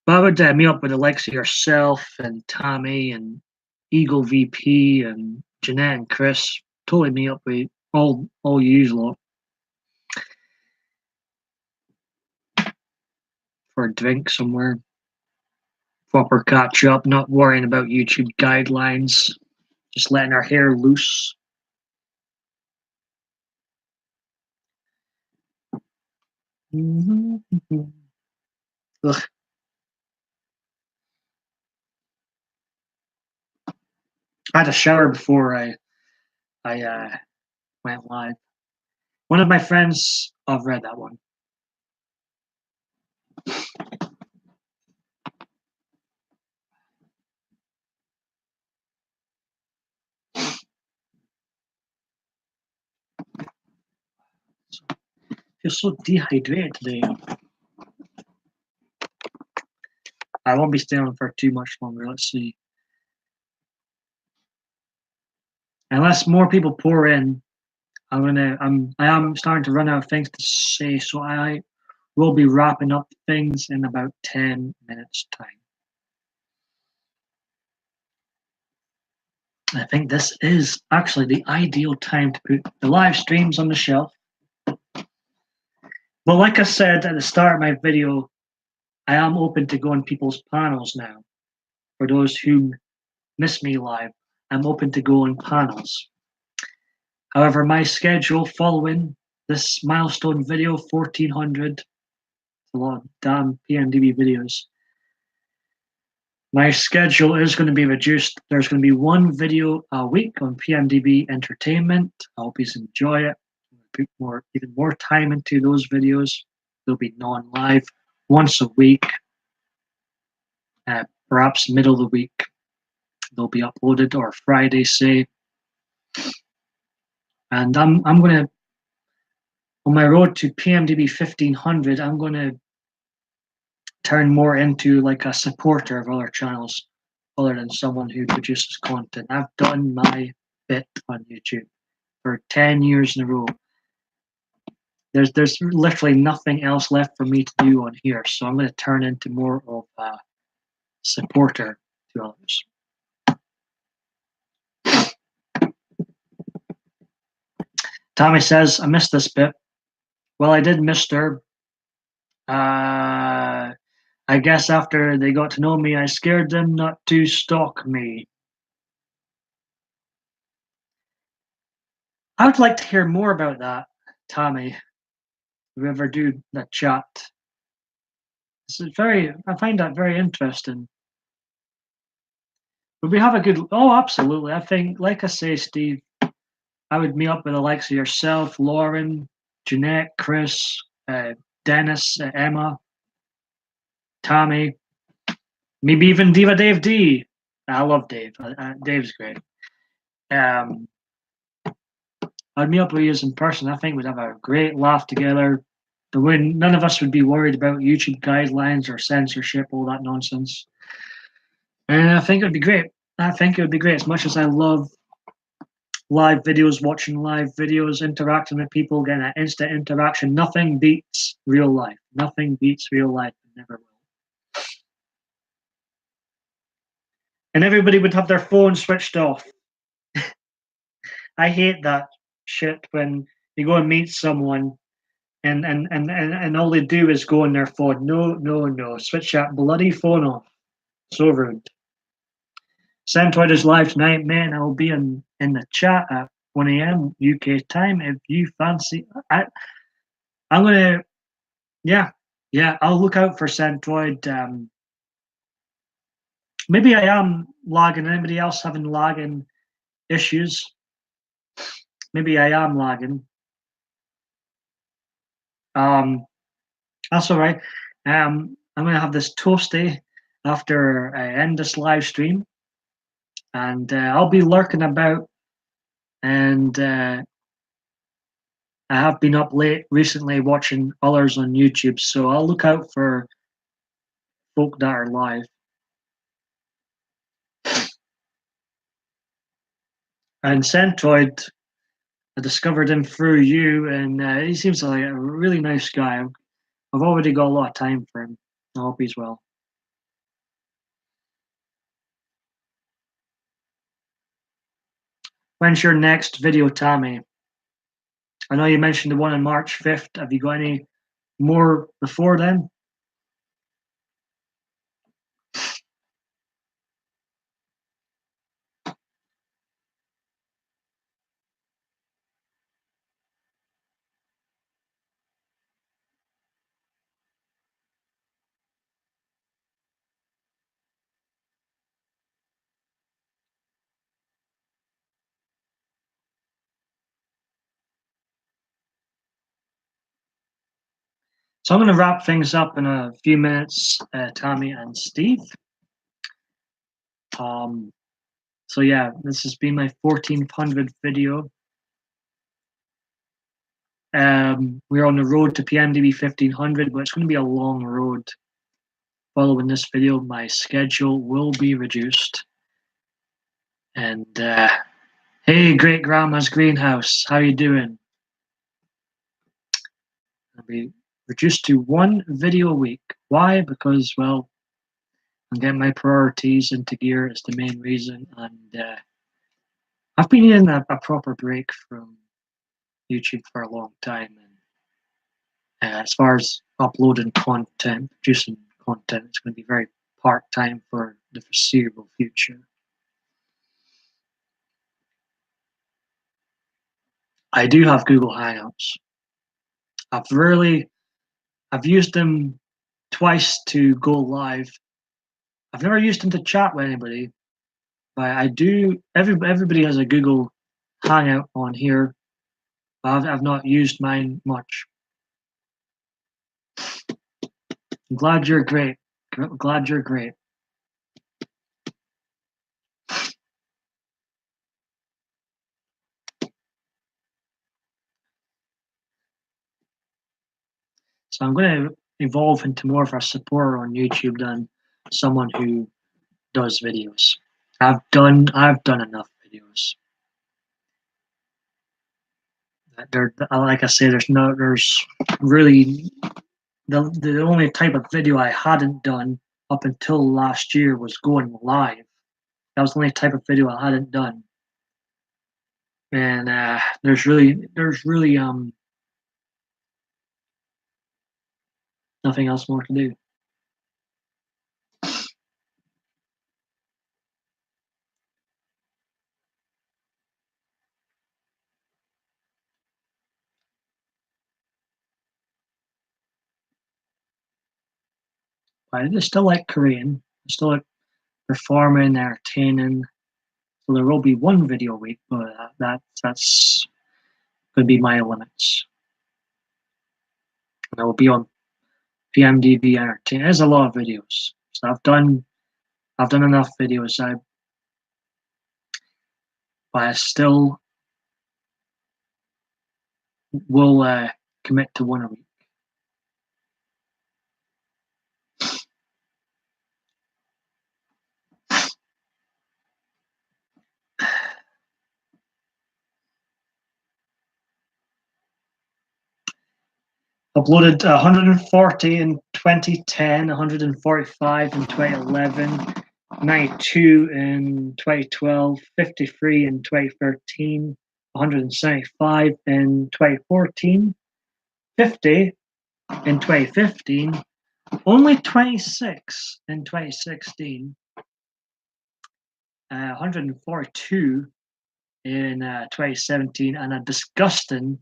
I would meet up with the likes of yourself and Tommy and Eagle VP and Jeanette and Chris. Totally meet up with all you lot for a drink somewhere. Proper catch up, not worrying about YouTube guidelines, just letting our hair loose. Ugh. I had a shower before I went live. One of my friends, I've read that one. You're so dehydrated today. I won't be staying on for too much longer. Let's see. unless more people pour in, I am starting to run out of things to say, so I will be wrapping up things in about 10 minutes time. I think this is actually the ideal time to put the live streams on the shelf. But like I said at the start of my video, I am open to go on people's panels now. For those who miss me live, I'm open to go on panels. However, my schedule following this milestone video, 1400, a lot of damn PMDB videos. My schedule is going to be reduced. There's going to be one video a week on PMDB Entertainment. I hope you enjoy it. Put even more time into those videos. They'll be non-live once a week, perhaps middle of the week. They'll be uploaded, or Friday, say. And I'm gonna, on my road to PMDB 1500, I'm gonna turn more into like a supporter of other channels, other than someone who produces content. I've done my bit on YouTube for 10 years in a row. There's literally nothing else left for me to do on here, so I'm going to turn into more of a supporter to others. Tommy says, I missed this bit. Well, I did, mister. I guess after they got to know me, I scared them not to stalk me. I would like to hear more about that, Tommy. If we ever do the chat. I find that very interesting. But we have a good, oh, absolutely. I think, like I say, Steve, I would meet up with the likes of yourself, Lauren, Jeanette, Chris, Dennis, Emma, Tommy, maybe even Diva Dave D. I love Dave. Dave's great. I'd meet up with you in person. I think we'd have a great laugh together. None of us would be worried about YouTube guidelines or censorship, all that nonsense. And I think it would be great. I think it would be great. As much as I love live videos, watching live videos, interacting with people, getting that instant interaction, nothing beats real life. Nothing beats real life. It never will. And everybody would have their phone switched off. I hate that shit when you go and meet someone and all they do is go on their phone. No. Switch that bloody phone off. So rude. Centroid is live tonight, man. I will be in the chat at 1 a.m. UK time if you fancy. I'm gonna, yeah, I'll look out for Centroid. Maybe I am lagging. Anybody else having lagging issues? Maybe I am lagging. That's all right. I'm gonna have this toasty after I end this live stream, and I'll be lurking about. And I have been up late recently watching others on YouTube, so I'll look out for folk that are live. And Centroid, I discovered him through you, and he seems like a really nice guy. I've already got a lot of time for him. I hope he's well. When's your next video, Tammy? I know you mentioned the one on March 5th. Have you got any more before then? So I'm going to wrap things up in a few minutes, Tammy and Steve. So yeah, this has been my 1400th video. We're on the road to PMDB 1500, but it's going to be a long road. Following this video, my schedule will be reduced. And Hey, great grandma's greenhouse. How you doing? I'll be reduced to one video a week. Why? Because, well, I'm getting my priorities into gear is the main reason. And I've been in a proper break from YouTube for a long time. And as far as uploading content, producing content, it's going to be very part-time for the foreseeable future. I do have Google Hangouts. I've used them twice to go live. I've never used them to chat with anybody, but I do. Everybody has a Google Hangout on here. But I've not used mine much. I'm glad you're great. Glad you're great. So I'm going to evolve into more of a supporter on YouTube than someone who does videos. I've done enough videos. Like I say, there's really the only type of video I hadn't done up until last year was going live. That was the only type of video I hadn't done, and there's really nothing else more to do. But I just still like creating. I still like performing, entertaining. So there will be one video a week, but that's going to be my limits. And I will be on PMDB Entertainment. There's a lot of videos. So I've done enough videos. But I still will commit to one a week. Uploaded 140 in 2010, 145 in 2011, 92 in 2012, 53 in 2013, 175 in 2014, 50 in 2015, only 26 in 2016, 142 in 2017, and a disgusting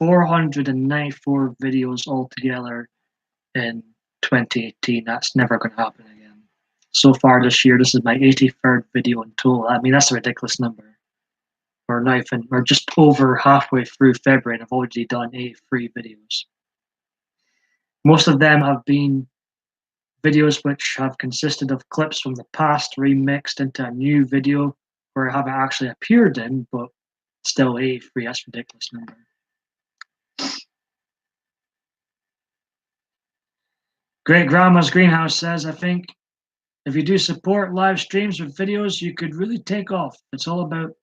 494 videos altogether in 2018. That's never going to happen again. So far this year, this is my 83rd video in total. I mean, that's a ridiculous number. We're just over halfway through February, and I've already done 83 videos. Most of them have been videos which have consisted of clips from the past remixed into a new video where I haven't actually appeared in, but still 83. That's a ridiculous number. Great Grandma's Greenhouse says, I think if you do support live streams with videos, you could really take off. It's all about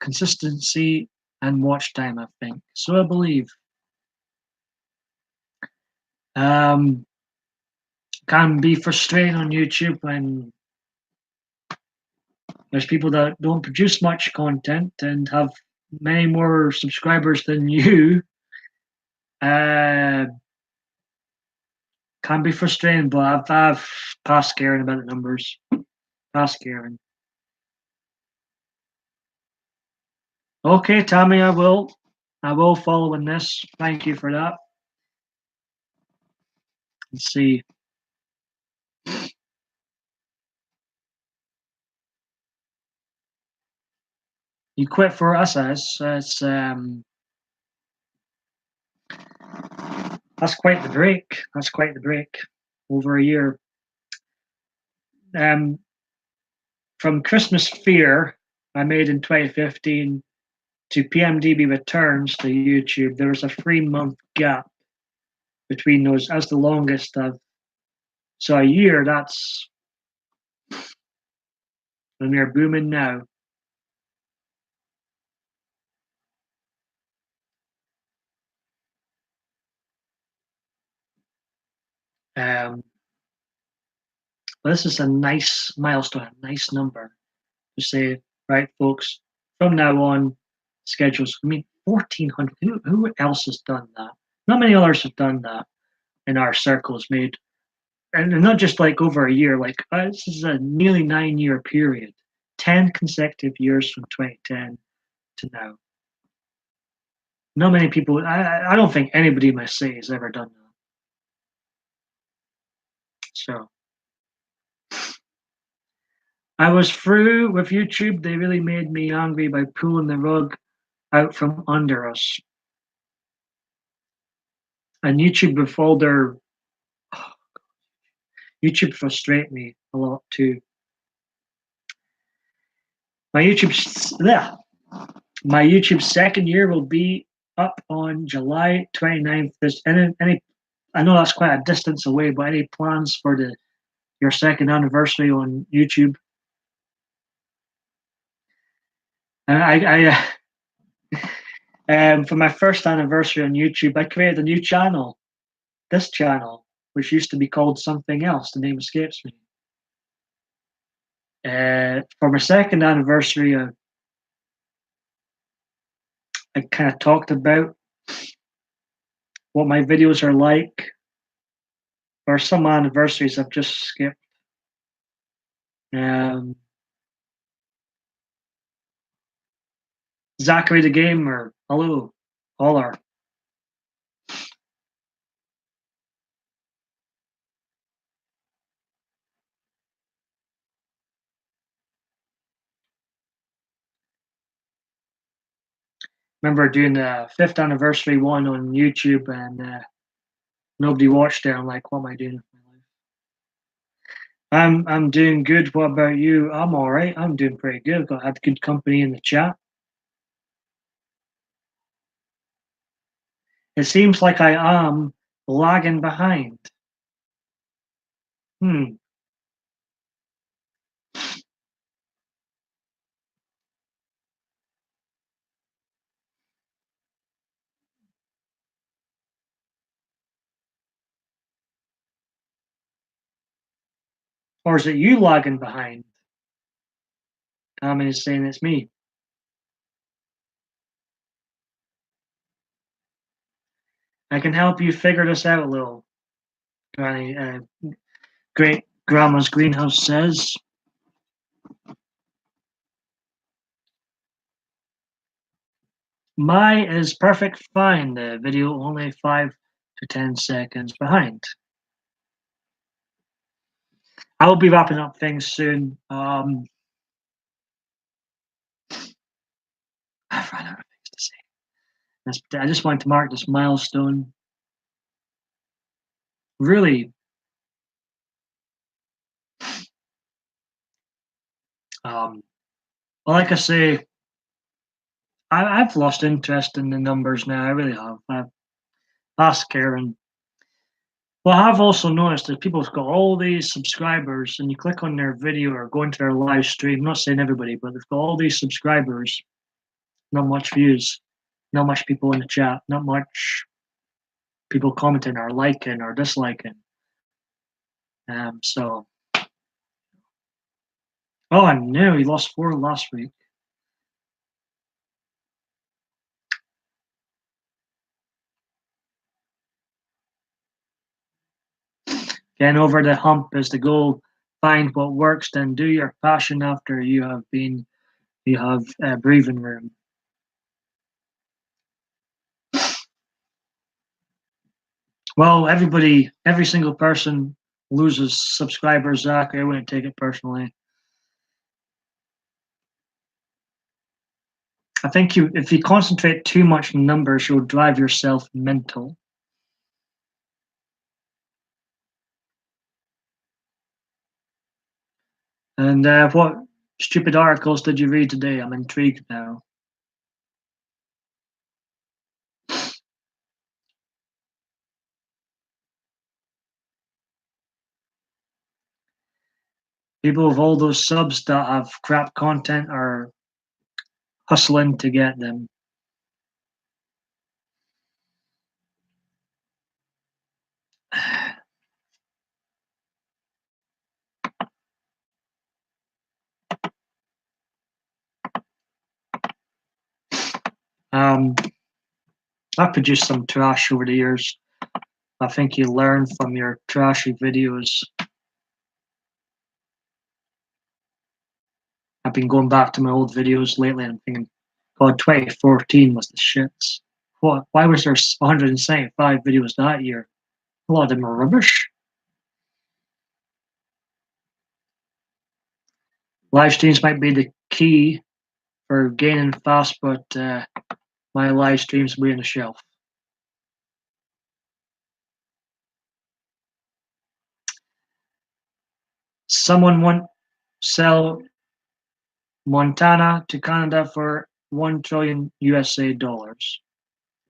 consistency and watch time, I think. So I believe. Can be frustrating on YouTube when there's people that don't produce much content and have many more subscribers than you. Can be frustrating, but I've passed caring about the numbers. Past caring. Okay, Tammy, I will follow in this. Thank you for that. Let's see. You quit for us, as that's quite the break. That's quite the break. Over a year. From Christmas Fear, I made in 2015, to PMDB Returns to YouTube, there was a 3-month gap between those as the longest of. So a year, that's when we're booming now. But this is a nice milestone, a nice number to say, right, folks, from now on, schedules. I mean, 1,400. Who else has done that? Not many others have done that in our circles, made, and not just like over a year. Like this is a nearly 9-year period, 10 consecutive years from 2010 to now. Not many people. I don't think anybody in my city has ever done that. So I was through with YouTube. They really made me angry by pulling the rug out from under us. And YouTube with all their YouTube frustrate me a lot too. My YouTube second year will be up on July 29th. There's any I know that's quite a distance away, but any plans for your second anniversary on YouTube? And for my first anniversary on YouTube, I created a new channel. This channel, which used to be called something else, the name escapes me. For my second anniversary, I kind of talked about what my videos are like. Or some anniversaries I've just skipped. Zachary the Gamer, hello, holler. Remember doing the 5th anniversary one on YouTube and nobody watched it. I'm like, what am I doing with my life? I'm doing good. What about you? I'm all right. I'm doing pretty good. Had good company in the chat. It seems like I am lagging behind. Or is it you lagging behind? Tommy is saying it's me. I can help you figure this out a little. Granny, great grandma's greenhouse says. My is perfect fine. The video only 5 to 10 seconds behind. I will be wrapping up things soon. I've run out of things to say. I just wanted to mark this milestone. Really, like I say, I've lost interest in the numbers now. I really have. I've asked Karen. Well, I've also noticed that people have got all these subscribers, and you click on their video or go into their live stream. I'm not saying everybody, but they've got all these subscribers, not much views, not much people in the chat, not much people commenting or liking or disliking. So, oh, I knew he lost 4 last week. Getting over the hump is the goal. Find what works, then do your passion after you have breathing room. Well, every single person loses subscribers, Zach. I wouldn't take it personally. I think if you concentrate too much on numbers, you'll drive yourself mental. And what stupid articles did you read today? I'm intrigued now. People with all those subs that have crap content are hustling to get them. I've produced some trash over the years. I think you learn from your trashy videos. I've been going back to my old videos lately and thinking, God, 2014 was the shits. What? Why was there 175 videos that year? A lot of them are rubbish. Live streams might be the key for gaining fast, but my live streams will be on the shelf. Someone want sell Montana to Canada for 1 trillion USA dollars.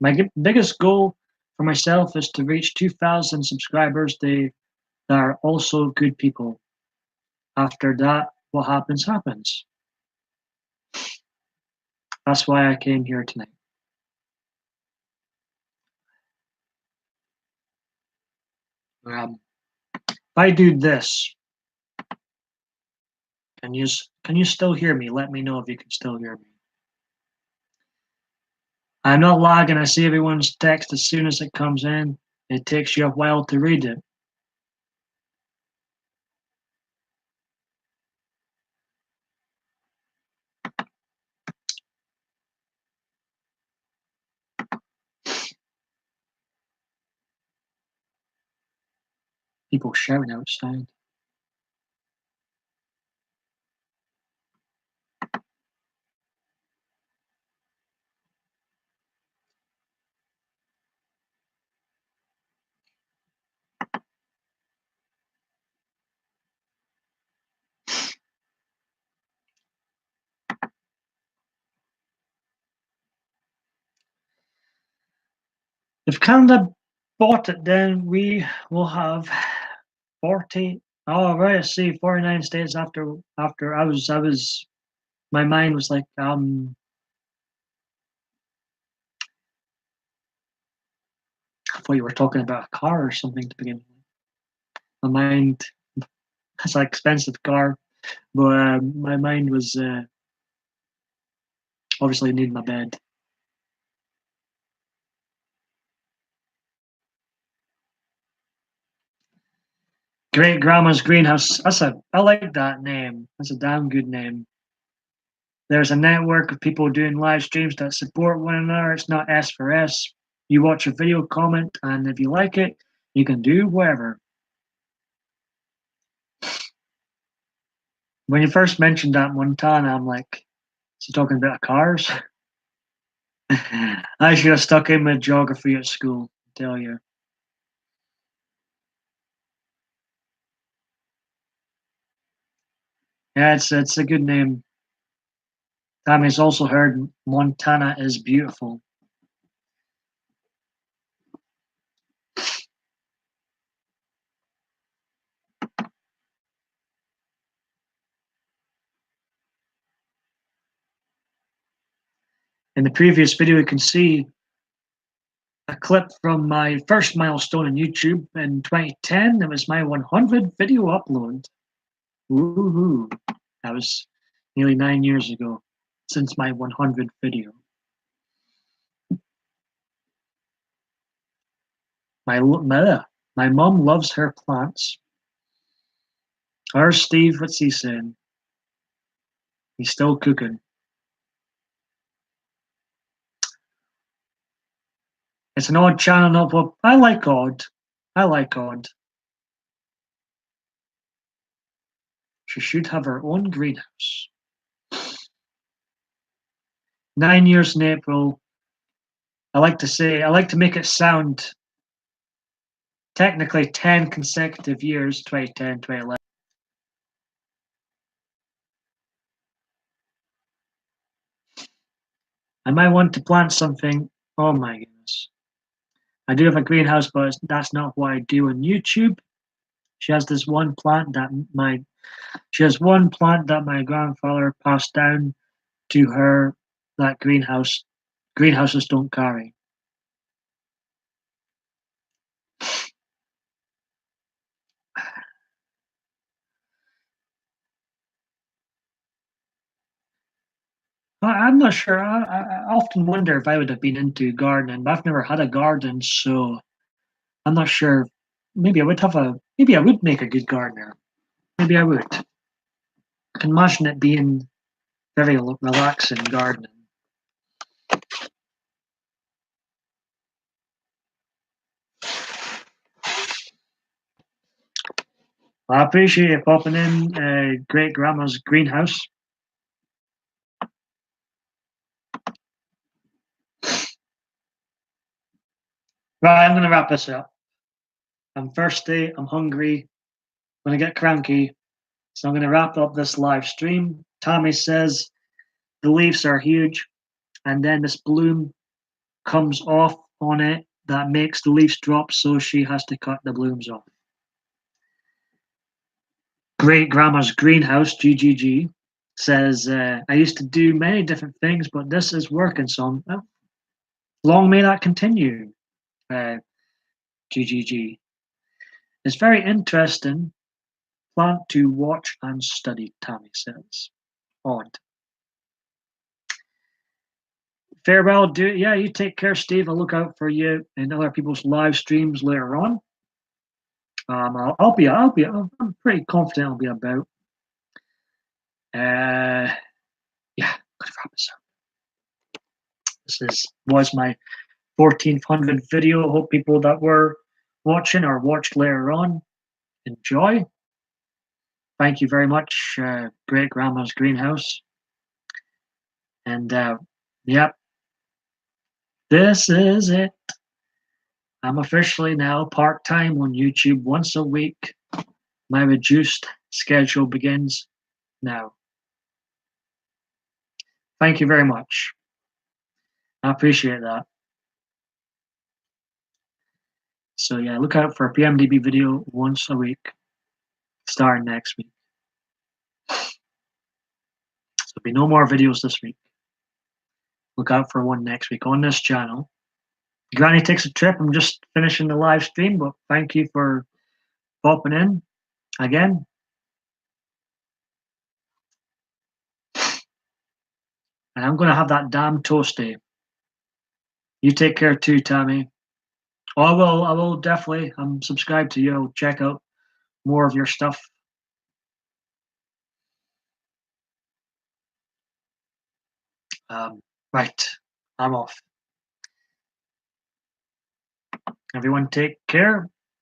My biggest goal for myself is to reach 2,000 subscribers. They are also good people. After that, what happens, happens. That's why I came here tonight. If I do this, can you still hear me? Let me know if you can still hear me. I'm not lagging. I see everyone's text as soon as it comes in. It takes you a while to read it. People shouting outside. If Canada bought it, then we will have 40. Oh, right. I see. 49 states after I was. My mind was like, I thought you were talking about a car or something to begin with. My mind, it's an expensive car, but my mind was obviously needing a bed. Great Grandma's Greenhouse. I like that name. That's a damn good name. There's a network of people doing live streams that support one another. It's not S for S. You watch a video, comment, and if you like it, you can do whatever. When you first mentioned that Montana, I'm like, is he talking about cars? I should have stuck in with geography at school, I tell you. Yeah, it's a good name. Tammy's also heard Montana is beautiful. In the previous video, you can see a clip from my first milestone on YouTube in 2010. It was my 100 video upload. Woohoo! That was nearly 9 years ago since my 100 video. My mom loves her plants. Steve, what's he saying? He's still cooking. It's an odd channel, not what I like odd. I like odd. She should have her own greenhouse. 9 years in April. I like to make it sound technically 10 consecutive years, 2010, 2011. I might want to plant something. Oh my goodness. I do have a greenhouse, but that's not what I do on YouTube. She has this one plant that my grandfather passed down to her that greenhouses don't carry. I'm not sure. I often wonder if I would have been into gardening, but I've never had a garden, so I'm not sure. Maybe I would have a. Maybe I would make a good gardener. Maybe I would. I can imagine it being very relaxing gardening. I appreciate you popping in, Great Grandma's greenhouse. Right, I'm gonna wrap this up. I'm thirsty. I'm hungry. I'm gonna get cranky. So I'm gonna wrap up this live stream. Tommy says the leaves are huge, and then this bloom comes off on it that makes the leaves drop, so she has to cut the blooms off. Great Grandma's greenhouse, GGG, says, I used to do many different things, but this is working, so long may that continue, GGG. It's very interesting plant to watch and study, Tammy says. Odd. Farewell, yeah, you take care, Steve. I'll look out for you in other people's live streams later on. I'm pretty confident I'll be about. Yeah, gonna wrap this up. Was my 1400 video. Hope people that were watching or watched later on enjoy. Thank you very much, Great Grandma's Greenhouse. And yep, this is it. I'm officially now part time on YouTube once a week. My reduced schedule begins now. Thank you very much. I appreciate that. So yeah, look out for a PMDB video once a week, starting next week. So there'll be no more videos this week. Look out for one next week on this channel. Granny takes a trip. I'm just finishing the live stream, but thank you for popping in again. And I'm going to have that damn toasty. You take care too, Tammy. Oh, I will definitely. I'm subscribed to you. I'll check out more of your stuff. Right, I'm off. Everyone take care.